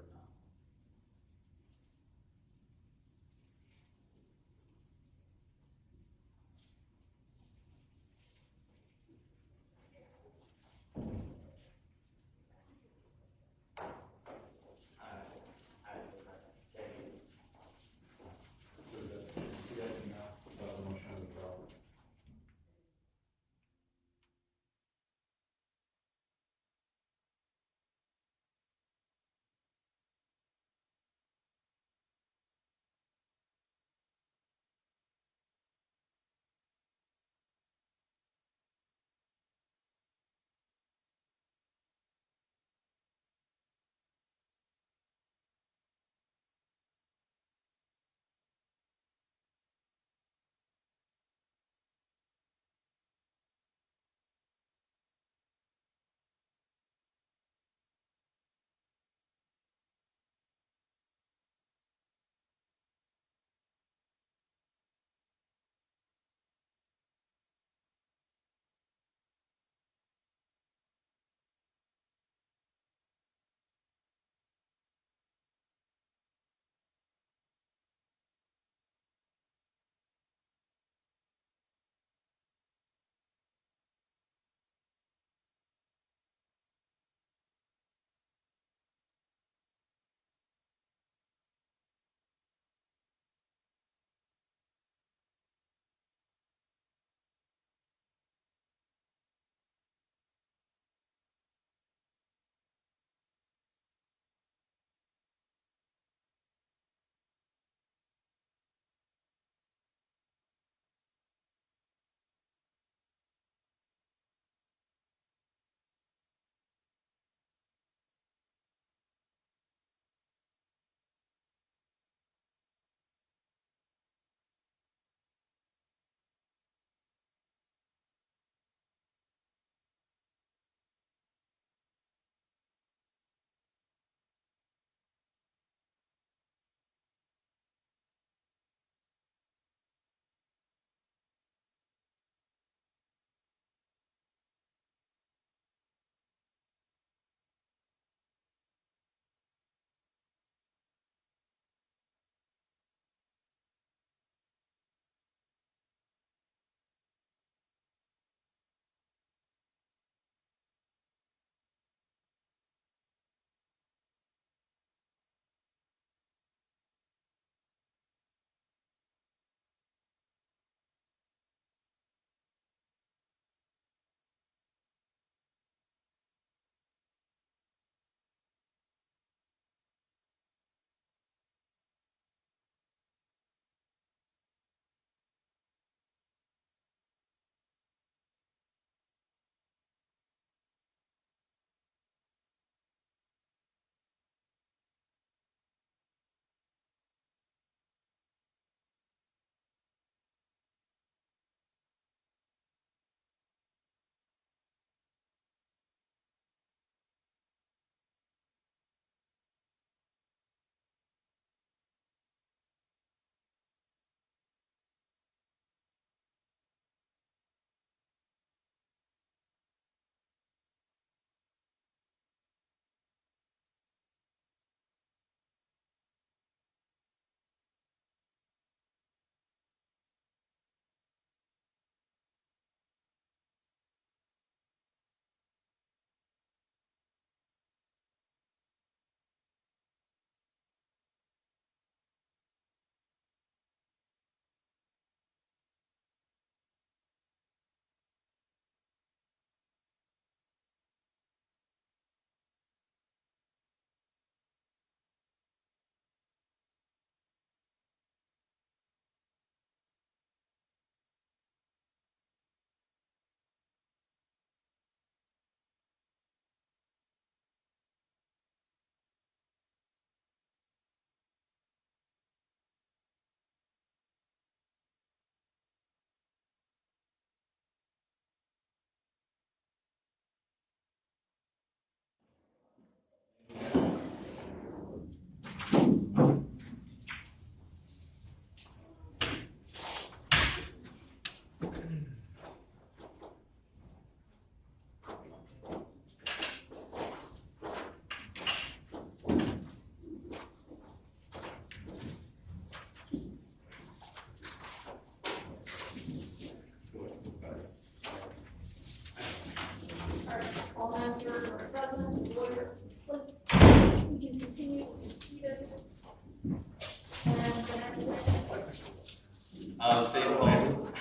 The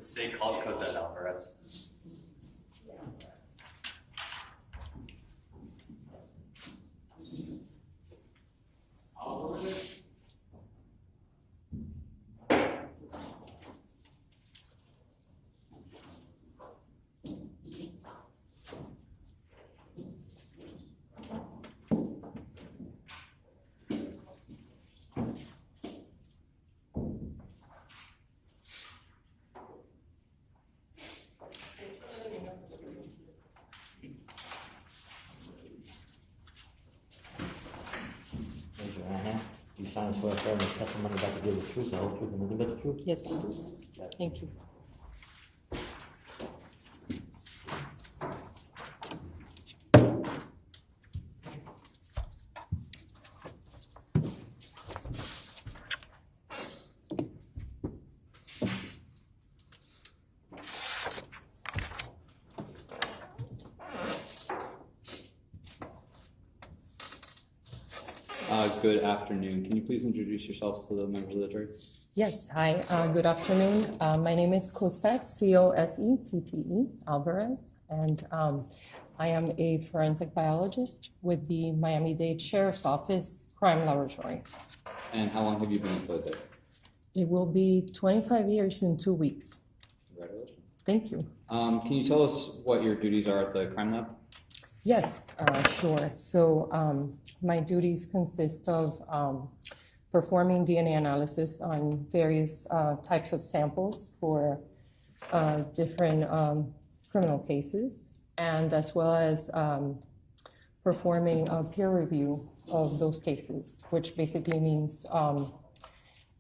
state calls Cosette Alvarez. Raise your right hand. You solemnly swear affirm the testimony about to give the truth, the whole truth, and nothing but the truth? Yes, I do. Thank you. Good afternoon. Can you please introduce yourselves to the members of the jury? Yes, hi, good afternoon. My name is Cosette, C-O-S-E-T-T-E, Alvarez, and I am a forensic biologist with the Miami-Dade Sheriff's Office Crime Laboratory. And how long have you been employed there? It will be 25 years in 2 weeks. Congratulations. Thank you. Can you tell us what your duties are at the crime lab? Yes, sure. So my duties consist of performing DNA analysis on various types of samples for different criminal cases, and as well as performing a peer review of those cases, which basically means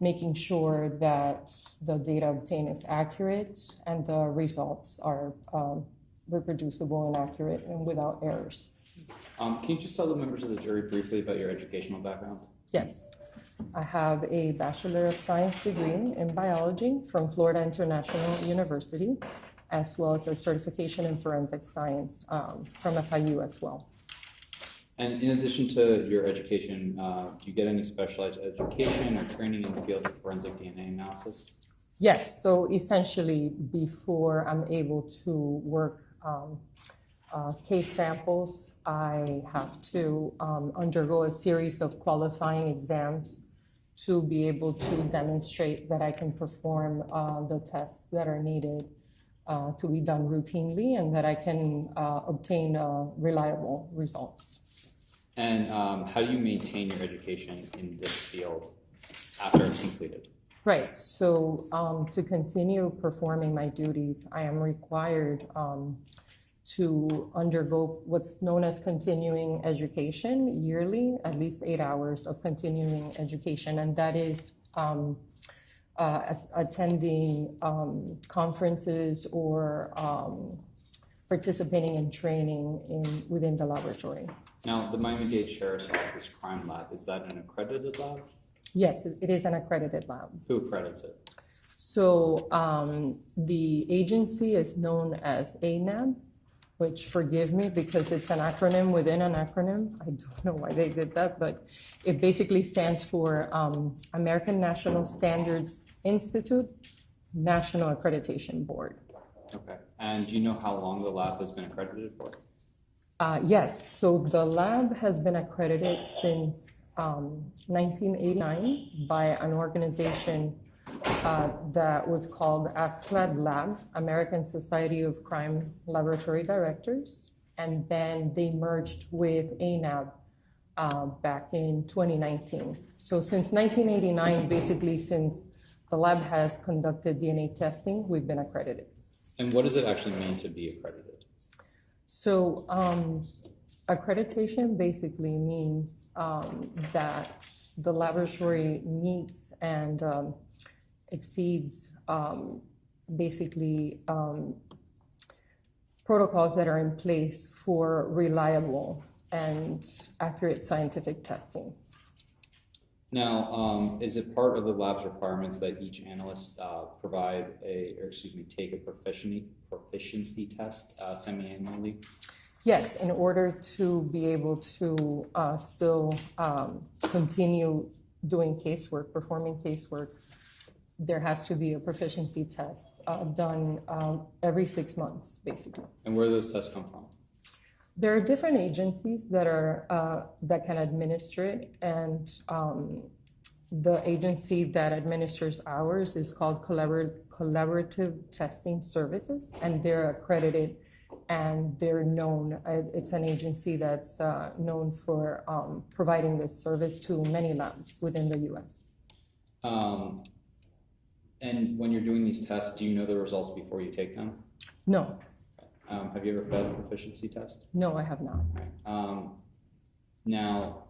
making sure that the data obtained is accurate and the results are reproducible and accurate and without errors. Can you just tell the members of the jury briefly about your educational background? Yes. I have a Bachelor of Science degree in biology from Florida International University, as well as a certification in forensic science from FIU as well. And in addition to your education, do you get any specialized education or training in the field of forensic DNA analysis? Yes, so essentially before I'm able to work case samples, I have to undergo a series of qualifying exams to be able to demonstrate that I can perform the tests that are needed to be done routinely and that I can obtain reliable results. And how do you maintain your education in this field after it's completed? Right, so to continue performing my duties, I am required to undergo what's known as continuing education yearly, at least 8 hours of continuing education, and that is attending conferences or participating in training within the laboratory. Now, the Miami-Dade Sheriff's Office Crime Lab, is that an accredited lab? Yes, it is an accredited lab. Who accredits it? So the agency is known as ANAB, which, forgive me because it's an acronym within an acronym. I don't know why they did that, but it basically stands for American National Standards Institute National Accreditation Board. Okay. And do you know how long the lab has been accredited for? Yes, so the lab has been accredited since 1989 by an organization that was called ASCLD Lab, American Society of Crime Laboratory Directors, and then they merged with ANAB back in 2019. So since 1989, basically since the lab has conducted DNA testing, we've been accredited. And what does it actually mean to be accredited? So accreditation basically means that the laboratory meets and exceeds basically protocols that are in place for reliable and accurate scientific testing. Now, is it part of the lab's requirements that each analyst take a proficiency test semi-annually? Yes, in order to be able to still continue doing casework, performing casework there has to be a proficiency test done every 6 months, basically. And where do those tests come from? There are different agencies that are that can administer it, and the agency that administers ours is called Collaborative Testing Services, and they're accredited and they're known. It's an agency that's known for providing this service to many labs within the U.S. And when you're doing these tests, do you know the results before you take them? No. Have you ever failed a proficiency test? No, I have not. Now,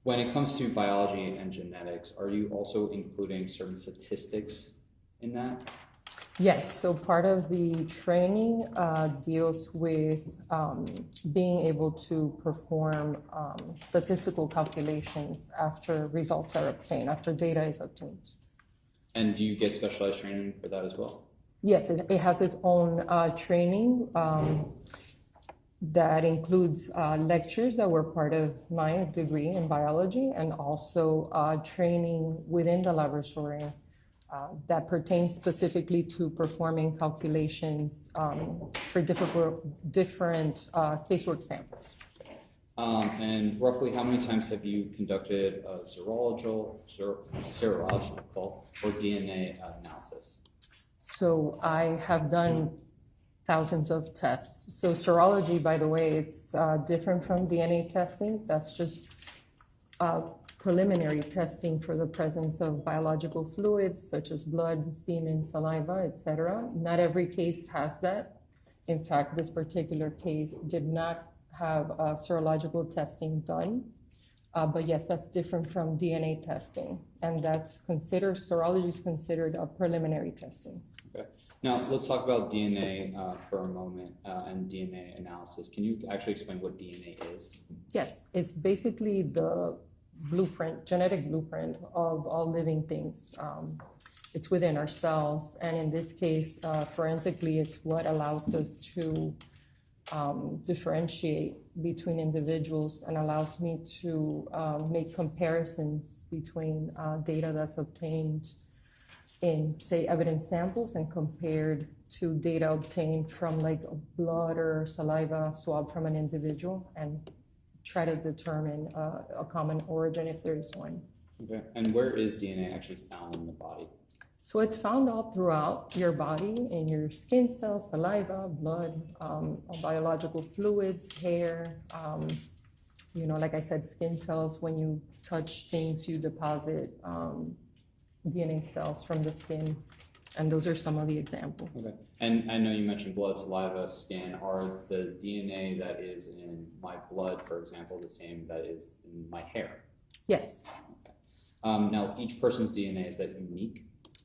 when it comes to biology and genetics, are you also including certain statistics in that? Yes, so part of the training deals with being able to perform statistical calculations after results are obtained, after data is obtained. And do you get specialized training for that as well? Yes, it has its own training that includes lectures that were part of my degree in biology, and also training within the laboratory that pertains specifically to performing calculations for different casework samples. And roughly how many times have you conducted a serological or DNA analysis? So I have done thousands of tests. So serology, by the way, it's different from DNA testing. That's just preliminary testing for the presence of biological fluids such as blood, semen, saliva, etc. Not every case has that. In fact, this particular case did not have serological testing done. But yes, that's different from DNA testing. And that's considered, serology is considered a preliminary testing. Okay. Now, let's talk about DNA for a moment and DNA analysis. Can you actually explain what DNA is? Yes, it's basically the blueprint, genetic blueprint of all living things. It's within our cells. And in this case, forensically, it's what allows us to differentiate between individuals and allows me to make comparisons between data that's obtained in, say, evidence samples and compared to data obtained from like blood or saliva swab from an individual, and try to determine a common origin if there is one. Okay. And where is DNA actually found in the body? So it's found all throughout your body, in your skin cells, saliva, blood, biological fluids, hair, you know, like I said, skin cells. When you touch things, you deposit DNA cells from the skin, and those are some of the examples. Okay. And I know you mentioned blood, saliva, skin. Are the DNA that is in my blood, for example, the same that is in my hair? Yes. Okay. Now, each person's DNA, is that unique?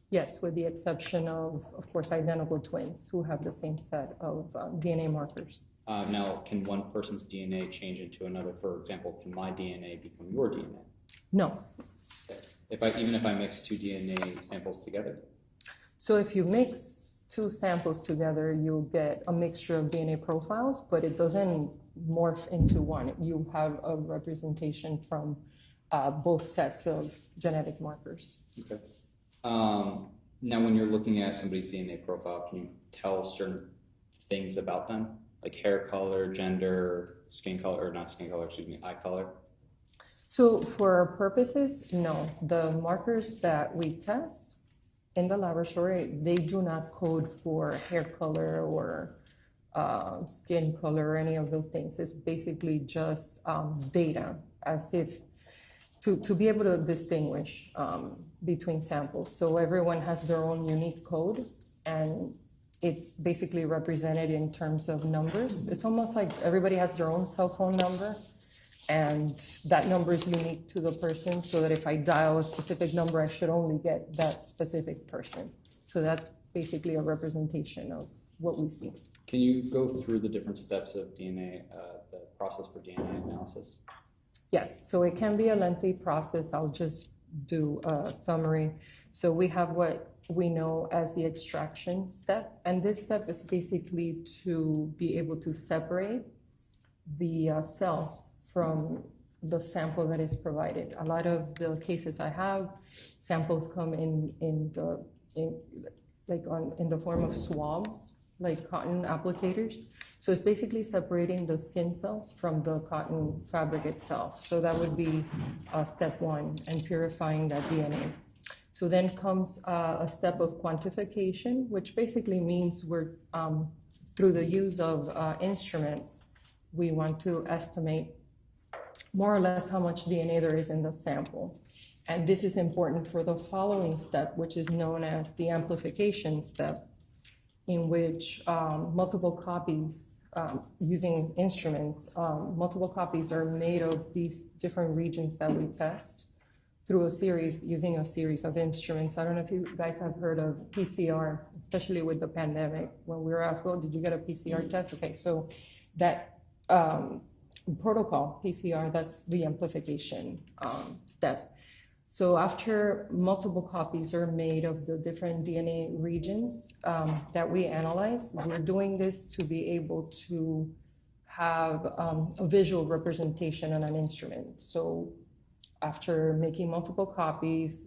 Yes, with the exception of course, identical twins who have the same set of DNA markers. Now, can one person's DNA change into another? For example, can my DNA become your DNA? No. Okay. Even if I mix two DNA samples together? So if you mix two samples together, you'll get a mixture of DNA profiles, but it doesn't morph into one. You have a representation from both sets of genetic markers. Okay. Now, when you're looking at somebody's DNA profile, can you tell certain things about them, like hair color, gender, skin color, or not skin color, excuse me, eye color? So for our purposes, no. The markers that we test in the laboratory, they do not code for hair color or skin color or any of those things. It's basically just data, as if to be able to distinguish between samples. So everyone has their own unique code, and it's basically represented in terms of numbers. It's almost like everybody has their own cell phone number, and that number is unique to the person, so that if I dial a specific number, I should only get that specific person. So that's basically a representation of what we see. Can you go through the different steps of DNA, the process for DNA analysis? Yes, so it can be a lengthy process. I'll just do a summary. So we have what we know as the extraction step, and this step is basically to be able to separate the cells from the sample that is provided. A lot of the cases I have, samples come in the form of swabs, like cotton applicators. So it's basically separating the skin cells from the cotton fabric itself. So that would be step one, and purifying that DNA. So then comes a step of quantification, which basically means we're, through the use of instruments, we want to estimate more or less how much DNA there is in the sample. And this is important for the following step, which is known as the amplification step, in which multiple copies, using instruments, multiple copies are made of these different regions that we test through using a series of instruments. I don't know if you guys have heard of PCR, especially with the pandemic, when we were asked, well, did you get a PCR test? Okay, so that protocol, PCR, that's the amplification step. So after multiple copies are made of the different DNA regions that we analyze, we're doing this to be able to have a visual representation on an instrument. So after making multiple copies,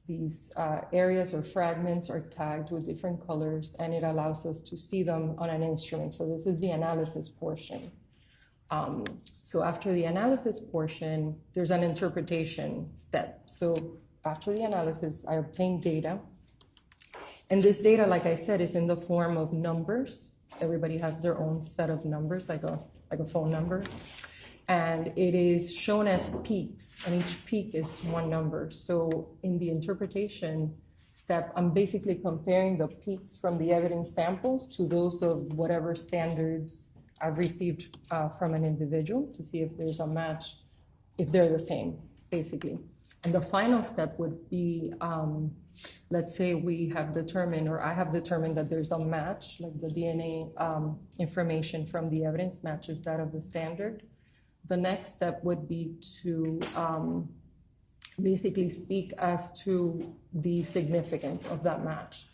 these areas or fragments are tagged with different colors, and it allows us to see them on an instrument. So this is the analysis portion. So after the analysis portion, there's an interpretation step. So after the analysis, I obtain data. And this data, like I said, is in the form of numbers. Everybody has their own set of numbers, like a phone number. And it is shown as peaks, and each peak is one number. So in the interpretation step, I'm basically comparing the peaks from the evidence samples to those of whatever standards I've received from an individual to see if there's a match, if they're the same, basically. And the final step would be, let's say we have determined, or I have determined that there's a match, like the DNA information from the evidence matches that of the standard. The next step would be to basically speak as to the significance of that match.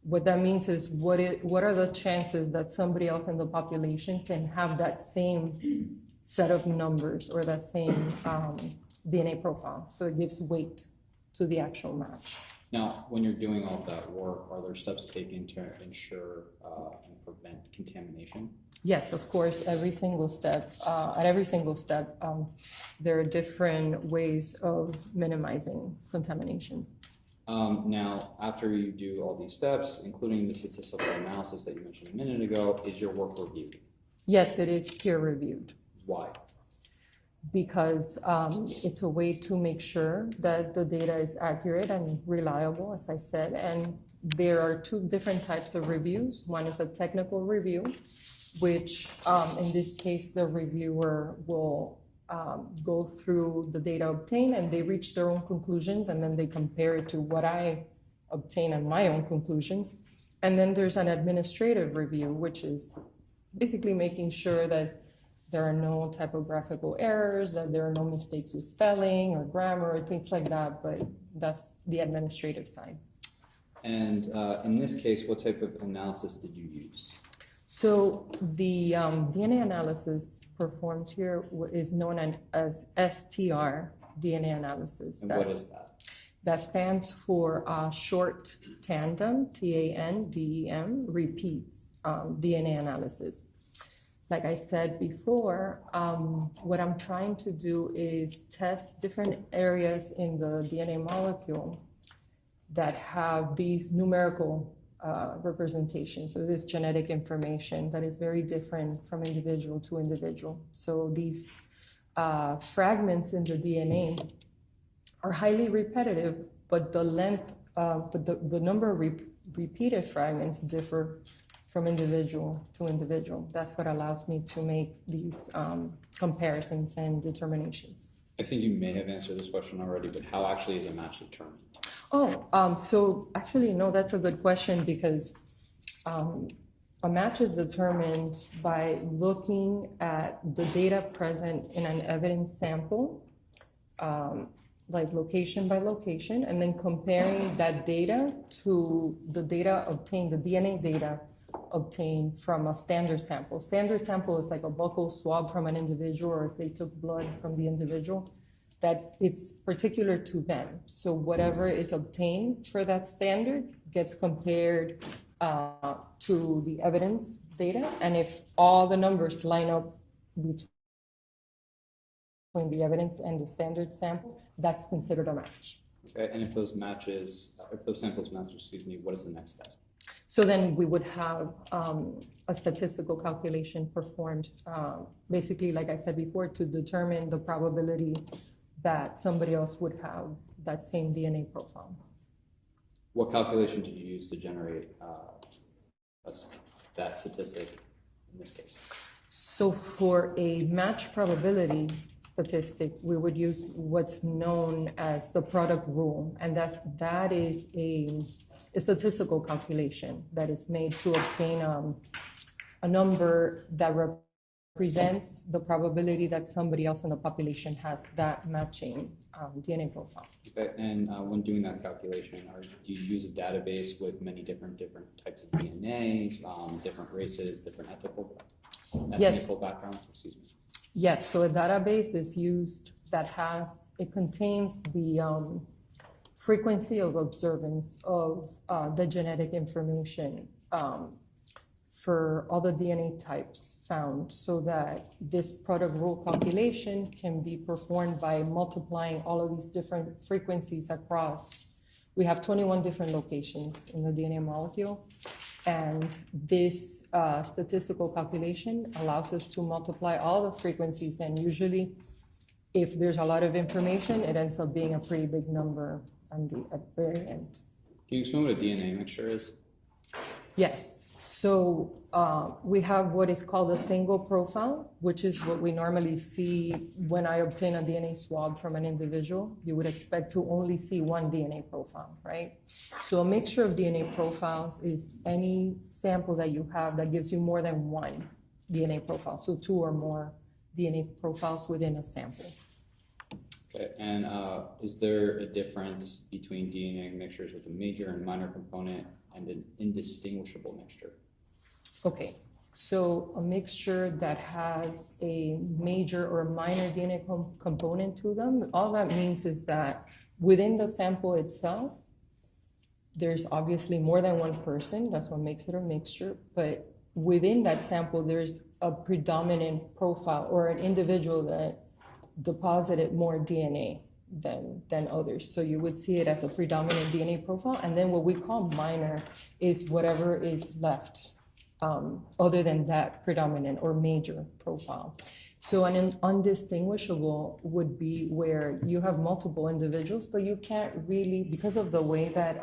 What that means is what are the chances that somebody else in the population can have that same set of numbers or that same DNA profile. So it gives weight to the actual match. Now, when you're doing all that work, are there steps taken to ensure and prevent contamination? Yes, of course, every single step, at every single step, there are different ways of minimizing contamination. Now, after you do all these steps, including the statistical analysis that you mentioned a minute ago, is your work reviewed? Yes, it is peer reviewed. Why? Because it's a way to make sure that the data is accurate and reliable, as I said, and there are two different types of reviews. One is a technical review, which in this case, the reviewer will go through the data obtained and they reach their own conclusions, and then they compare it to what I obtain and my own conclusions. And then there's an administrative review, which is basically making sure that there are no typographical errors, that there are no mistakes with spelling or grammar or things like that, but that's the administrative side. And in this case, what type of analysis did you use? So the DNA analysis performed here is known as STR DNA analysis. And what is that? That stands for short tandem, TANDEM, repeats DNA analysis. Like I said before, what I'm trying to do is test different areas in the DNA molecule that have these numerical representations. So this genetic information that is very different from individual to individual. So these fragments in the DNA are highly repetitive, but the length, but the number of repeated fragments differ from individual to individual. That's what allows me to make these comparisons and determinations. I think you may have answered this question already, but how actually is a match determined? So actually, no, that's a good question, because a match is determined by looking at the data present in an evidence sample, like location by location, and then comparing that data to the data obtained, the DNA data obtained from a standard sample. Standard sample is like a buccal swab from an individual, or if they took blood from the individual, that it's particular to them. So whatever is obtained for that standard gets compared to the evidence data, and if all the numbers line up between the evidence and the standard sample, that's considered a match. Okay, and if those samples match, excuse me, what is the next step? So then we would have a statistical calculation performed, basically, like I said before, to determine the probability that somebody else would have that same DNA profile. What calculation did you use to generate that statistic in this case? So for a match probability statistic, we would use what's known as the product rule, and that is a statistical calculation that is made to obtain a number that represents the probability that somebody else in the population has that matching DNA profile. Okay, and when doing that calculation, do you use a database with many different types of DNAs, different races, different ethnical backgrounds? Excuse me. Yes, so a database is used that contains the frequency of observance of the genetic information for all the DNA types found, so that this product rule calculation can be performed by multiplying all of these different frequencies across. We have 21 different locations in the DNA molecule, and this statistical calculation allows us to multiply all the frequencies, and usually if there's a lot of information, it ends up being a pretty big number at the very end. Can you explain what a DNA mixture is? Yes. So we have what is called a single profile, which is what we normally see when I obtain a DNA swab from an individual. You would expect to only see one DNA profile, right? So a mixture of DNA profiles is any sample that you have that gives you more than one DNA profile, so 2 or more DNA profiles within a sample. Okay, and is there a difference between DNA mixtures with a major and minor component and an indistinguishable mixture? Okay, so a mixture that has a major or minor DNA component to them, all that means is that within the sample itself, there's obviously more than one person. That's what makes it a mixture. But within that sample, there's a predominant profile or an individual that deposited more DNA than others. So you would see it as a predominant DNA profile. And then what we call minor is whatever is left other than that predominant or major profile. So an undistinguishable would be where you have multiple individuals, but you can't really, because of the way that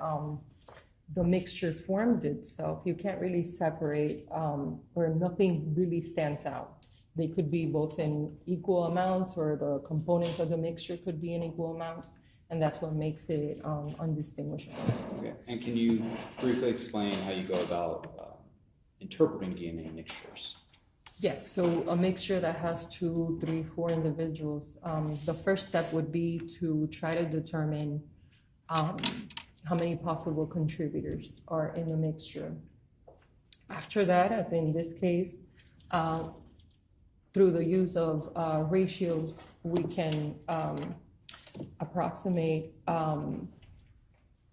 the mixture formed itself, you can't really separate or nothing really stands out. They could be both in equal amounts, or the components of the mixture could be in equal amounts, and that's what makes it undistinguishable. Okay, and can you briefly explain how you go about interpreting DNA mixtures? Yes, so a mixture that has 2, 3, 4 individuals, the first step would be to try to determine how many possible contributors are in the mixture. After that, as in this case, through the use of ratios, we can approximate,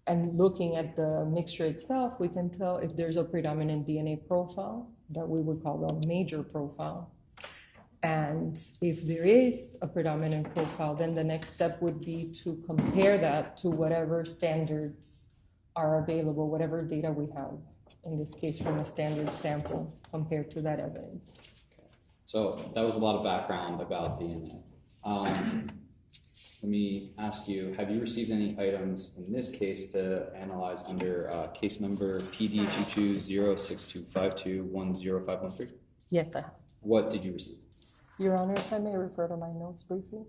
and looking at the mixture itself, we can tell if there's a predominant DNA profile that we would call a major profile. And if there is a predominant profile, then the next step would be to compare that to whatever standards are available, whatever data we have, in this case from a standard sample, compared to that evidence. So that was a lot of background about DNA. Let me ask you, have you received any items in this case to analyze under case number PD220625210513? Yes, I have. What did you receive? Your Honor, if I may refer to my notes briefly.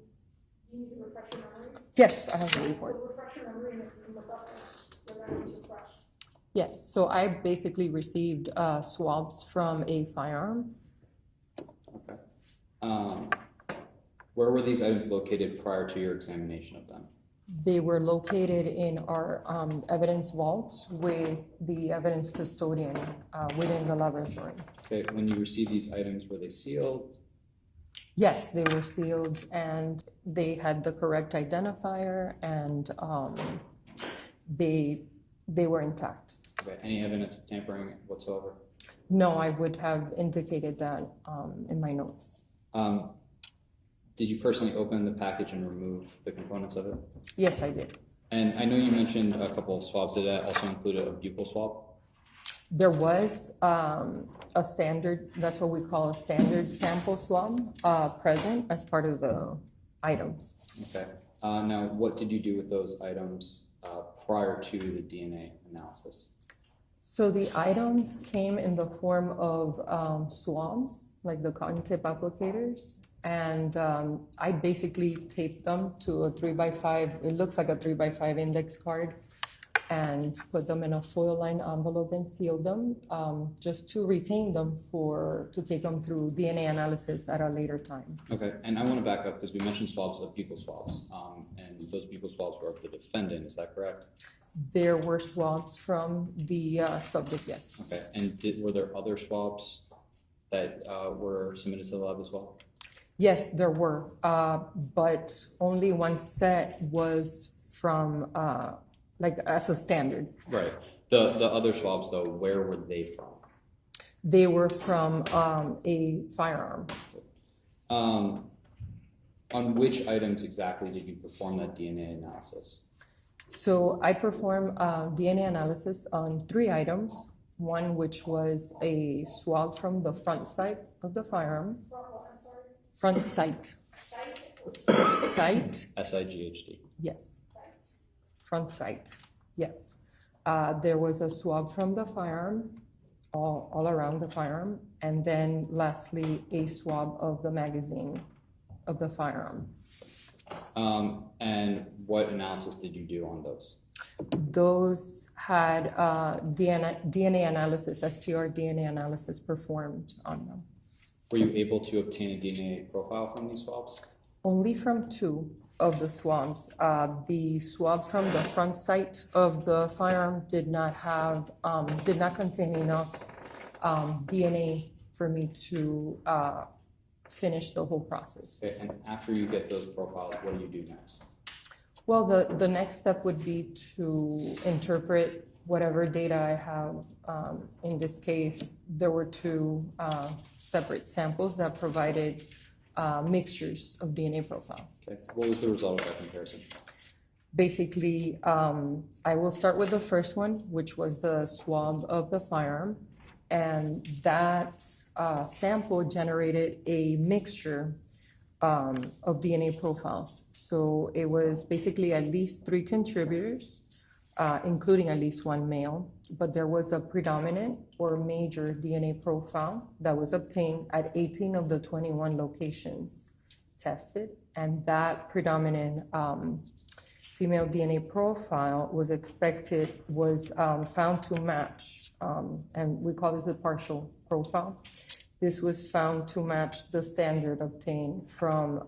Do you need to refresh your memory? Yes, I have the report. So refresh your memory and look up the memory is refreshed. Yes, so I basically received swabs from a firearm. Okay. Where were these items located prior to your examination of them? They were located in our evidence vaults with the evidence custodian within the laboratory. Okay, when you received these items, were they sealed? Yes, they were sealed and they had the correct identifier and they were intact. Okay, any evidence of tampering whatsoever? No, I would have indicated that in my notes. Did you personally open the package and remove the components of it? Yes, I did. And I know you mentioned a couple of swabs. Did that also include a buccal swab? There was a standard, that's what we call a standard sample swab present as part of the items. Okay. Now, what did you do with those items prior to the DNA analysis? So the items came in the form of swabs, like the cotton tip applicators. And I basically taped them to a 3x5, it looks like a 3x5 index card, and put them in a foil lined envelope and sealed them just to retain them to take them through DNA analysis at a later time. Okay, and I want to back up because we mentioned swabs of buccal swabs, and those buccal swabs were of the defendant, is that correct? There were swabs from the subject, yes. Okay, and were there other swabs that were submitted to the lab as well? Yes, there were, but only one set was from, like, as a standard. Right. The other swabs, though, where were they from? They were from a firearm. On which items exactly did you perform that DNA analysis? So I performed DNA analysis on 3 items. One which was a swab from the front sight of the firearm. Front sight. Sight. S-I-G-H-T. Yes. Front sight. Yes. There was a swab from the firearm, all around the firearm, and then lastly a swab of the magazine of the firearm. And what analysis did you do on those? Those had DNA analysis, STR DNA analysis performed on them. Were you able to obtain a DNA profile from these swabs? Only from 2 of the swabs. The swab from the front sight of the firearm did not contain enough DNA for me to finish the whole process. Okay, and after you get those profiles, what do you do next? Well, the next step would be to interpret whatever data I have. In this case, there were 2 separate samples that provided mixtures of DNA profiles. Okay, what was the result of that comparison? Basically, I will start with the first one, which was the swab of the firearm, and that sample generated a mixture of DNA profiles. So it was basically at least 3 contributors, including at least 1 male, but there was a predominant or major DNA profile that was obtained at 18 of the 21 locations tested, and that predominant female DNA profile was found to match, and we call this a partial profile. This was found to match the standard obtained from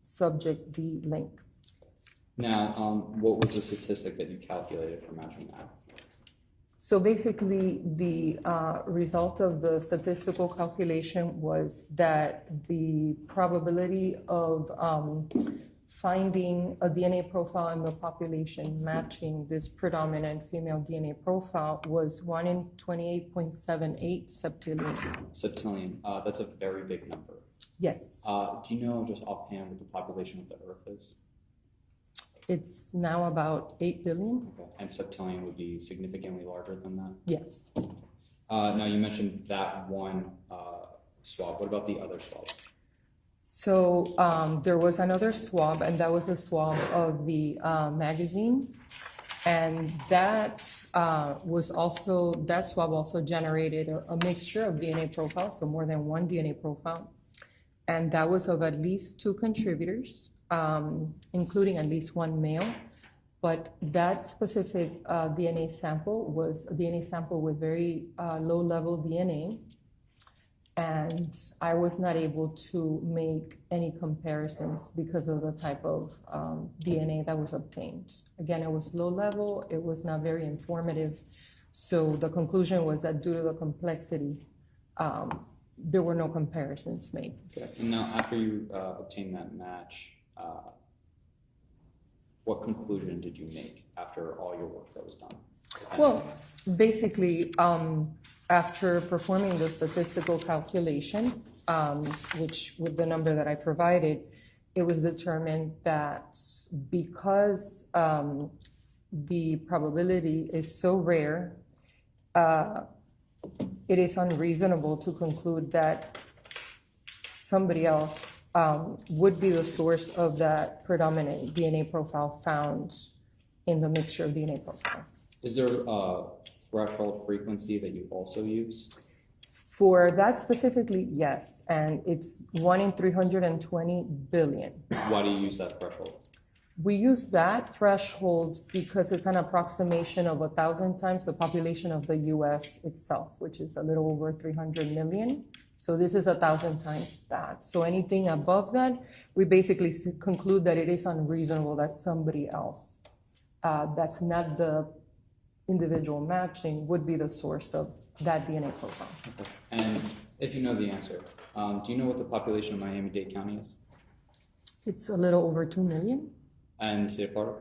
subject D link. Now, what was the statistic that you calculated for matching that? So basically, the result of the statistical calculation was that the probability of finding a DNA profile in the population matching this predominant female DNA profile was 1 in 28.78 septillion. Septillion, that's a very big number. Yes. Do you know just offhand what the population of the Earth is? It's now about 8 billion. Okay. And septillion would be significantly larger than that? Yes. Now you mentioned that one swab. What about the other swabs? So there was another swab, and that was a swab of the magazine. And that swab also generated a mixture of DNA profiles, so more than 1 DNA profile. And that was of at least 2 contributors, including at least 1 male. But that specific DNA sample was a DNA sample with very low level DNA. and I was not able to make any comparisons because of the type of DNA that was obtained. Again, it was low level, it was not very informative. So the conclusion was that due to the complexity, there were no comparisons made. Okay. And now, after you obtained that match, what conclusion did you make after all your work that was done? Well, basically, after performing the statistical calculation, which with the number that I provided, it was determined that because the probability is so rare, it is unreasonable to conclude that somebody else would be the source of that predominant DNA profile found in the mixture of DNA profiles. Is there a threshold frequency that you also use? For that specifically, yes, and it's 1 in 320 billion. Why do you use that threshold? We use that threshold because it's an approximation of 1,000 times the population of the US itself, which is a little over 300 million. So this is 1,000 times that. So anything above that, we basically conclude that it is unreasonable that somebody else that's not the individual matching would be the source of that DNA profile. Okay. And if you know the answer, do you know what the population of Miami-Dade County is? It's a little over 2 million. And the state of Florida?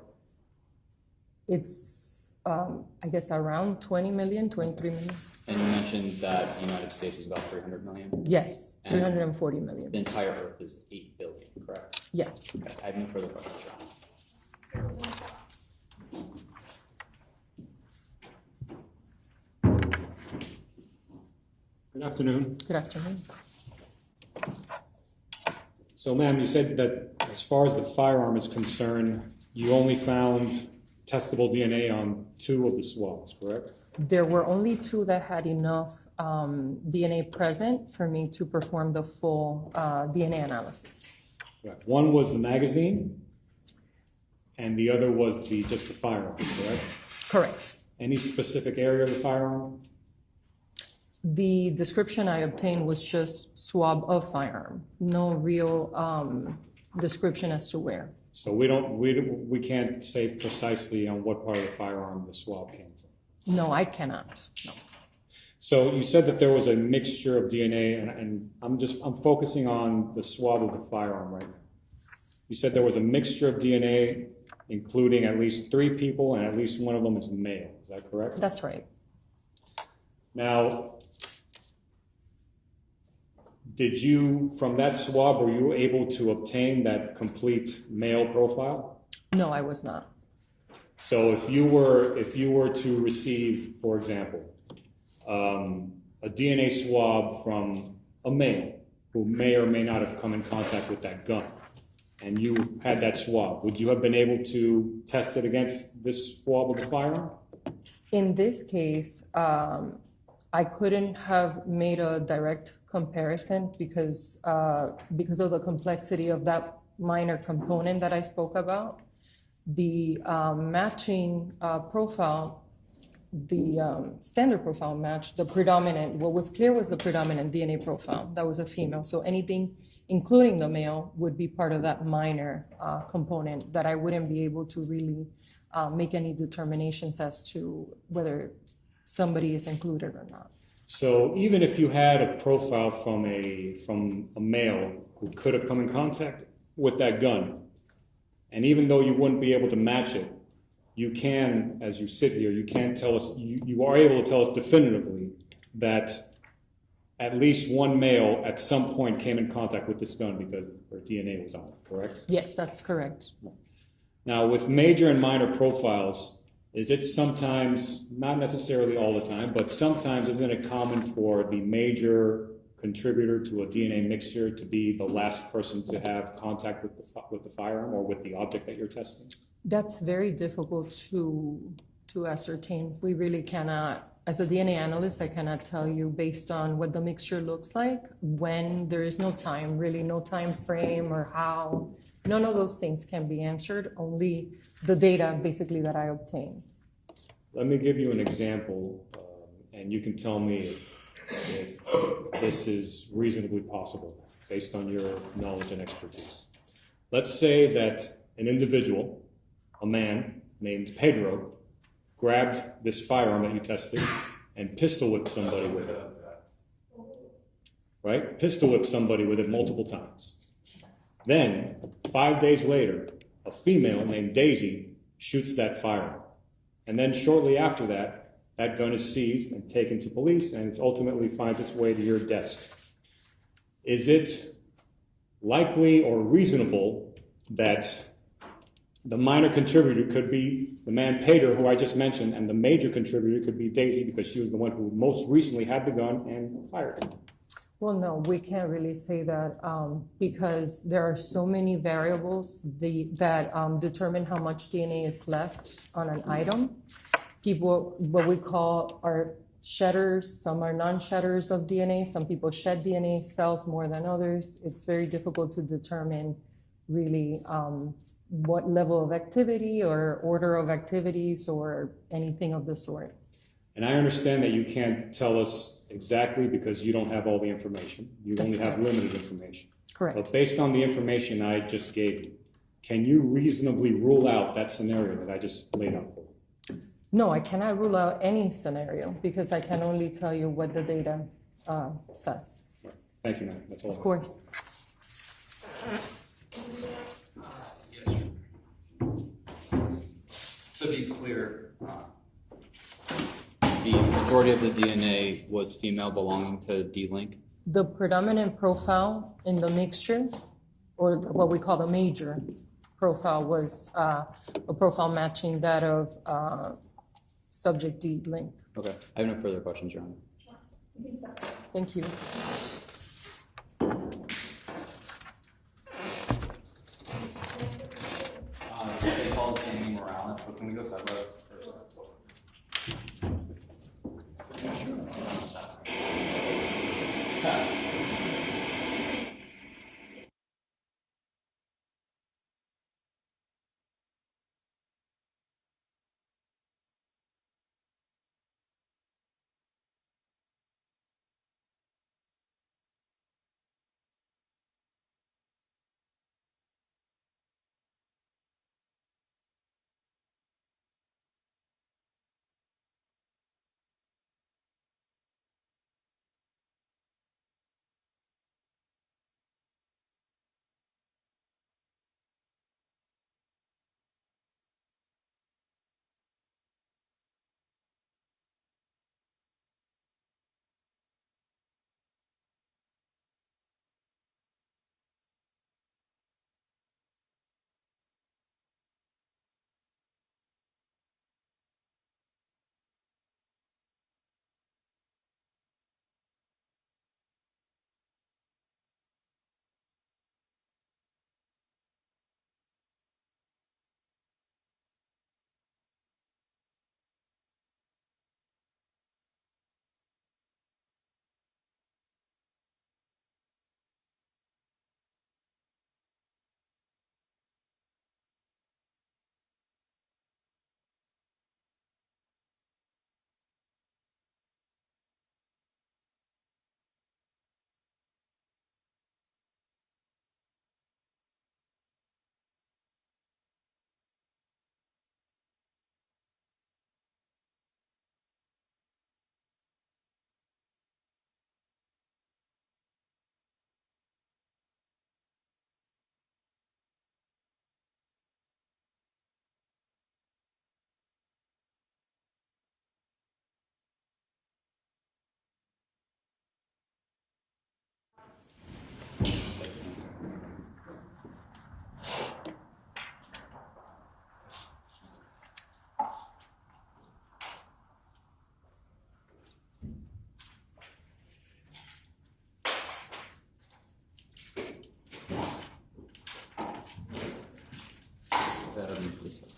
It's, I guess, around 20 million, 23 million. And you mentioned that the United States is about 300 million? Yes, 340 million. The entire Earth is 8 billion, correct? Yes. Okay, I have no further questions, Your Honor. Good afternoon. Good afternoon. So, ma'am, you said that as far as the firearm is concerned, you only found testable DNA on 2 of the swabs, correct? There were only 2 that had enough DNA present for me to perform the full DNA analysis. Right. One was the magazine, and the other was just the firearm, correct? Correct. Any specific area of the firearm? The description I obtained was just swab of firearm, no real description as to where. So we can't say precisely on what part of the firearm the swab came from? No, I cannot. No. So you said that there was a mixture of DNA, and I'm focusing on the swab of the firearm right now. You said there was a mixture of DNA, including at least 3 people, and at least one of them is male. Is that correct? That's right. Now, did you, from that swab, were you able to obtain that complete male profile? No, I was not. So if you were to receive, for example, a DNA swab from a male who may or may not have come in contact with that gun, and you had that swab, would you have been able to test it against this swab of the firearm? In this case, I couldn't have made a direct comparison because of the complexity of that minor component that I spoke about. The matching profile, the standard profile matched the predominant, what was clear was the predominant DNA profile. That was a female. So anything, including the male, would be part of that minor component that I wouldn't be able to really make any determinations as to whether somebody is included or not. So even if you had a profile from a male who could have come in contact with that gun, and even though you wouldn't be able to match it, you can, as you sit here, you can tell us, you are able to tell us definitively that at least one male at some point came in contact with this gun because their DNA was on it, correct? Yes, that's correct. Now, with major and minor profiles, is it sometimes, not necessarily all the time, but sometimes isn't it common for the major contributor to a DNA mixture to be the last person to have contact with the firearm or with the object that you're testing? That's very difficult to ascertain. We really cannot, as a DNA analyst, I cannot tell you based on what the mixture looks like when there is no time, really no time frame or how. None of those things can be answered, only the data basically that I obtain. Let me give you an example, and you can tell me if this is reasonably possible, based on your knowledge and expertise. Let's say that an individual, a man named Pedro, grabbed this firearm that you tested and pistol whipped somebody with it. Right? Pistol whipped somebody with it multiple times. Then, 5 days later, a female named Daisy shoots that firearm. And then shortly after that, that gun is seized and taken to police, and it ultimately finds its way to your desk. Is it likely or reasonable that the minor contributor could be the man Pedro, who I just mentioned, and the major contributor could be Daisy because she was the one who most recently had the gun and fired it? Well, no, we can't really say that because there are so many variables that determine how much DNA is left on an item. People, what we call, are shedders. Some are non-shedders of DNA. Some people shed DNA cells more than others. It's very difficult to determine really what level of activity or order of activities or anything of the sort. And I understand that you can't tell us exactly because you don't have all the information. You only have limited information. Correct. But based on the information I just gave you, can you reasonably rule out that scenario that I just laid out for you? No, I cannot rule out any scenario because I can only tell you what the data says. Thank you, ma'am. That's all. Of course. To be clear, the majority of the DNA was female belonging to D-Link. The predominant profile in the mixture, or what we call the major profile, was a profile matching that of subject D-Link. Okay, I have no further questions, Your Honor. Thank you. They call it Sandy Morales, but can we go separate?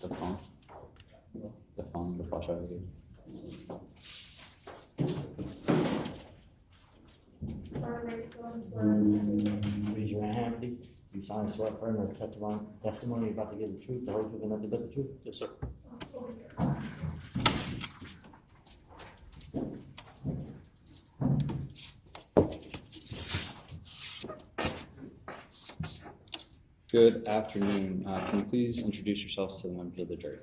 The phone, the flash out again. Raise your hand, please. You solemnly swear affirm that the testimony you're about to give the truth, the whole truth, and nothing but the truth? Yes, sir. Good afternoon. Can you please introduce yourselves to the members of the jury?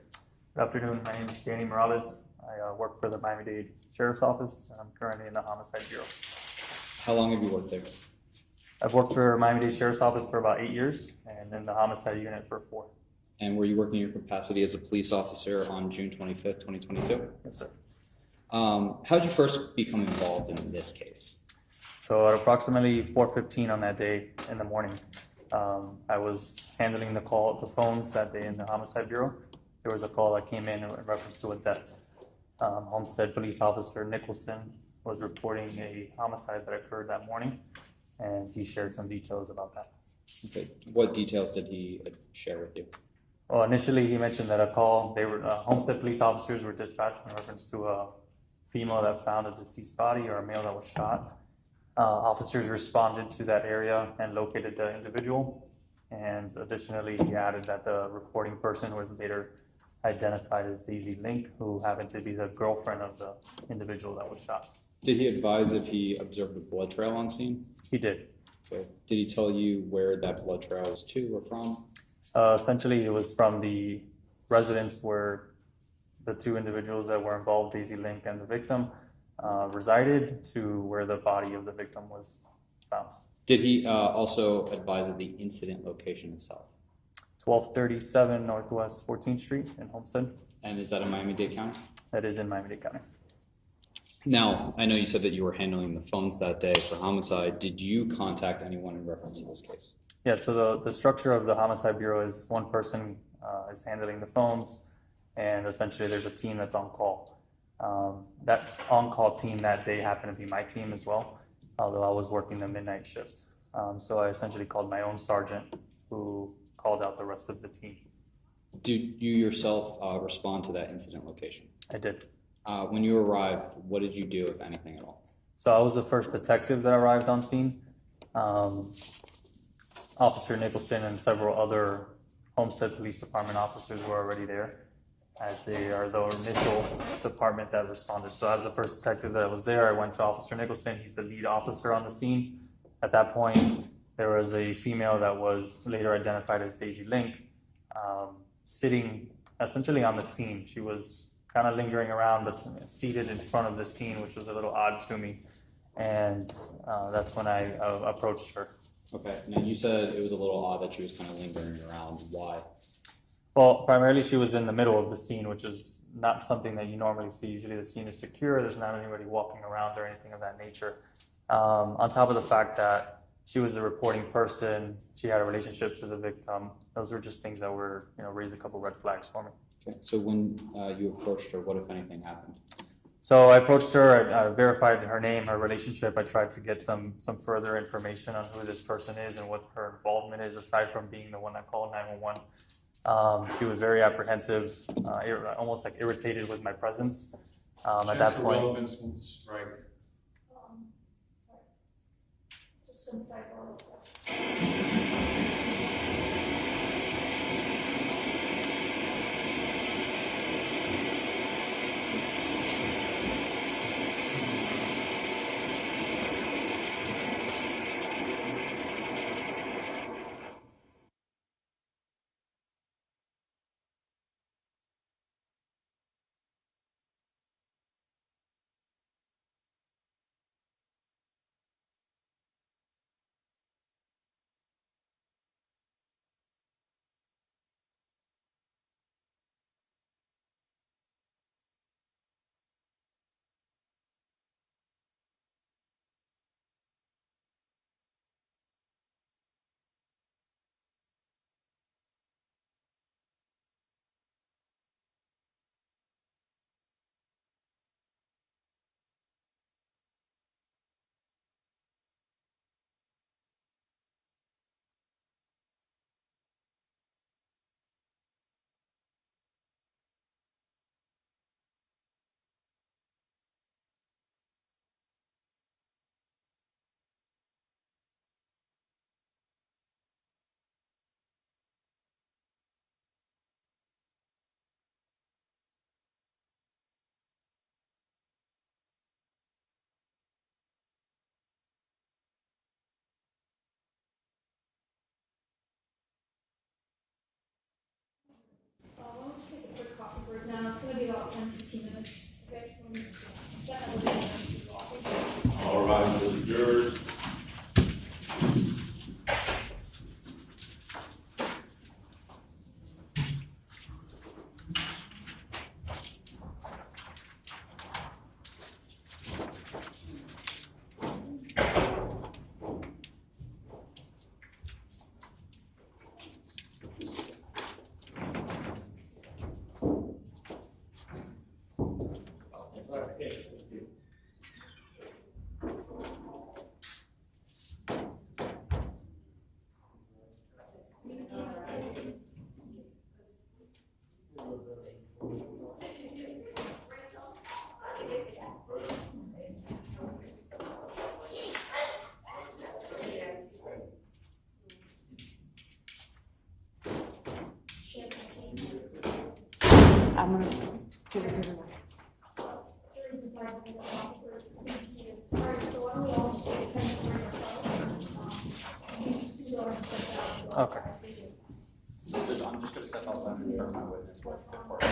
Good afternoon. My name is Danny Morales. I work for the Miami-Dade Sheriff's Office, and I'm currently in the Homicide Bureau. How long have you worked there? I've worked for Miami-Dade Sheriff's Office for about 8 years, and in the Homicide Unit for 4. And were you working in your capacity as a police officer on June 25th, 2022? Yes, sir. How did you first become involved in this case? So at approximately 4:15 on that day in the morning, I was handling the phones that day in the Homicide Bureau. There was a call that came in reference to a death. Homestead Police Officer Nicholson was reporting a homicide that occurred that morning, and he shared some details about that. Okay. What details did he share with you? Well, initially he mentioned that Homestead police officers were dispatched in reference to a female that found a deceased body or a male that was shot. Officers responded to that area and located the individual. And additionally, he added that the reporting person was later identified as Daisy Link, who happened to be the girlfriend of the individual that was shot. Did he advise if he observed a blood trail on scene? He did. Okay. Did he tell you where that blood trail was to or from? Essentially, it was from the residence where the two individuals that were involved, Daisy Link and the victim, resided, to where the body of the victim was found. Did he also advise of the incident location itself? 1237 Northwest 14th Street in Homestead. And is that in Miami-Dade County? That is in Miami-Dade County. Now, I know you said that you were handling the phones that day for homicide. Did you contact anyone in reference to this case? Yeah, so the structure of the Homicide Bureau is one person is handling the phones, and essentially there's a team that's on call. That on-call team that day happened to be my team as well, although I was working the midnight shift. So I essentially called my own sergeant, who called out the rest of the team. Did you yourself respond to that incident location? I did. When you arrived, what did you do, if anything at all? So I was the first detective that arrived on scene. Officer Nicholson and several other Homestead Police Department officers were already there, as they are the initial department that responded. So as the first detective that was there, I went to Officer Nicholson. He's the lead officer on the scene. At that point, there was a female that was later identified as Daisy Link, sitting essentially on the scene. She was kind of lingering around, but seated in front of the scene, which was a little odd to me. And that's when I approached her. Okay, now you said it was a little odd that she was kind of lingering around. Why? Well, primarily she was in the middle of the scene, which is not something that you normally see. Usually the scene is secure. There's not anybody walking around or anything of that nature. On top of the fact that she was a reporting person, she had a relationship to the victim. Those were just things that were, raised a couple red flags for me. Okay, so when you approached her, what, if anything, happened? So I approached her, I verified her name, her relationship. I tried to get some further information on who this person is and what her involvement is, aside from being the one that called 911. She was very apprehensive, almost like irritated with my presence. At that point, relevance will strike. Just gonna say, I'm gonna give it to her. Okay. I'm just gonna step outside and share my witness with the court.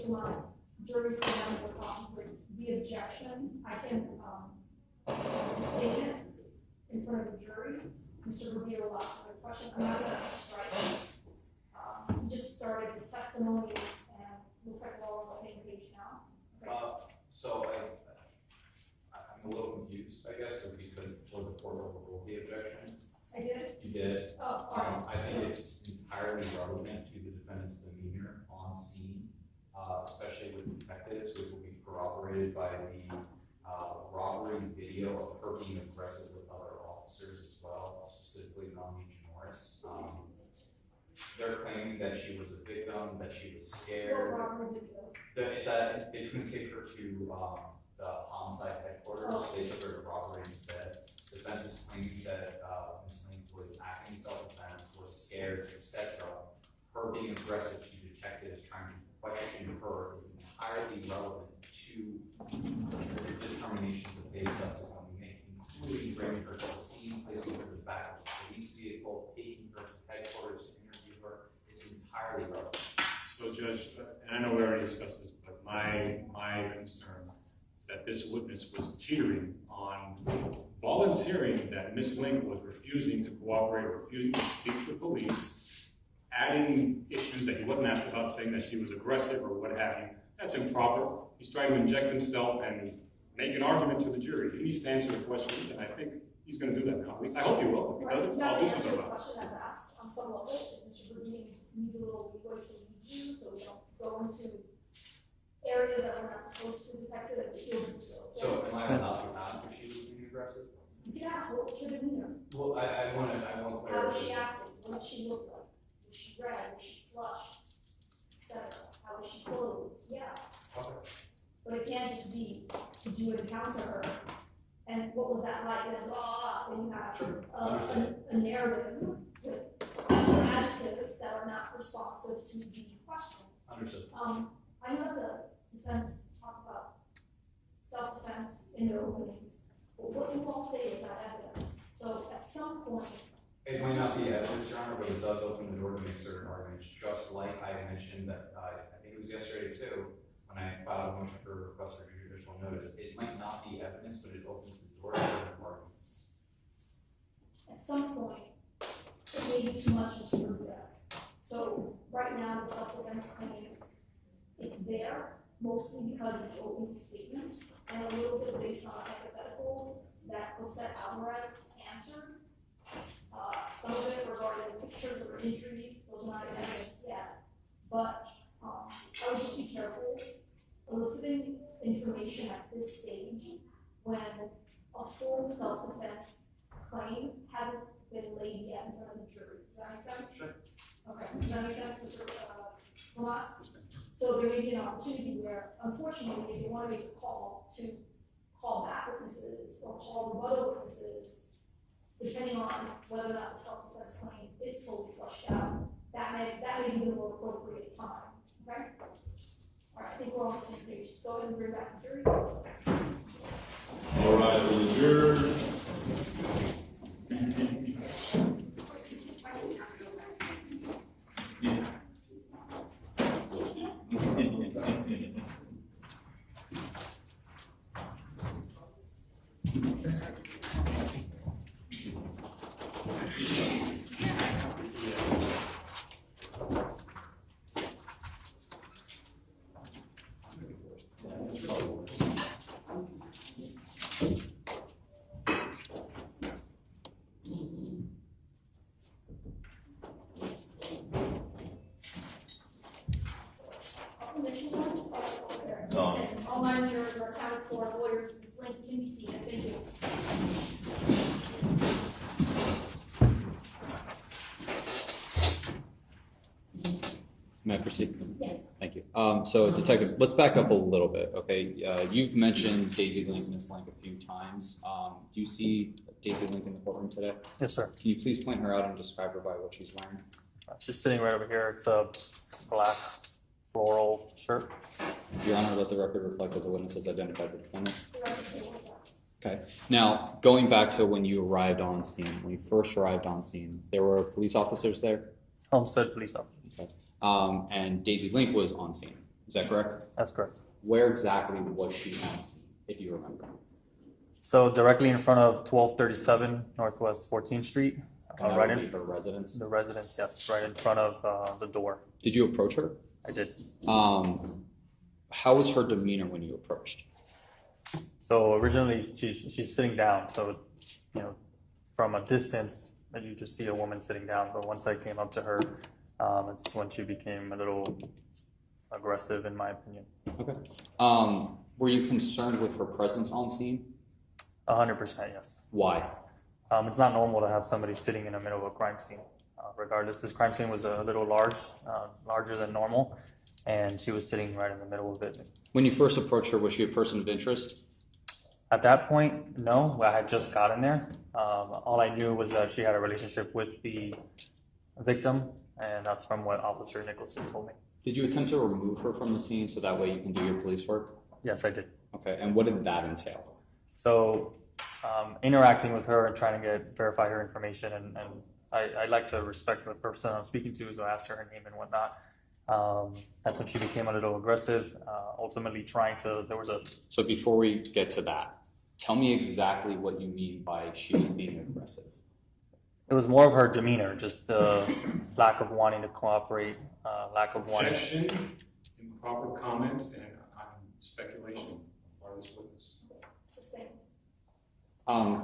Tomas, juries can have more problems with the objection. I can, sustain it in front of the jury. Mr. Rubio will ask a question. I'm not gonna strike it. He just started his testimony and looks like we're all on the same page now. So I'm a little confused, I guess, because you couldn't for the court overrule the objection. I did? You did. Oh, all right. I think it's entirely relevant to the defendant's demeanor on scene, especially with detectives, which will be corroborated by the robbery video of her being aggressive with other officers as well, specifically Melanie Norris. They're claiming that she was a victim, that she was scared. They couldn't take her to the homicide headquarters. They took her to robbery instead. Defense is claiming that Ms. Link was acting self-defense, was scared, etc. Her being aggressive to detectives trying to question her is entirely relevant to the determinations that they subsequently make, including bringing her to the scene, placing her in the back of the police vehicle, taking her to headquarters to interview her. It's entirely relevant. So, Judge, and I know we already discussed this, but my concern is that this witness was teetering on volunteering that Ms. Link was refusing to cooperate, refusing to speak to the police, adding issues that he wasn't asked about, saying that she was aggressive or what have you. That's improper. He's trying to inject himself and make an argument to the jury. He needs to answer the questions, and I think he's going to do that now. At least I hope he will. If he doesn't, I'll do something about it. Question as asked on some level, Mr. Rubio needs a little leeway to lead you, so we don't go into areas that we're not supposed to. Detective, he'll do so. So am I allowed to ask if she was being aggressive? You can ask, what was her demeanor? Well, I want How clarity. was she acting? What did she look like? Was she red? Was she flushed? Etc. How was she clothed? Yeah. Okay. But it can't just be, did you encounter her? And what was that like? And blah, and you have a narrative with extra adjectives that are not responsive to the question. Understood. I know the defense talked about self-defense in their openings, but what you all say is not evidence. So at some point, It might not be evidence, Your Honor, but it does open the door to make certain arguments, just like I mentioned that, I think it was yesterday too, when I filed a motion for a request for judicial notice. It might not be evidence, but it opens the door to certain arguments. at some point, it may be too much to prove that. So right now, the self-defense claim, it's there, mostly because of the opening statement, and a little bit based on a hypothetical that Jose Alvarez answered. Some of it regarding pictures or injuries, those are not evidence yet. But I would just be careful eliciting information at this stage when a full self-defense claim hasn't been laid yet in front of the jury. Does that make sense? Sure. Okay, does that make sense, Mr. Tomas? So there may be an opportunity where, unfortunately, if you want to make a call to call back witnesses or call rebuttal witnesses, depending on whether or not the self-defense claim is fully flushed out, that may be the more appropriate time. Okay? All right, I think we're on the same page. Let's go ahead and bring back the jury. All right, for the jurors. All 9 jurors are accounted for. Lawyers, this link can be seen. Thank you. May I proceed? Yes. Thank you. So Detective, let's back up a little bit, okay? You've mentioned Daisy Link, Miss Link a few times. Do you see Daisy Link in the courtroom today? Yes, sir. Can you please point her out and describe her by what she's wearing? She's sitting right over here. It's a black floral shirt. Your Honor, let the record reflect that the witness has identified the defendant. Okay. Now, going back to when you arrived on scene, when you first arrived on scene, there were police officers there? Homestead police officers. Okay. And Daisy Link was on scene? Is that correct? That's correct. Where exactly was she at, if you remember? So directly in front of 1237 Northwest 14th Street. And that Right would in be her residence? the residence, yes, right in front of the door. Did you approach her? I did. How was her demeanor when you approached? So originally she's sitting down. So, you know, from a distance, you just see a woman sitting down. But once I came up to her, it's when she became a little aggressive, in my opinion. Okay. Were you concerned with her presence on scene? 100%, yes. Why? It's not normal to have somebody sitting in the middle of a crime scene. Regardless, this crime scene was a little larger than normal, and she was sitting right in the middle of it. When you first approached her, was she a person of interest? At that point, no. I had just gotten there. All I knew was that she had a relationship with the victim, and that's from what Officer Nicholson told me. Did you attempt to remove her from the scene so that way you can do your police work? Yes, I did. Okay, and what did that entail? So, interacting with her and trying to verify her information, and I like to respect the person I'm speaking to, so I asked her name and whatnot. That's when she became a little aggressive, ultimately trying to, So before we get to that, tell me exactly what you mean by she was being aggressive. It was more of her demeanor, just the lack of wanting to cooperate, lack of wanting. Objection, improper comments, and speculation by this witness.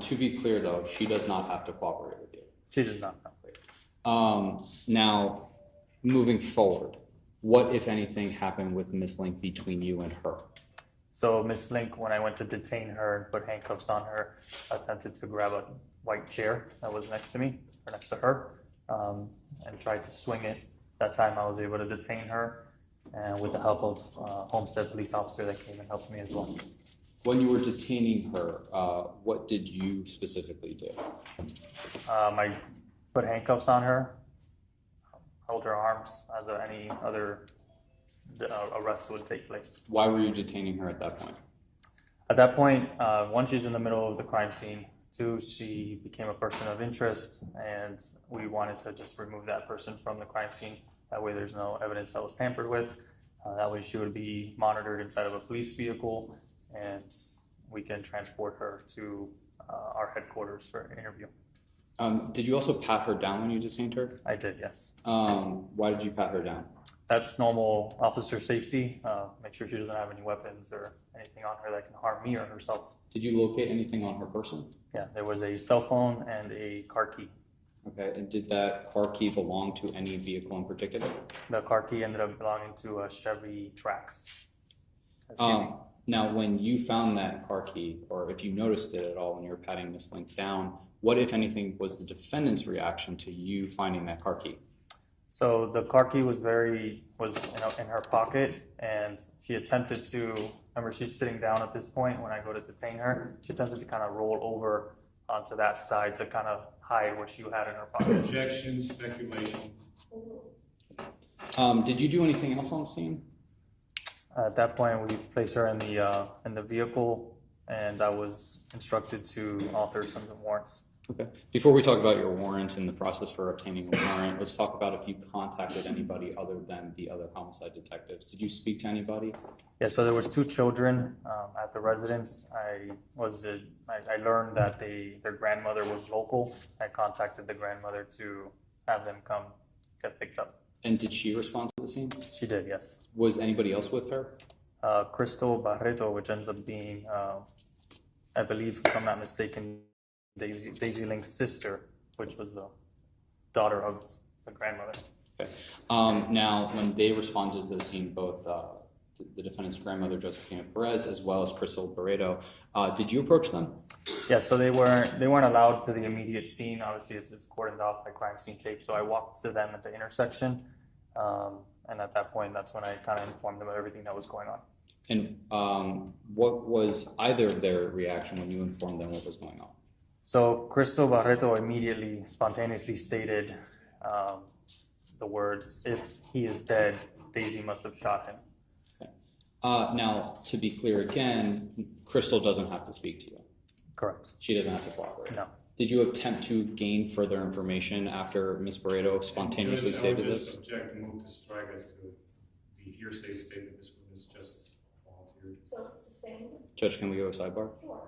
To be clear though, she does not have to cooperate with you. She does not. Now, moving forward, what, if anything, happened with Miss Link between you and her? So Miss Link, when I went to detain her and put handcuffs on her, attempted to grab a white chair that was next to me, or next to her, and tried to swing it. That time I was able to detain her, and with the help of a Homestead police officer that came and helped me as well. When you were detaining her, what did you specifically do? I put handcuffs on her, held her arms as any other arrest would take place. Why were you detaining her at that point? At that point, one, she's in the middle of the crime scene. Two, she became a person of interest, and we wanted to just remove that person from the crime scene. That way there's no evidence that was tampered with. That way she would be monitored inside of a police vehicle, and we can transport her to our headquarters for an interview. Did you also pat her down when you detained her? I did, yes. Why did you pat her down? That's normal officer safety. Make sure she doesn't have any weapons or anything on her that can harm me or herself. Did you locate anything on her person? Yeah, there was a cell phone and a car key. Okay, and did that car key belong to any vehicle in particular? The car key ended up belonging to a Chevy Trax. Now, when you found that car key, or if you noticed it at all when you were patting Miss Link down, what, if anything, was the defendant's reaction to you finding that car key? So the car key was in her pocket, and she attempted to, remember she's sitting down at this point when I go to detain her, she attempted to kind of roll over onto that side to kind of hide what she had in her pocket. Objection, speculation. Did you do anything else on scene? At that point, we placed her in the vehicle, and I was instructed to author some warrants. Okay. Before we talk about your warrants and the process for obtaining a warrant, let's talk about if you contacted anybody other than the other homicide detectives. Did you speak to anybody? Yeah, so there was 2 children at the residence. I learned that their grandmother was local. I contacted the grandmother to have them come get picked up. And did she respond to the scene? She did, yes. Was anybody else with her? Crystal Barreto, which ends up being, I believe, if I'm not mistaken, Daisy Link's sister, which was the daughter of the grandmother. Okay. Now, when they responded to the scene, both the defendant's grandmother, Josephina Perez, as well as Crystal Barreto, did you approach them? Yeah, so they weren't allowed to the immediate scene. Obviously, it's cordoned off by crime scene tape. So I walked to them at the intersection, and at that point, that's when I kind of informed them of everything that was going on. And what was either of their reaction when you informed them what was going on? So Crystal Barreto immediately, spontaneously stated the words, "If he is dead, Daisy must have shot him." Okay. Now, to be clear again, Crystal doesn't have to speak to you. Correct. She doesn't have to cooperate. No. Did you attempt to gain further information after Ms. Barreto spontaneously stated this? Object and move to strike as to be hearsay statement, this witness just volunteered. So it's the same? Judge, can we go to sidebar? Sure.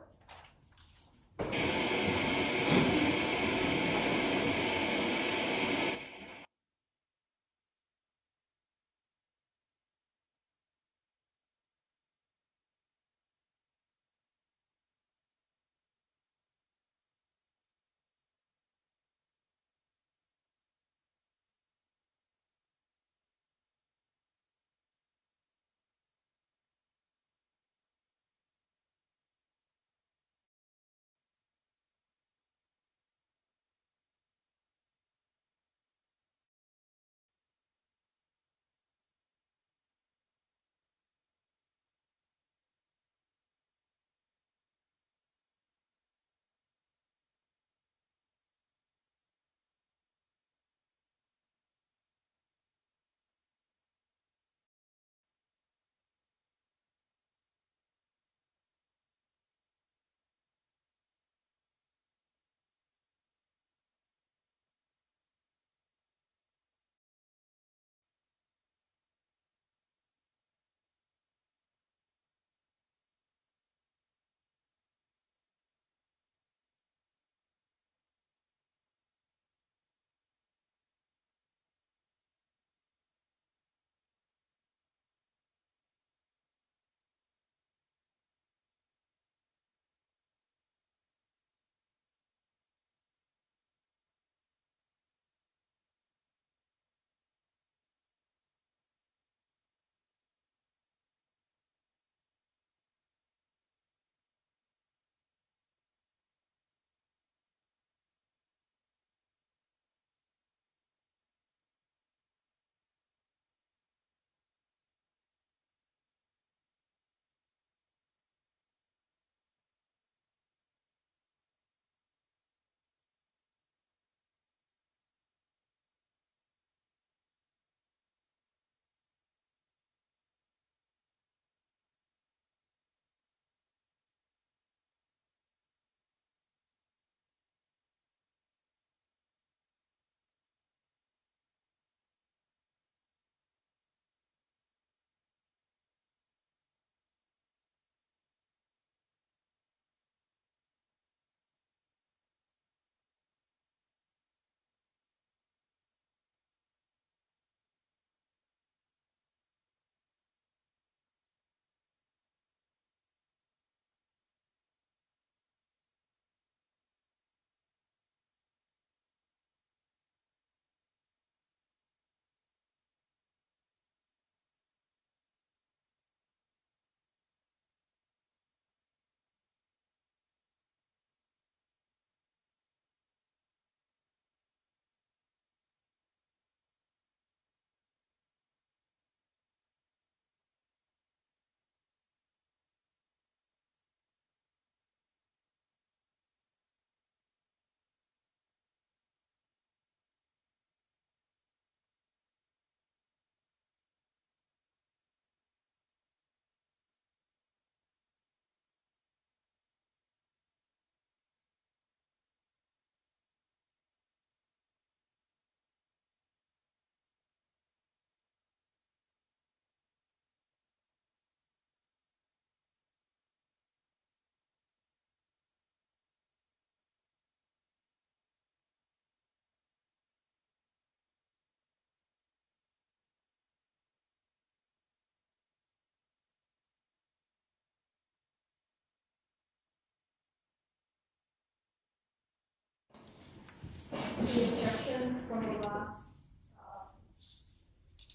The objection from the last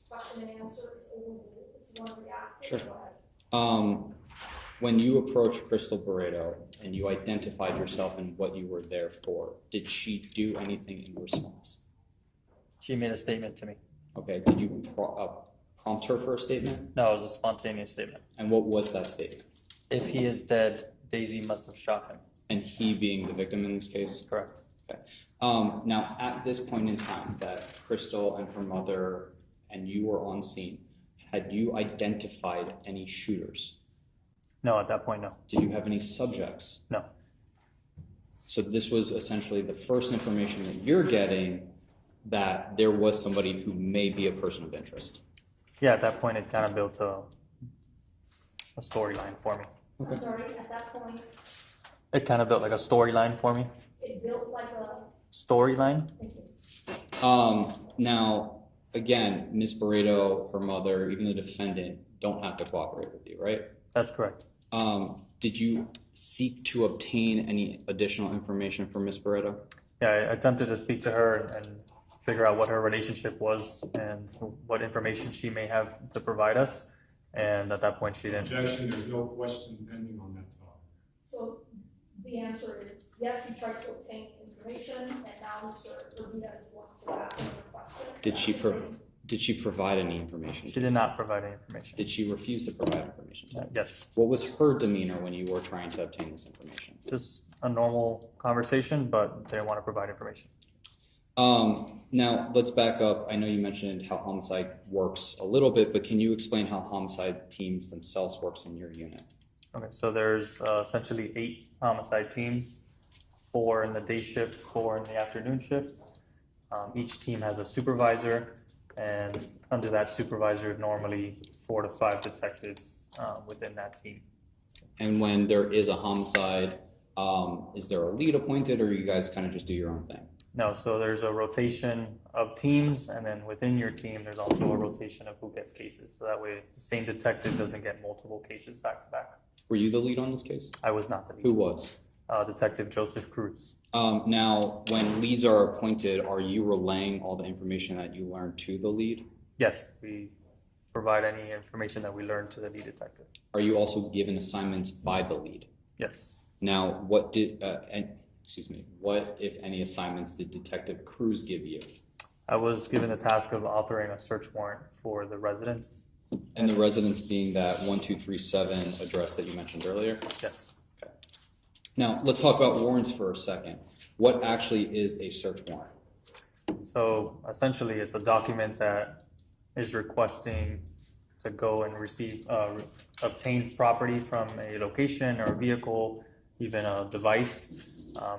question and answer is overruled. If you want to re-ask it, Sure. go ahead. When you approached Crystal Barreto and you identified yourself and what you were there for, did she do anything in response? She made a statement to me. Okay, did you prompt her for a statement? No, it was a spontaneous statement. And what was that statement? If he is dead, Daisy must have shot him. And he being the victim in this case? Correct. Okay. Now, at this point in time that Crystal and her mother and you were on scene, had you identified any shooters? No, at that point, no. Did you have any subjects? No. So this was essentially the first information that you're getting that there was somebody who may be a person of interest. Yeah, at that point, it kind of built a storyline for me. I'm sorry, at that point, It kind of built like a storyline for me. it built like a, Storyline? Now, again, Ms. Barreto, her mother, even the defendant, don't have to cooperate with you, right? That's correct. Did you seek to obtain any additional information from Ms. Barreto? Yeah, I attempted to speak to her and figure out what her relationship was and what information she may have to provide us. And at that point, she didn't. Objection, there's no question pending on that topic. so the answer is, yes, you tried to obtain information, and now Mr. Urbina is going to ask you questions. Did she provide any information? She did not provide any information. Did she refuse to provide information? Yes. What was her demeanor when you were trying to obtain this information? Just a normal conversation, but they didn't want to provide information. Now, let's back up. I know you mentioned how homicide works a little bit, but can you explain how homicide teams themselves works in your unit? Okay, so there's essentially 8 homicide teams, 4 in the day shift, 4 in the afternoon shift. Each team has a supervisor, and under that supervisor, normally 4 to 5 detectives within that team. And when there is a homicide, is there a lead appointed, or you guys kind of just do your own thing? No, so there's a rotation of teams, and then within your team, there's also a rotation of who gets cases. So that way, the same detective doesn't get multiple cases back to back. Were you the lead on this case? I was not the lead. Who was? Detective Joseph Cruz. Now, when leads are appointed, are you relaying all the information that you learned to the lead? Yes, we provide any information that we learn to the lead detective. Are you also given assignments by the lead? Yes. Now, what if any assignments did Detective Cruz give you? I was given the task of authoring a search warrant for the residence. And the residence being that 1237 address that you mentioned earlier? Yes. Okay. Now, let's talk about warrants for a second. What actually is a search warrant? So essentially, it's a document that is requesting to go and receive, obtain property from a location or a vehicle, even a device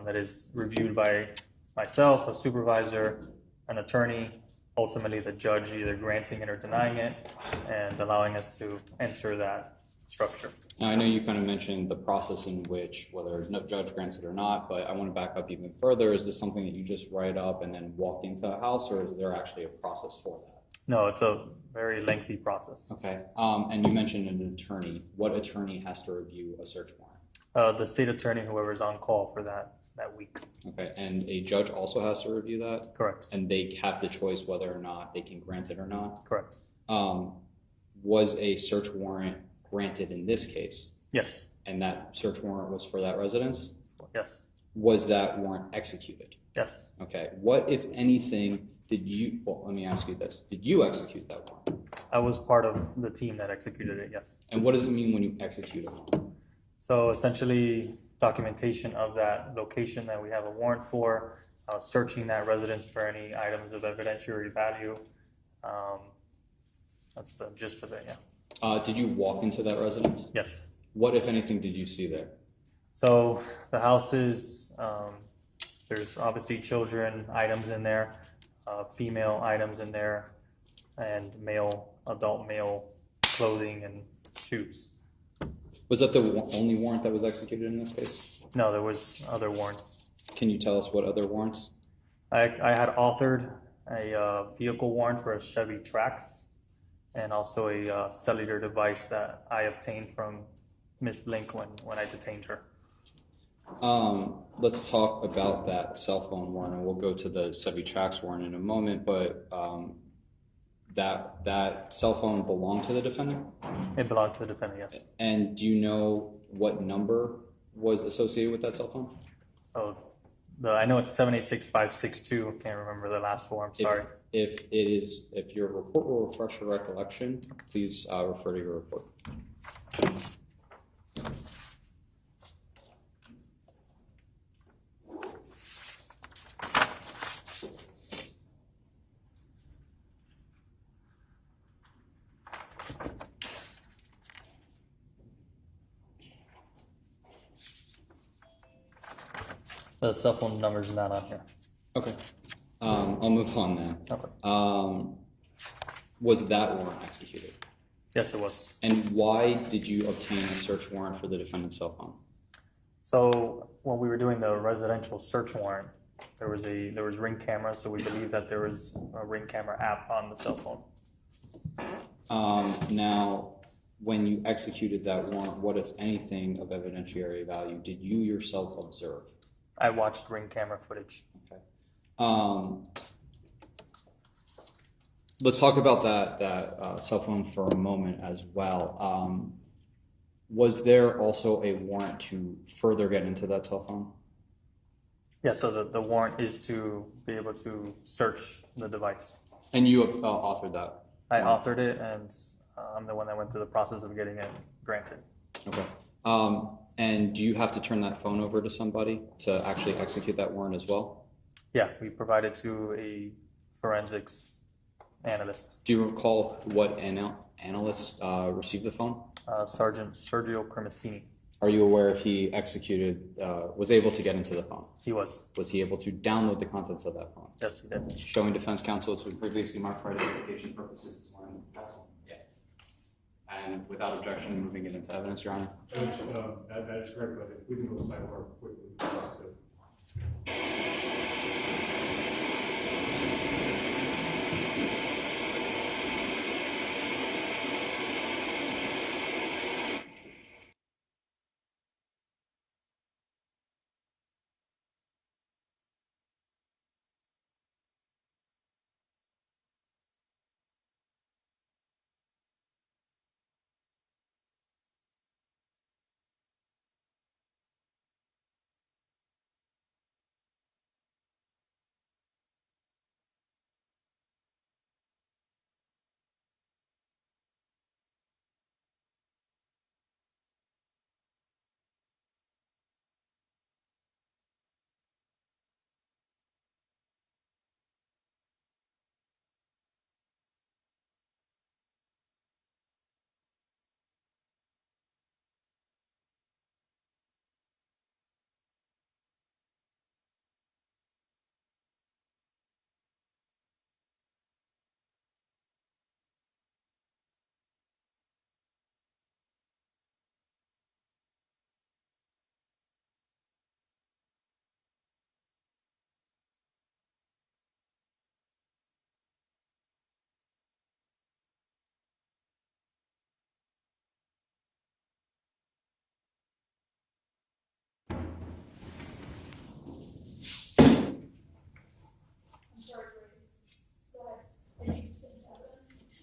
that is reviewed by myself, a supervisor, an attorney, ultimately the judge either granting it or denying it, and allowing us to enter that structure. Now, I know you kind of mentioned the process in which, whether no judge grants it or not, but I want to back up even further. Is this something that you just write up and then walk into a house, or is there actually a process for that? No, it's a very lengthy process. Okay. And you mentioned an attorney. What attorney has to review a search warrant? The state attorney, whoever's on call for that week. Okay. And a judge also has to review that? Correct. And they have the choice whether or not they can grant it or not? Correct. Was a search warrant granted in this case? Yes. And that search warrant was for that residence? Yes. Was that warrant executed? Yes. Okay. What, if anything, did you, well, let me ask you this. Did you execute that warrant? I was part of the team that executed it, yes. And what does it mean when you execute it? So essentially, documentation of that location that we have a warrant for, searching that residence for any items of evidentiary value. That's the gist of it, yeah. Did you walk into that residence? Yes. What, if anything, did you see there? So the house is, there's obviously children items in there, female items in there, and adult male clothing and shoes. Was that the only warrant that was executed in this case? No, there was other warrants. Can you tell us what other warrants? I had authored a vehicle warrant for a Chevy Trax, and also a cellular device that I obtained from Miss Link when I detained her. Let's talk about that cell phone warrant, and we'll go to the Chevy Trax warrant in a moment, but that cell phone belonged to the defendant? It belonged to the defendant, yes. And do you know what number was associated with that cell phone? So I know it's 786562. Can't remember the last four. I'm sorry. If your report will refresh your recollection, please refer to your report. The cell phone number is not on here. Okay. I'll move on then. Okay. Was that warrant executed? Yes, it was. And why did you obtain a search warrant for the defendant's cell phone? So when we were doing the residential search warrant, there was Ring camera, so we believe that there was a Ring camera app on the cell phone. Now, when you executed that warrant, what, if anything, of evidentiary value did you yourself observe? I watched Ring camera footage. Okay. Let's talk about that cell phone for a moment as well. Was there also a warrant to further get into that cell phone? Yeah, so the warrant is to be able to search the device. And you authored that? I authored it, and I'm the one that went through the process of getting it granted. Okay. And do you have to turn that phone over to somebody to actually execute that warrant as well? Yeah, we provided to a forensics analyst. Do you recall what analyst received the phone? Sergeant Sergio Cremacini. Are you aware if he was able to get into the phone? He was. Was he able to download the contents of that phone? Yes, he did. Showing defense counsel to previously marked for identification purposes. Yeah. And without objection, moving it into evidence, Your Honor. Judge, that is correct, but if we can go sidebar quickly, just to.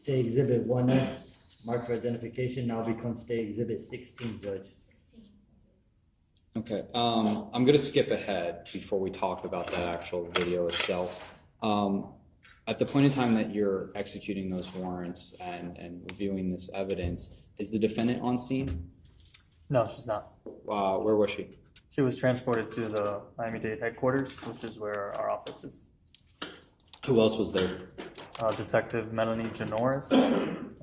Stay Exhibit 1S, marked for identification, now becomes Stay Exhibit 16, Judge. Okay. I'm going to skip ahead before we talk about the actual video itself. At the point in time that you're executing those warrants and reviewing this evidence, is the defendant on scene? No, she's not. Where was she? She was transported to the Miami-Dade headquarters, which is where our office is. Who else was there? Detective Melanie Janoris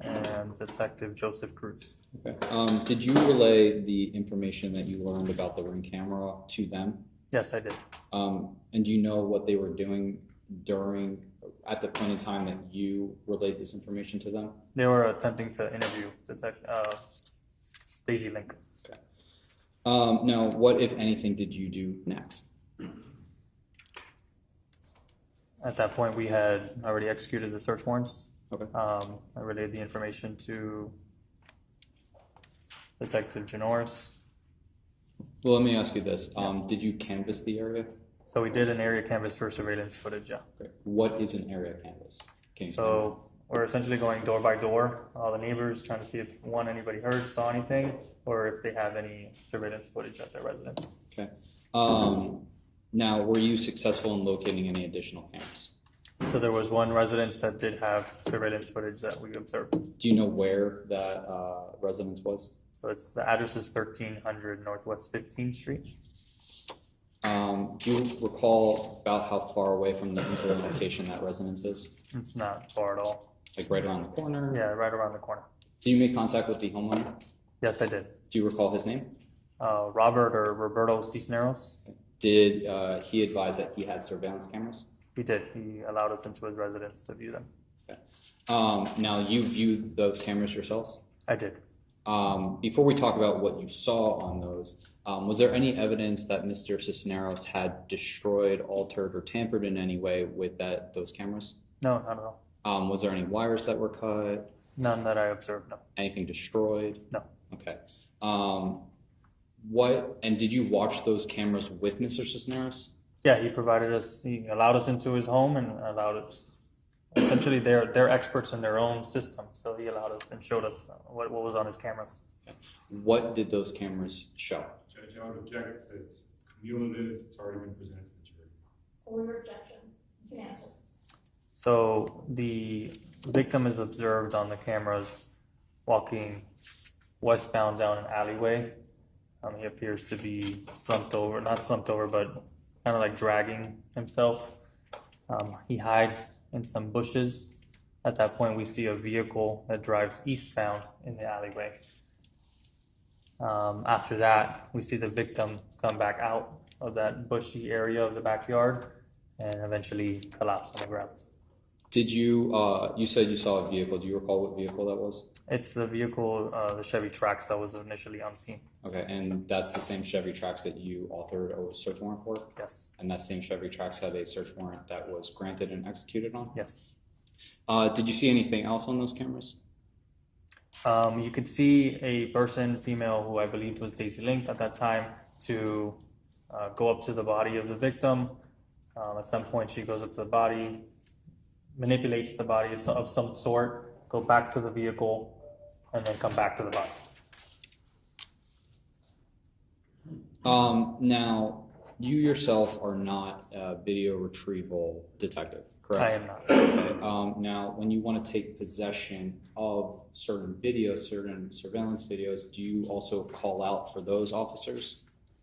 and Detective Joseph Cruz. Okay. Did you relay the information that you learned about the Ring camera to them? Yes, I did. And do you know what they were doing at the point in time that you relayed this information to them? They were attempting to interview Daisy Link. Okay. Now, what, if anything, did you do next? At that point, we had already executed the search warrants. Okay. I relayed the information to Detective Janoris. Well, let me ask you this. Did you canvass the area? So we did an area canvass for surveillance footage, yeah. Okay. What is an area canvass? So we're essentially going door by door, all the neighbors, trying to see if anybody heard, saw anything, or if they have any surveillance footage at their residence. Okay. Now, were you successful in locating any additional cameras? So there was one residence that did have surveillance footage that we observed. Do you know where that residence was? So the address is 1300 Northwest 15th Street. Do you recall about how far away from the incident location that residence is? It's not far at all. Like right around the corner? Yeah, right around the corner. Did you make contact with the homeowner? Yes, I did. Do you recall his name? Robert or Roberto Cisneros. Did he advise that he had surveillance cameras? He did. He allowed us into his residence to view them. Okay. Now, you viewed those cameras yourselves? I did. Before we talk about what you saw on those, was there any evidence that Mr. Cisneros had destroyed, altered, or tampered in any way with those cameras? No, not at all. Was there any wires that were cut? None that I observed, no. Anything destroyed? No. Okay. And did you watch those cameras with Mr. Cisneros? Yeah, he allowed us into his home and allowed us, essentially they're experts in their own system, so he allowed us and showed us what was on his cameras. Okay. What did those cameras show? Judge, I would object. It's cumulative. It's already been presented to the jury. Or your objection, you can answer. So the victim is observed on the cameras walking westbound down an alleyway. He appears to be not slumped over, but kind of like dragging himself. He hides in some bushes. At that point, we see a vehicle that drives eastbound in the alleyway. After that, we see the victim come back out of that bushy area of the backyard and eventually collapse on the ground. Did you said you saw a vehicle. Do you recall what vehicle that was? It's the vehicle, the Chevy Trax that was initially on scene. Okay, and that's the same Chevy Trax that you authored a search warrant for? Yes. And that same Chevy Trax had a search warrant that was granted and executed on? Yes. Did you see anything else on those cameras? You could see a person, female, who I believed was Daisy Linked at that time, to go up to the body of the victim. At some point, she goes up to the body, manipulates the body of some sort, go back to the vehicle, and then come back to the body. Now, you yourself are not a video retrieval detective, correct? I am not. Okay. Now, when you want to take possession of certain videos, certain surveillance videos, do you also call out for those officers?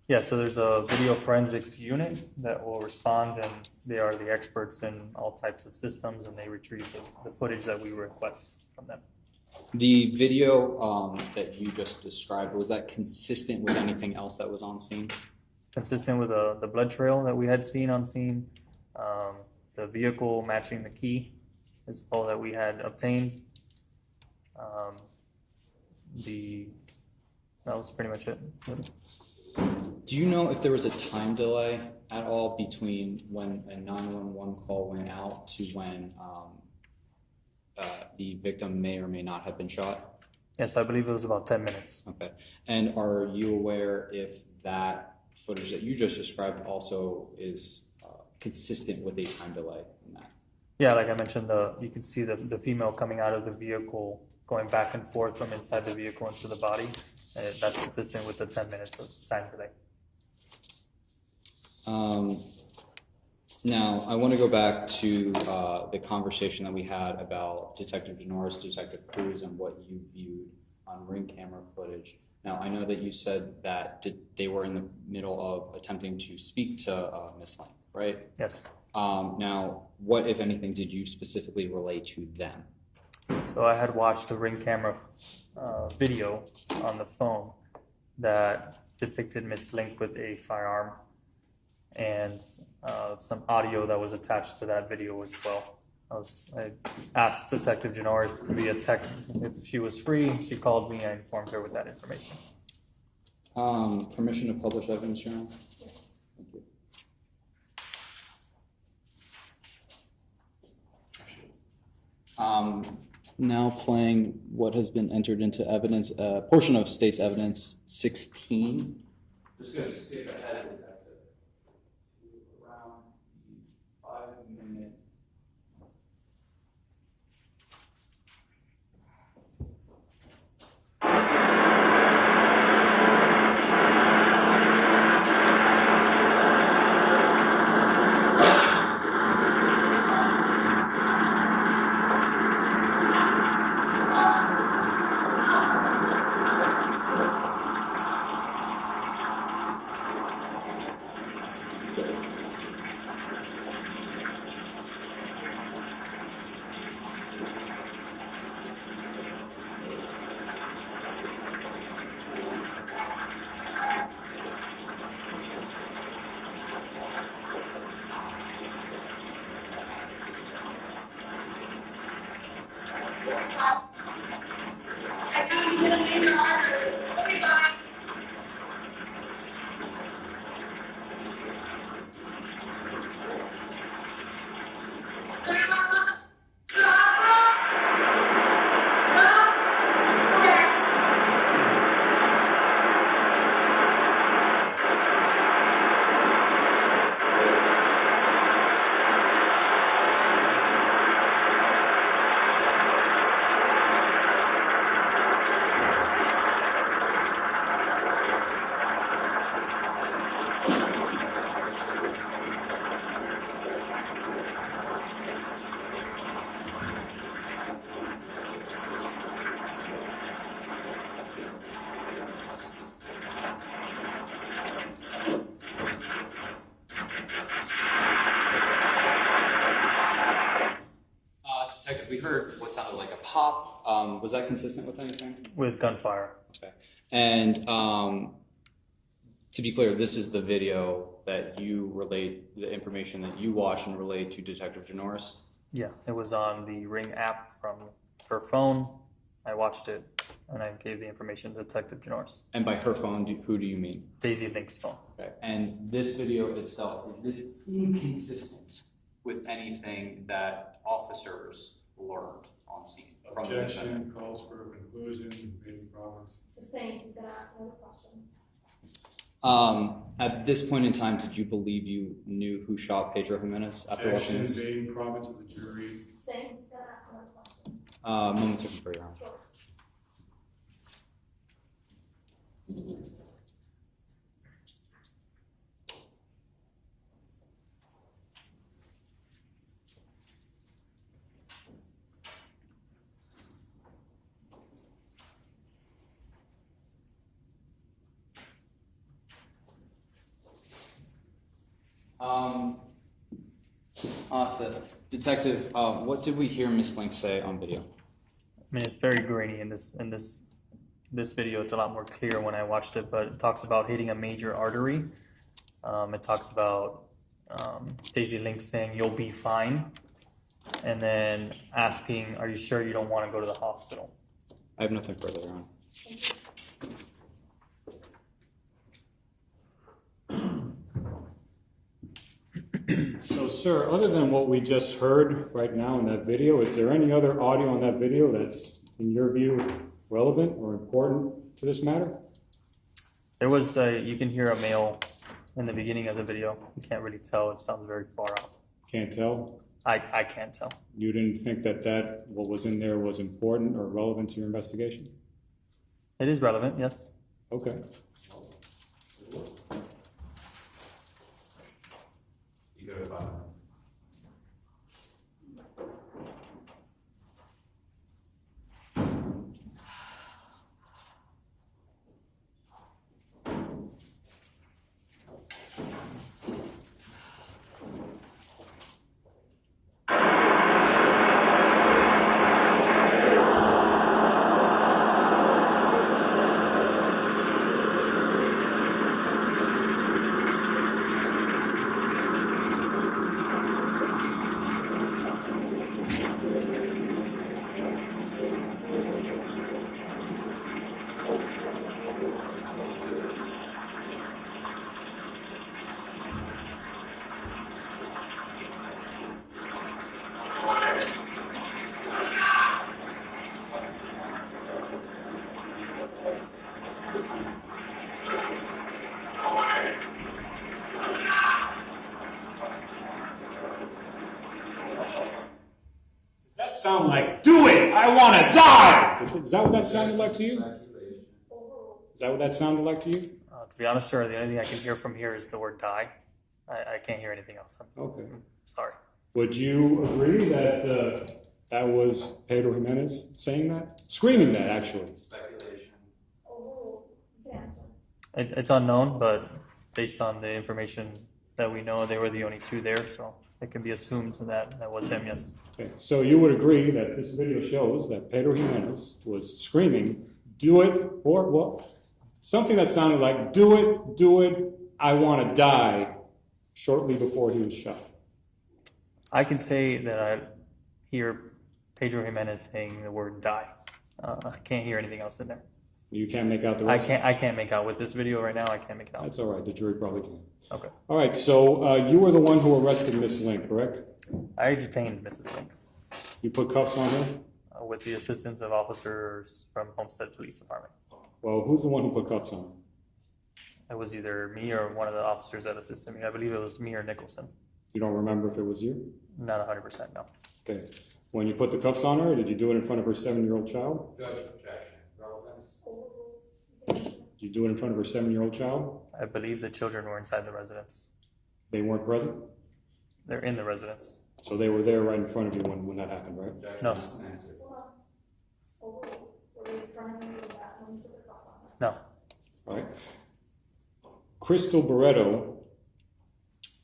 Yeah, so there's a video forensics unit that will respond, and they are the experts in all types of systems, and they retrieve the footage that we request from them. The video that you just described, was that consistent with anything else that was on scene? Consistent with the blood trail that we had seen on scene, the vehicle matching the key is all that we had obtained. That was pretty much it. Do you know if there was a time delay at all between when a 911 call went out to when the victim may or may not have been shot? Yes, I believe it was about 10 minutes. Okay. And are you aware if that footage that you just described also is consistent with a time delay in that? Yeah, like I mentioned, you can see the female coming out of the vehicle, going back and forth from inside the vehicle into the body. And that's consistent with the 10 minutes of time delay. Now, I want to go back to the conversation that we had about Detective Jurors, Detective Cruz, and what you viewed on ring camera footage. Now, I know that you said that they were in the middle of attempting to speak to Ms. Lang, right? Yes. Now, what, if anything, did you specifically relay to them? So I had watched a ring camera video on the phone that depicted Ms. Link with a firearm, and some audio that was attached to that video as well. I asked Detective Jurors to be a text. If she was free, she called me. I informed her with that information. Permission to publish evidence, Your Honor? Yes. Thank you. Now playing what has been entered into evidence, portion of State's Evidence 16. Just going to skip ahead of that to around the 5-minute. Detective, we heard what sounded like a pop. Was that consistent with anything? With gunfire. Okay. And to be clear, this is the video that you relate, the information that you watch and relate to Detective Janoris? Yeah, it was on the Ring app from her phone. I watched it, and I gave the information to Detective Janoris. And by her phone, who do you mean? Daisy Link's phone. Okay. And this video itself, is this inconsistent with anything that officers learned on scene? From the Objection, calls for a conclusion, any problems? Sustained, he's gonna ask another question. At this point in time, did you believe you knew who shot Pedro Jimenez after watching Objection, this? being province of the jury. Sustained, he's gonna ask another question. Moment to confer, Your Honor. Sure. I'll ask this. Detective, what did we hear Miss Link say on video? I mean, it's very grainy in this video. It's a lot more clear when I watched it, but it talks about hitting a major artery. It talks about Daisy Link saying, "You'll be fine," and then asking, "Are you sure you don't want to go to the hospital?" I have nothing further, Your Honor. So, sir, other than what we just heard right now in that video, is there any other audio on that video that's, in your view, relevant or important to this matter? There was you can hear a male in the beginning of the video. You can't really tell. It sounds very far out. Can't tell? I can't tell. You didn't think that what was in there was important or relevant to your investigation? It is relevant, yes. Okay. You go to 5 minutes. That sound like, do it, I want to die! Is that what that sounded like to you? Is that what that sounded like to you? To be honest, sir, the only thing I can hear from here is the word "die." I can't hear anything else. Okay. Sorry. Would you agree that that was Pedro Jimenez saying that? Screaming that, actually. Speculation. Oh, you can answer. It's unknown, but based on the information that we know, they were the only two there, so it can be assumed that that was him, yes. Okay. So you would agree that this video shows that Pedro Jimenez was screaming, do it, or, well, something that sounded like, do it, I want to die, shortly before he was shot. I can say that I hear Pedro Jimenez saying the word die. I can't hear anything else in there. You can't make out the rest? I can't make out with this video right now. I can't make it out. That's all right. The jury probably can. Okay. All right. So you were the one who arrested Miss Link, correct? I detained Mrs. Link. You put cuffs on her? With the assistance of officers from Homestead Police Department. Well, who's the one who put cuffs on her? It was either me or one of the officers that assisted me. I believe it was me or Nicholson. You don't remember if it was you? Not 100%, no. Okay. When you put the cuffs on her, did you do it in front of her 7-year-old child? Judge, objection, relevance. Did you do it in front of her 7-year-old child? I believe the children were inside the residence. They weren't present? They're in the residence. So they were there right in front of you when that happened, right? No. No. All right. Crystal Barreto,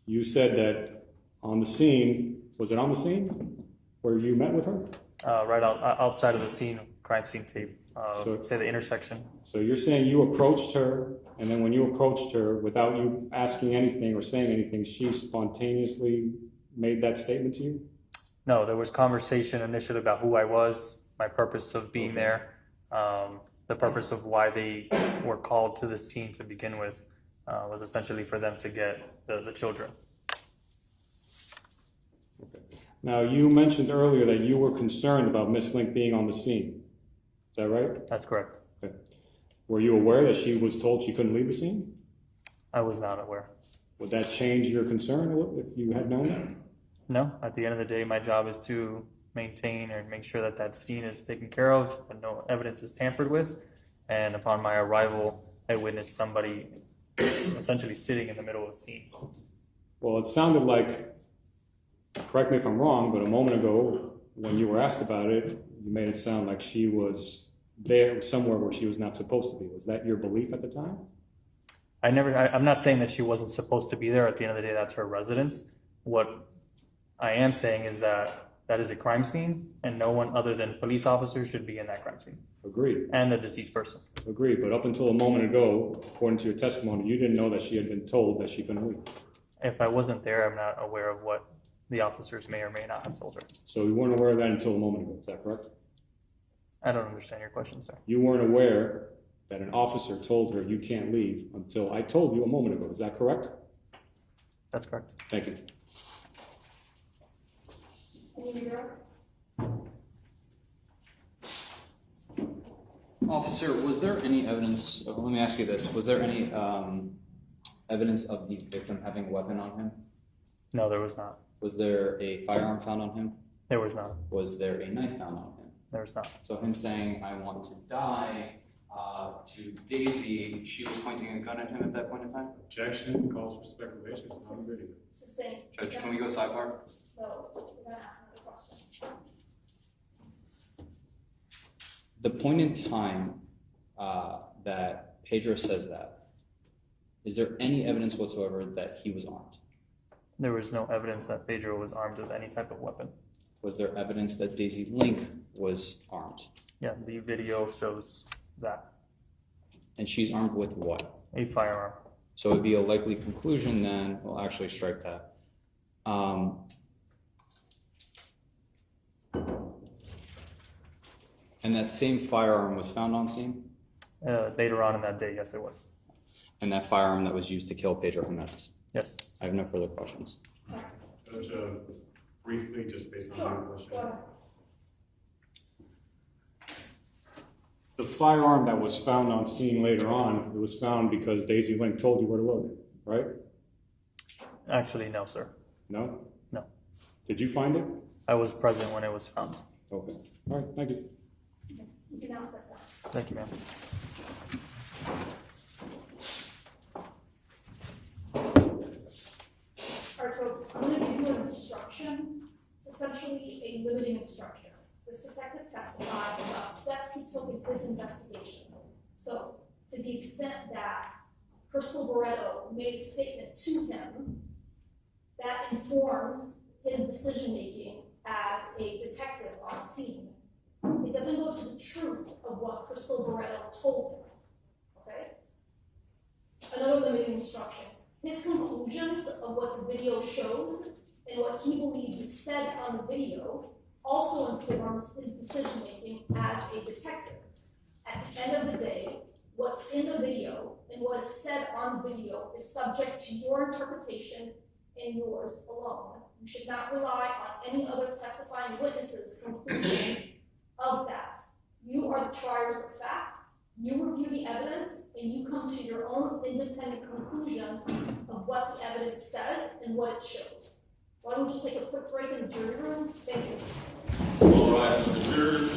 you said that on the scene, was it on the scene where you met with her? Right outside of the scene, crime scene tape, say the intersection. So you're saying you approached her, and then when you approached her, without you asking anything or saying anything, she spontaneously made that statement to you? No, there was conversation initially about who I was, my purpose of being there, the purpose of why they were called to the scene to begin with was essentially for them to get the children. Okay. Now, you mentioned earlier that you were concerned about Miss Link being on the scene. Is that right? That's correct. Okay. Were you aware that she was told she couldn't leave the scene? I was not aware. Would that change your concern if you had known that? No. At the end of the day, my job is to maintain and make sure that that scene is taken care of and no evidence is tampered with. And upon my arrival, I witnessed somebody essentially sitting in the middle of the scene. Well, it sounded like, correct me if I'm wrong, but a moment ago when you were asked about it, you made it sound like she was there somewhere where she was not supposed to be. Was that your belief at the time? I'm not saying that she wasn't supposed to be there. At the end of the day, that's her residence. What I am saying is that that is a crime scene, and no one other than police officers should be in that crime scene. Agreed. And the deceased person. Agreed, but up until a moment ago, according to your testimony, you didn't know that she had been told that she couldn't leave. If I wasn't there, I'm not aware of what the officers may or may not have told her. So you weren't aware of that until a moment ago, is that correct? I don't understand your question, sir. You weren't aware that an officer told her you can't leave until I told you a moment ago, is that correct? That's correct. Thank you. Officer, was there any evidence, let me ask you this, was there any evidence of the victim having a weapon on him? No, there was not. Was there a firearm found on him? There was not. Was there a knife found on him? There was not. So him saying, I want to die, to Daisy, she was pointing a gun at him at that point in time? Objection, calls for speculation, it's not a video. Sustained. Judge, can we go sidebar? No, we're gonna ask another question. The point in time that Pedro says that, is there any evidence whatsoever that he was armed? There was no evidence that Pedro was armed with any type of weapon. Was there evidence that Daisy Link was armed? Yeah, the video shows that. And she's armed with what? A firearm. So it would be a likely conclusion then, we'll actually strike that. And that same firearm was found on scene? Later on in that day, yes, it was. And that firearm that was used to kill Pedro Jimenez? Yes. I have no further questions. Judge, briefly, just based on your question. The firearm that was found on scene later on, it was found because Daisy Link told you where to look, right? Actually, no, sir. No? No. Did you find it? I was present when it was found. Okay. All right, thank you. You can now step down. Thank you, ma'am. All right, folks, I'm gonna give you an instruction. It's essentially a limiting instruction. This detective testified about steps he took in his investigation. So, to the extent that Crystal Barreto made a statement to him that informs his decision-making as a detective on scene, it doesn't go to the truth of what Crystal Barreto told him, okay? Another limiting instruction. His conclusions of what the video shows and what he believes is said on the video also informs his decision-making as a detective. At the end of the day, what's in the video and what is said on video is subject to your interpretation and yours alone. You should not rely on any other testifying witnesses' conclusions of that. You are the triers of fact. You review the evidence and you come to your own independent conclusions of what the evidence says and what it shows. Why don't we just take a quick break in the jury room? Thank you. All right, the jurors.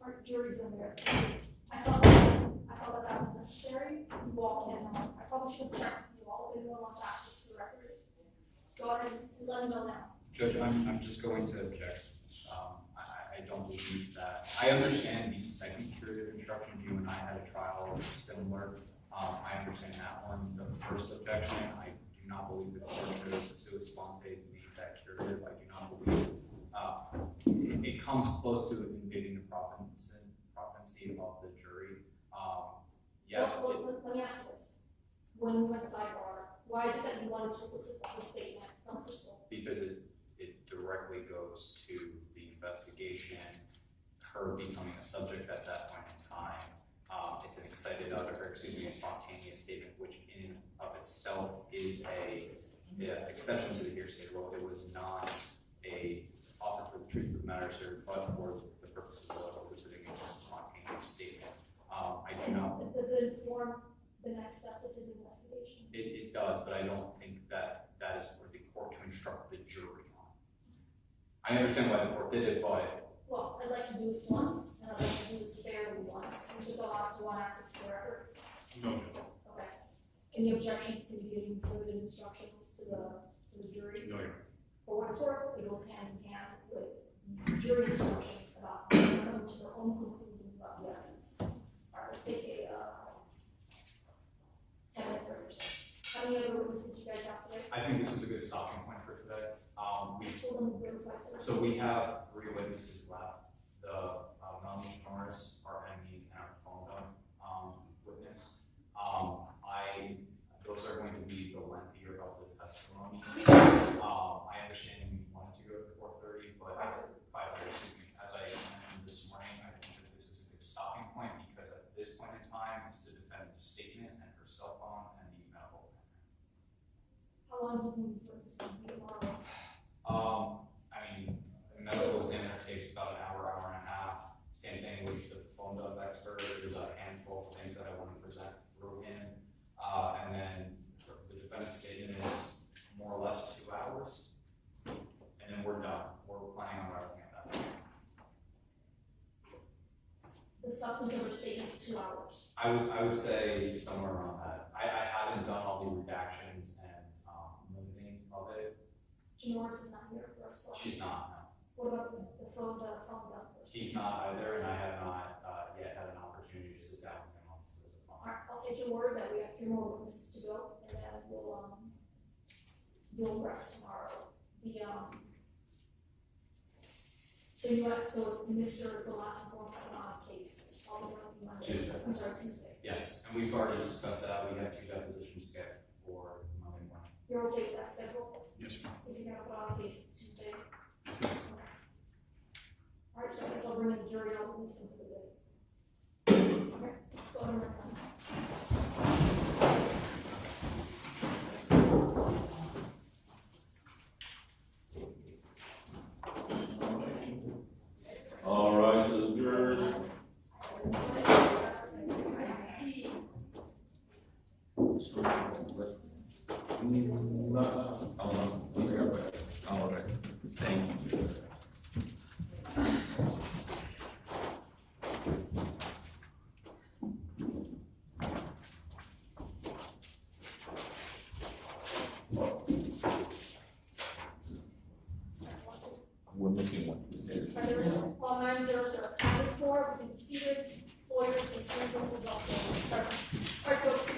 Our jury's in there. I thought that was necessary. You walk in. I probably should have checked with you all. If anyone wants access to the record, go ahead and let me know now. Judge, I'm just going to object. I don't believe that. I understand the second curative instruction. You and I had a trial similar. I understand that one. The first objection, I do not believe the court should sua sponte leave that curative. I do not believe it comes close to invading the propency of the jury. Yes. Let me ask you this. When you went sidebar, why is it that you wanted to elicit the statement from Crystal? Because it directly goes to the investigation, her becoming a subject at that point in time. It's an a spontaneous statement, which in and of itself is the exception to the hearsay rule. It was not a offer for the truth of the matter, sir, but for the purposes of eliciting a spontaneous statement. I do not. Does it inform the next steps of his investigation? It does, but I don't think that is for the court to instruct the jury on. I understand why the court did it, but. Well, I'd like to do this once, and I'd like to do this fairly once. Mr. Delas, do you want access to the record? No. Okay. Any objections to giving these limited instructions to the jury? No. For what it's worth, it goes hand in hand with jury instructions about coming to their own conclusions about the evidence. All right, let's take a 10-minute break or so. How many other witnesses do you guys have today? I think this is a good stopping point for today. So we have 3 witnesses left. The Melanie Norris, our enemy, and our phone witness. Those are going to be the lengthier of the testimonies. I understand we wanted to go to 4:30, but 5:30, as I mentioned this morning, I think that this is a good stopping point because at this point in time, it's the defendant's statement and her cell phone and the medical examiner. How long do you think these witnesses will be tomorrow? I mean, the medical examiner takes about an hour, hour and a half. Same thing with the phone dump expert. There's a handful of things that I want to present through him. And then the defendant's statement is more or less 2 hours. And then we're done. We're planning on resting at that point. The substance of her statement is 2 hours. I would say somewhere around that. I haven't done all the redactions and limiting of it. Norris is not here for us. She's not, no. What about the phone dump person? He's not either, and I have not yet had an opportunity to sit down with him on the phone. All right, I'll take your word that we have 3 more witnesses to go, and then you'll rest tomorrow. So Mr. Delas is going to have an on case. Probably going to be Monday. Tuesday. I'm sorry, Tuesday. Yes, and we've already discussed that. We have 2 depositions scheduled for Monday morning. You're okay with that schedule? Yes, ma'am. If you're gonna put on a case Tuesday? Okay. All right, so I guess I'll bring in the jury, I'll listen for the day. Okay, let's go ahead and work on that. All right, so the jurors. All right. Thank you. We're missing one. All 9 jurors are accounted for, we can be seated, lawyers and standing results. All right, folks,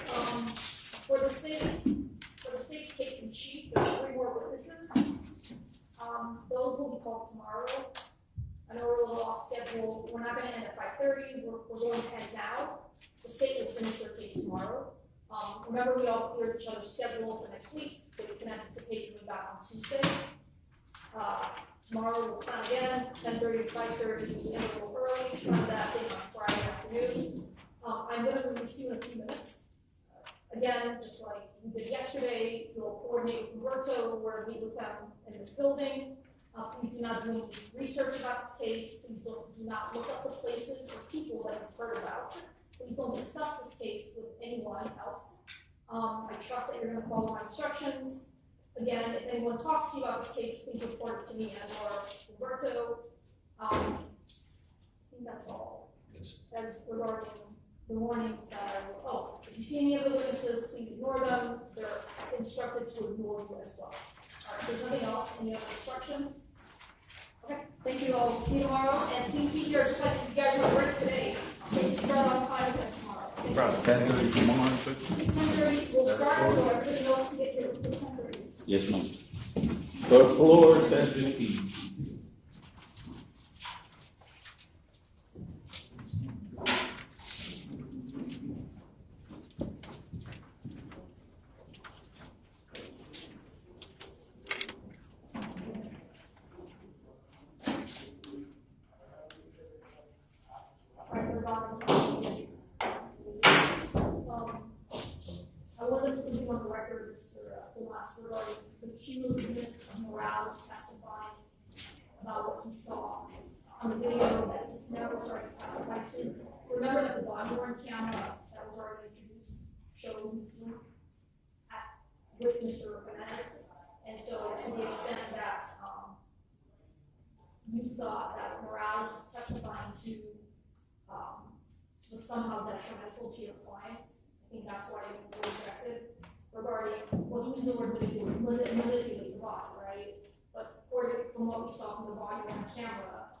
finish their case tomorrow. Remember, we all cleared each other's schedule for next week, so we can anticipate coming back on Tuesday. Tomorrow we'll plan again, 10:30 to 5:30, we end a little early, try that thing on Friday afternoon. I'm gonna release you in a few minutes. Again, just like we did yesterday, we'll coordinate with Roberto, we'll meet with them in this building. Please do not do any research about this case. Please do not look up the places or people that you've heard about. Please don't discuss this case with anyone else. I trust that you're going to follow my instructions. Again, if anyone talks to you about this case, please report it to me and or Roberto. I think that's all. As regarding the warnings that I will, if you see any of the witnesses, please ignore them. They're instructed to ignore you as well. All right, if there's nothing else, any other instructions? Okay, thank you all. See you tomorrow, and please be here just like you guys were great today. Okay, start on time again tomorrow. About 10:30 tomorrow. 10:30, we'll start, so everybody else can get here for 10:30. Yes, ma'am. Third floor, 10:15. I wanted to put something on the record for the last regarding the cumulativeness of Morales testifying about what he saw on the video that Cisneros already testified to. Remember that the body worn camera that was already introduced shows the scene with Mr. Jimenez. And so to the extent that you thought that Morales was testifying to was somehow detrimental to your client, I think that's why you were rejected regarding, well, use the word manipulate the body, right? But from what we saw from the body on camera,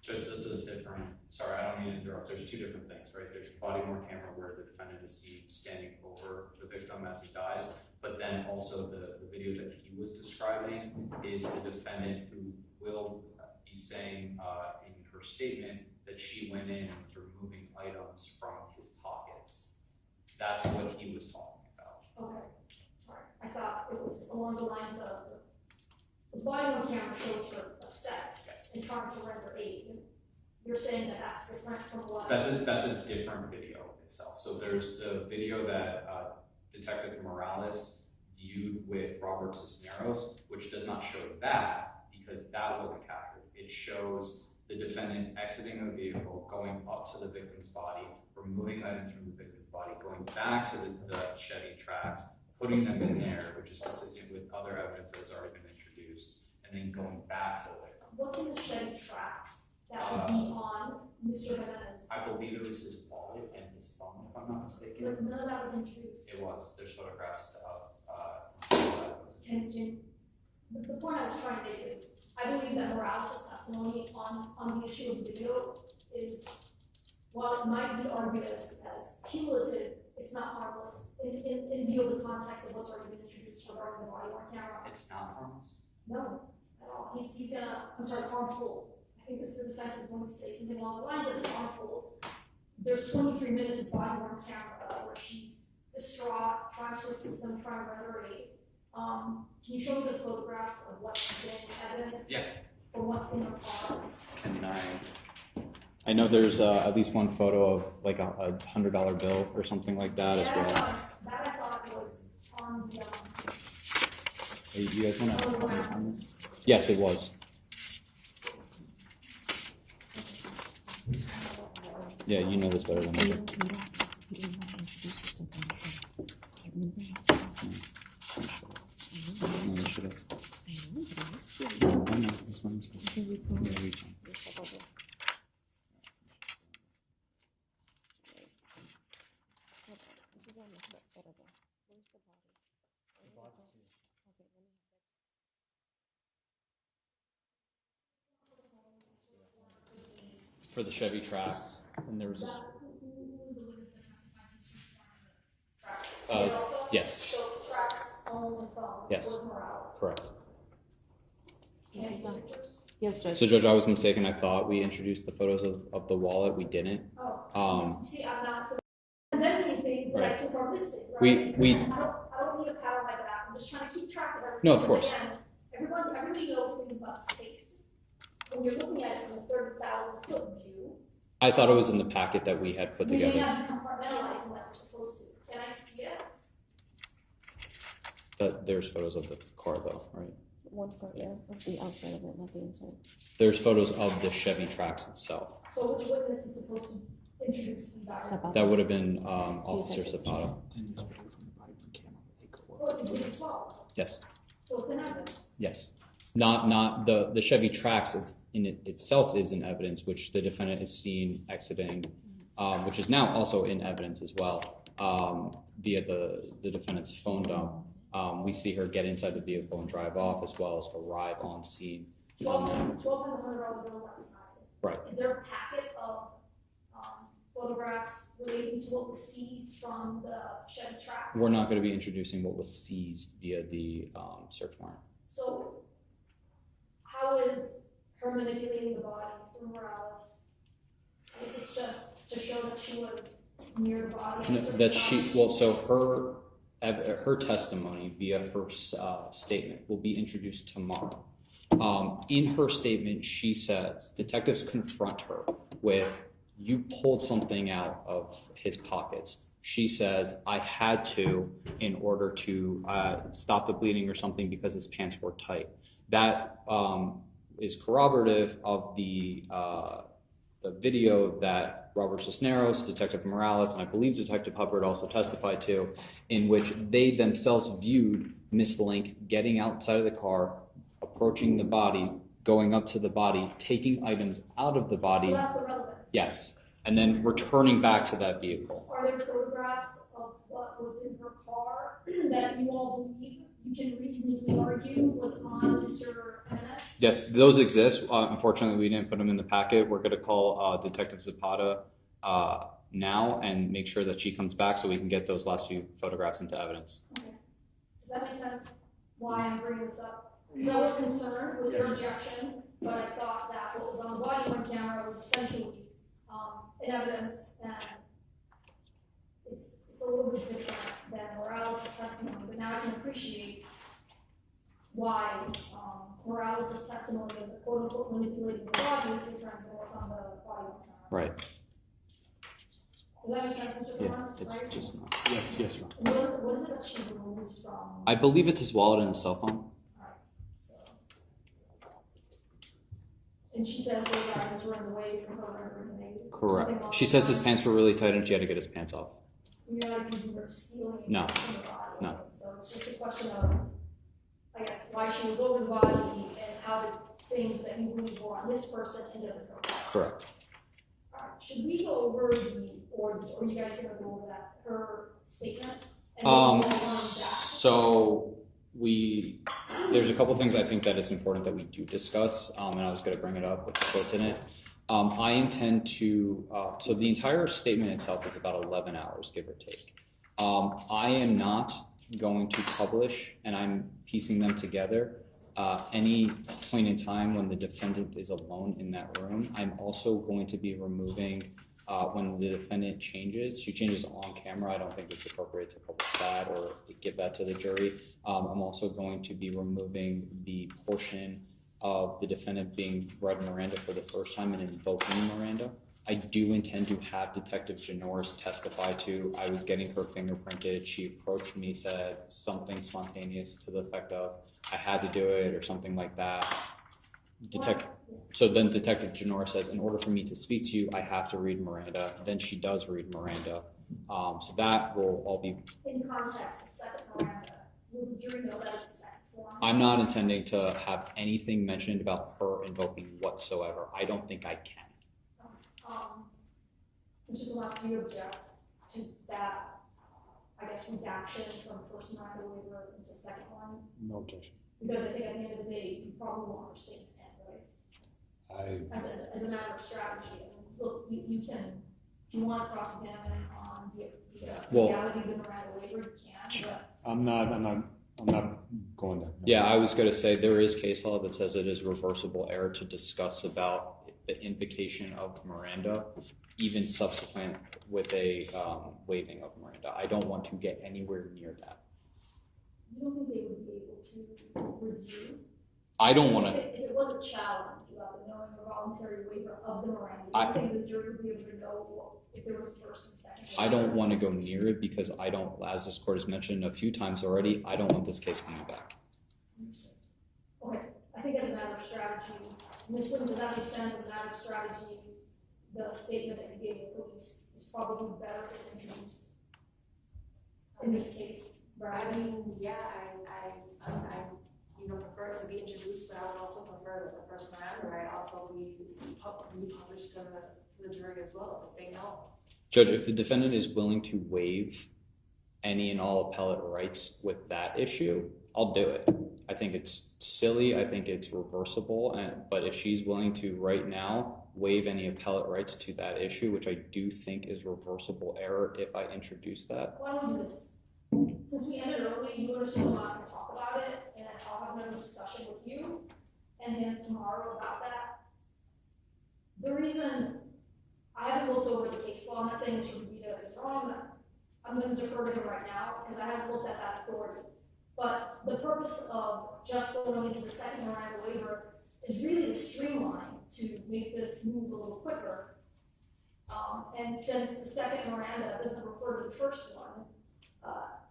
Judge, this is different. Sorry, I don't mean to interrupt. There's two different things, right? There's body worn camera where the defendant is seen standing over the victim as he dies, but then also the video that he was describing is the defendant who will be saying in her statement that she went in and was removing items from his pockets. That's what he was talking about. okay, all right. I thought it was along the lines of the body on camera shows her upset and trying to render aid. You're saying that that's different from what? That's a different video itself. So there's the video that Detective Morales viewed with Robert Cisneros, which does not show that because that wasn't captured. It shows the defendant exiting the vehicle, going up to the victim's body, removing items from the victim's body, going back to the Chevy tracks, putting them in there, which is consistent with other evidence that has already been introduced, and then going back to the victim. What's in the Chevy tracks that would be on Mr. Jimenez? I believe it was his wallet and his phone, if I'm not mistaken. But none of that was introduced. It was. There's photographs of And the point I was trying to make is, I believe that Morales' testimony on the issue of the video is, while it might be argued as cumulative, it's not harmless in view of the context of what's already been introduced regarding the body worn camera. It's not harmless? No, at all. He's gonna, harmful. I think the defense is going to say something along the lines of it's harmful. There's 23 minutes of body worn camera where she's distraught, trying to assist him, trying to render aid. Can you show me the photographs of what's been evidence? Yeah. For what's in the car? And I know there's at least one photo of like a $100 bill or something like that as well. That I thought was on the. You guys want to comment on this? Yes, it was. Yeah, you know this better than I do. For the Chevy tracks, and there was just. Yes. So tracks only with phone. Yes. Was Morales. Correct. Yes, Judge. So, Judge, I was mistaken. I thought we introduced the photos of the wallet. We didn't. Oh. See, I'm not We- I don't need a pat on my back, I'm just trying to keep track of everything. No, of Because course. again, everybody knows things about space. When you're looking at it from a 30,000 foot view, I thought it was in the packet that we had put we may together. not be compartmentalizing like we're supposed to. Can I see it? There's photos of the car though, right? One part, yeah, of the outside of it, not the inside. There's photos of the Chevy Trax itself. So which witness is supposed to introduce these items? That would have been Officer Zapata. Well, it's exhibit 12, Yes, so it's in evidence. yes. Not the Chevy Trax. It's in it itself is in evidence, which the defendant is seen exiting, which is now also in evidence as well via the defendant's phone dump. We see her get inside the vehicle and drive off, as well as arrive on scene. 12 has $100 bills outside. Right. Is there a packet of photographs relating to what was seized from the Chevy Trax? We're not going to be introducing what was seized via the search warrant. So how is her manipulating the body through Morales? I guess it's just to show that she was near the body. No, that she, well, so her testimony via her statement will be introduced tomorrow. In her statement, she says, detectives confront her with, you pulled something out of his pockets. She says, I had to in order to stop the bleeding or something because his pants were tight. That is corroborative of the video that Robert Cisneros, Detective Morales, and I believe Detective Hubbard also testified to, in which they themselves viewed Miss Link getting outside of the car, approaching the body, going up to the body, taking items out of the body. So that's the relevance. Yes, and then returning back to that vehicle. Are there photographs of what was in her car that you all believe you can reasonably argue was on Mr. Jimenez? Yes, those exist. Unfortunately, we didn't put them in the packet. We're going to call Detective Zapata now and make sure that she comes back so we can get those last few photographs into evidence. Okay. Does that make sense why I'm bringing this up? Because I was concerned with your objection, but I thought that what was on the body worn camera was essentially in evidence, and it's a little bit different than Morales' testimony, but now I can appreciate why Morales' testimony of the quote-unquote manipulating the body is different than what's on the body worn camera. Right. Does that make sense, Mr. Yeah, Thomas? it's Right? just not. Yes, yes, Ron. And what is it that she removes from? I believe it's his wallet and his cell phone. And she says those items were in the way from her and they. Correct. She says his pants were really tight and she had to get his pants off. You're not accusing her of stealing. No. From the body. No. So it's just a question of, I guess, why she was over the body and how did things that you believe were on this person end up in her body. Correct. All right. Should we go over or you guys gonna go over her statement? And then So there's a couple things I think that it's important that we do discuss, and I was going to bring it up with the quote in it. I intend to, so the entire statement itself is about 11 hours, give or take. I am not going to publish, and I'm piecing them together, any point in time when the defendant is alone in that room. I'm also going to be removing when the defendant changes. She changes on camera. I don't think it's appropriate to publish that or give that to the jury. I'm also going to be removing the portion of the defendant being read Miranda for the first time and invoking Miranda. I do intend to have Detective Jurors testify to, I was getting her fingerprinted. She approached me, said something spontaneous to the effect of, I had to do it or something like that. So then Detective Janor says, in order for me to speak to you, I have to read Miranda. Then she does read Miranda. So that will all be... In context, the second Miranda, will the jury know that it's the second form? I'm not intending to have anything mentioned about her invoking whatsoever. I don't think I can. Mr. Thomas, do you object to that, I guess, redaction from first Miranda waiver into second one? No objection. Because I think at the end of the day, you probably won't understand the end, right? As a matter of strategy, I mean, look, you can, if you want to cross-examine on the reality of the Miranda waiver, you can, but. I'm not going there. Yeah, I was going to say there is case law that says it is reversible error to discuss about the invocation of Miranda, even subsequent with a waiving of Miranda. I don't want to get anywhere near that. You don't think they would be able to review? I don't want to. If it was a challenge about the knowing or voluntary waiver of the Miranda, I think the jury would be able to know if there was a first and second. I don't want to go near it because I don't, as this court has mentioned a few times already, I don't want this case coming back. Okay, I think as a matter of strategy, Ms. Wood, does that make sense? As a matter of strategy, the statement that you gave the police is probably better if it's introduced in this case. Right? I mean, yeah, I prefer it to be introduced, but I would also prefer that the first Miranda right also be published to the jury as well, if they know. Judge, if the defendant is willing to waive any and all appellate rights with that issue, I'll do it. I think it's silly. I think it's reversible. But if she's willing to right now waive any appellate rights to that issue, which I do think is reversible error if I introduce that. Why don't we do this? Since we ended early, you and Mr. Lamas can talk about it, and I'll have another discussion with you and him tomorrow about that. The reason I haven't looked over the case law, I'm not saying Mr. Vita is wrong, I'm going to defer to him right now because I haven't looked at that authority. But the purpose of just going into the second Miranda waiver is really to streamline, to make this move a little quicker. And since the second Miranda doesn't refer to the first one,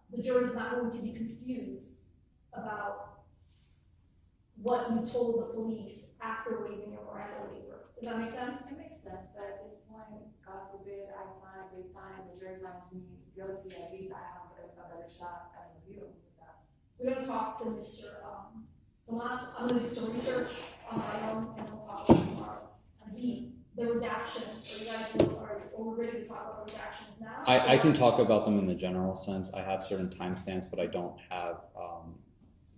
the jury's not going to be confused about what you told the police after waiving your Miranda waiver. Does that make sense? It makes sense, but at this point, God forbid, the jury finds me guilty, at least I have a better shot at review with that. We're going to talk to Mr. Tomas. I'm going to do some research on my own, and we'll talk about it tomorrow. The redactions, are you guys are we ready to talk about redactions now? I can talk about them in the general sense. I have certain timestamps, but I don't have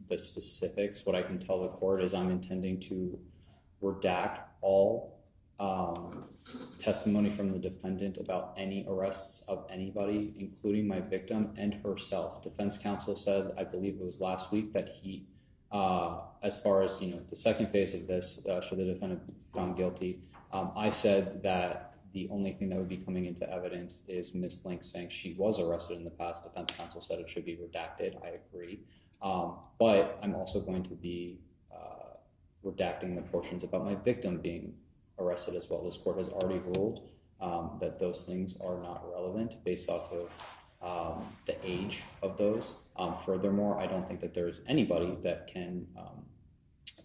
the specifics. What I can tell the court is I'm intending to redact all testimony from the defendant about any arrests of anybody, including my victim and herself. Defense counsel said, I believe it was last week, that he, as far as the second phase of this, should the defendant be found guilty, I said that the only thing that would be coming into evidence is Ms. Link saying she was arrested in the past. Defense counsel said it should be redacted. I agree. But I'm also going to be redacting the portions about my victim being arrested as well. This court has already ruled that those things are not relevant based off of the age of those. Furthermore, I don't think that there's anybody that can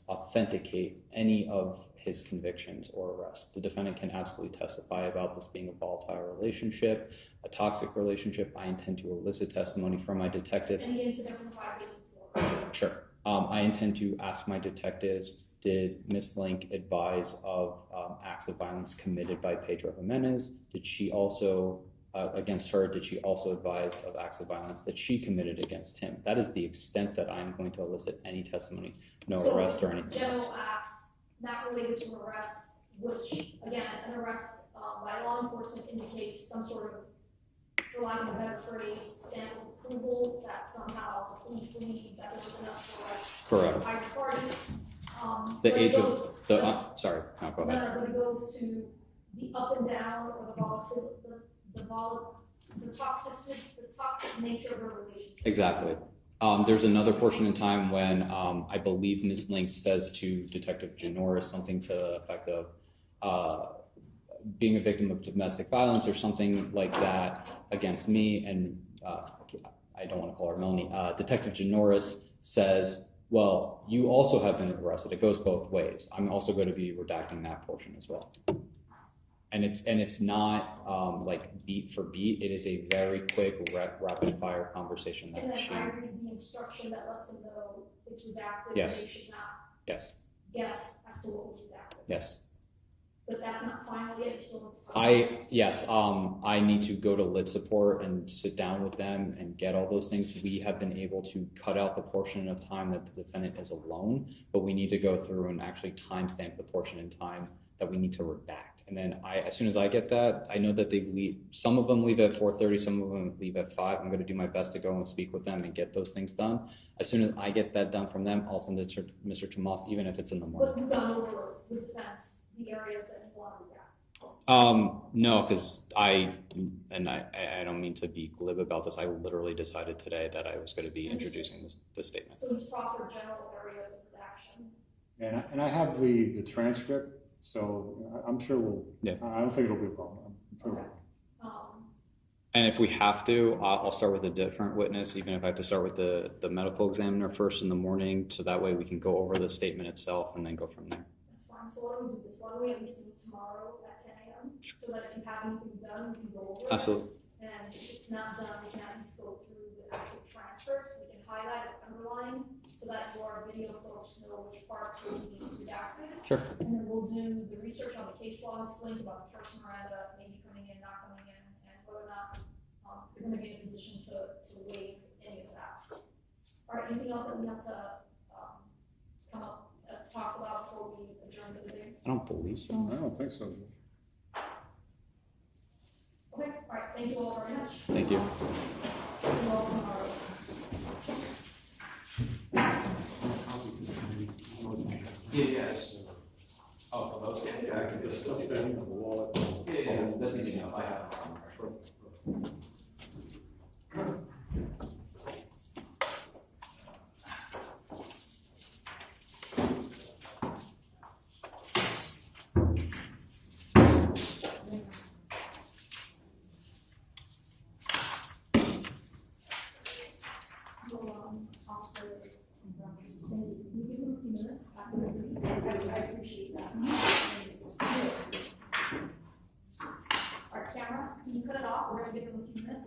authenticate any of his convictions or arrests. The defendant can absolutely testify about this being a volatile relationship, a toxic relationship. I intend to elicit testimony from my detectives. Any incident from 5 days before? Sure. I intend to ask my detectives, did Ms. Link advise of acts of violence committed by Pedro Jimenez? Did she also, against her, did she also advise of acts of violence that she committed against him? That is the extent that I'm going to elicit any testimony, no arrest or anything else. General acts not related to arrest, which, again, an arrest by law enforcement indicates some sort of, for lack of a better phrase, stamp of approval that somehow the police believe that there was enough to arrest Correct. either party. The age of the, sorry, no, go ahead. No, but it goes to the up and down or the toxic nature of a relationship. Exactly. There's another portion in time when I believe Ms. Link says to Detective Janoris something to the effect of being a victim of domestic violence or something like that against me, and I don't want to call her Melanie. Detective Janoris says, well, you also have been arrested. It goes both ways. I'm also going to be redacting that portion as well. And it's not like beat for beat. It is a very quick, rapid fire conversation that and then she. I read the instruction that lets them know it's redacted. Yes. They should not Yes. guess as to what was redacted. Yes. But that's not final yet. You still I need to go to lit support and sit down with them and get all those things. We have been able to cut out the portion of time that the defendant is alone, but we need to go through and actually timestamp the portion in time that we need to redact. And then as soon as I get that, I know that they leave. Some of them leave at 4:30, some of them leave at 5. I'm going to do my best to go and speak with them and get those things done. As soon as I get that done from them, I'll send it to Mr. Tomas, even if it's in the morning. But you've gone over with defense the areas that you want to look at? No, because I don't mean to be glib about this. I literally decided today that I was going to be introducing this statement. So he's proffered general areas of redaction. And I have the transcript, so I'm sure we'll, Yeah. I don't think it'll be a problem. I'm sure we'll- And if we have to, I'll start with a different witness, even if I have to start with the medical examiner first in the morning, so that way we can go over the statement itself and then go from there. That's fine. So why don't we do this? Why don't we at least meet tomorrow at 10 a.m. so that if you have anything done, we can go over it. Absolutely. And if it's not done, we can at least go through the actual transcripts. We can highlight or underline so that your video folks know which part will be redacted. Sure. And then we'll do the research on the case law link about the first Miranda, maybe coming in, not coming in, and whether or not you're going to be in a position to waive any of that. All right, anything else that we have to come up, talk about before we adjourn for the day? I don't believe so. I don't think so. Okay, all right, thank you all very much. Thank you. See you all tomorrow. Yes. Oh, for those? Yeah, I can just stuff that in the wallet. Yeah, that's easy enough. I have it somewhere. I appreciate that. All right, camera, can you cut it off? We're gonna give them a few minutes.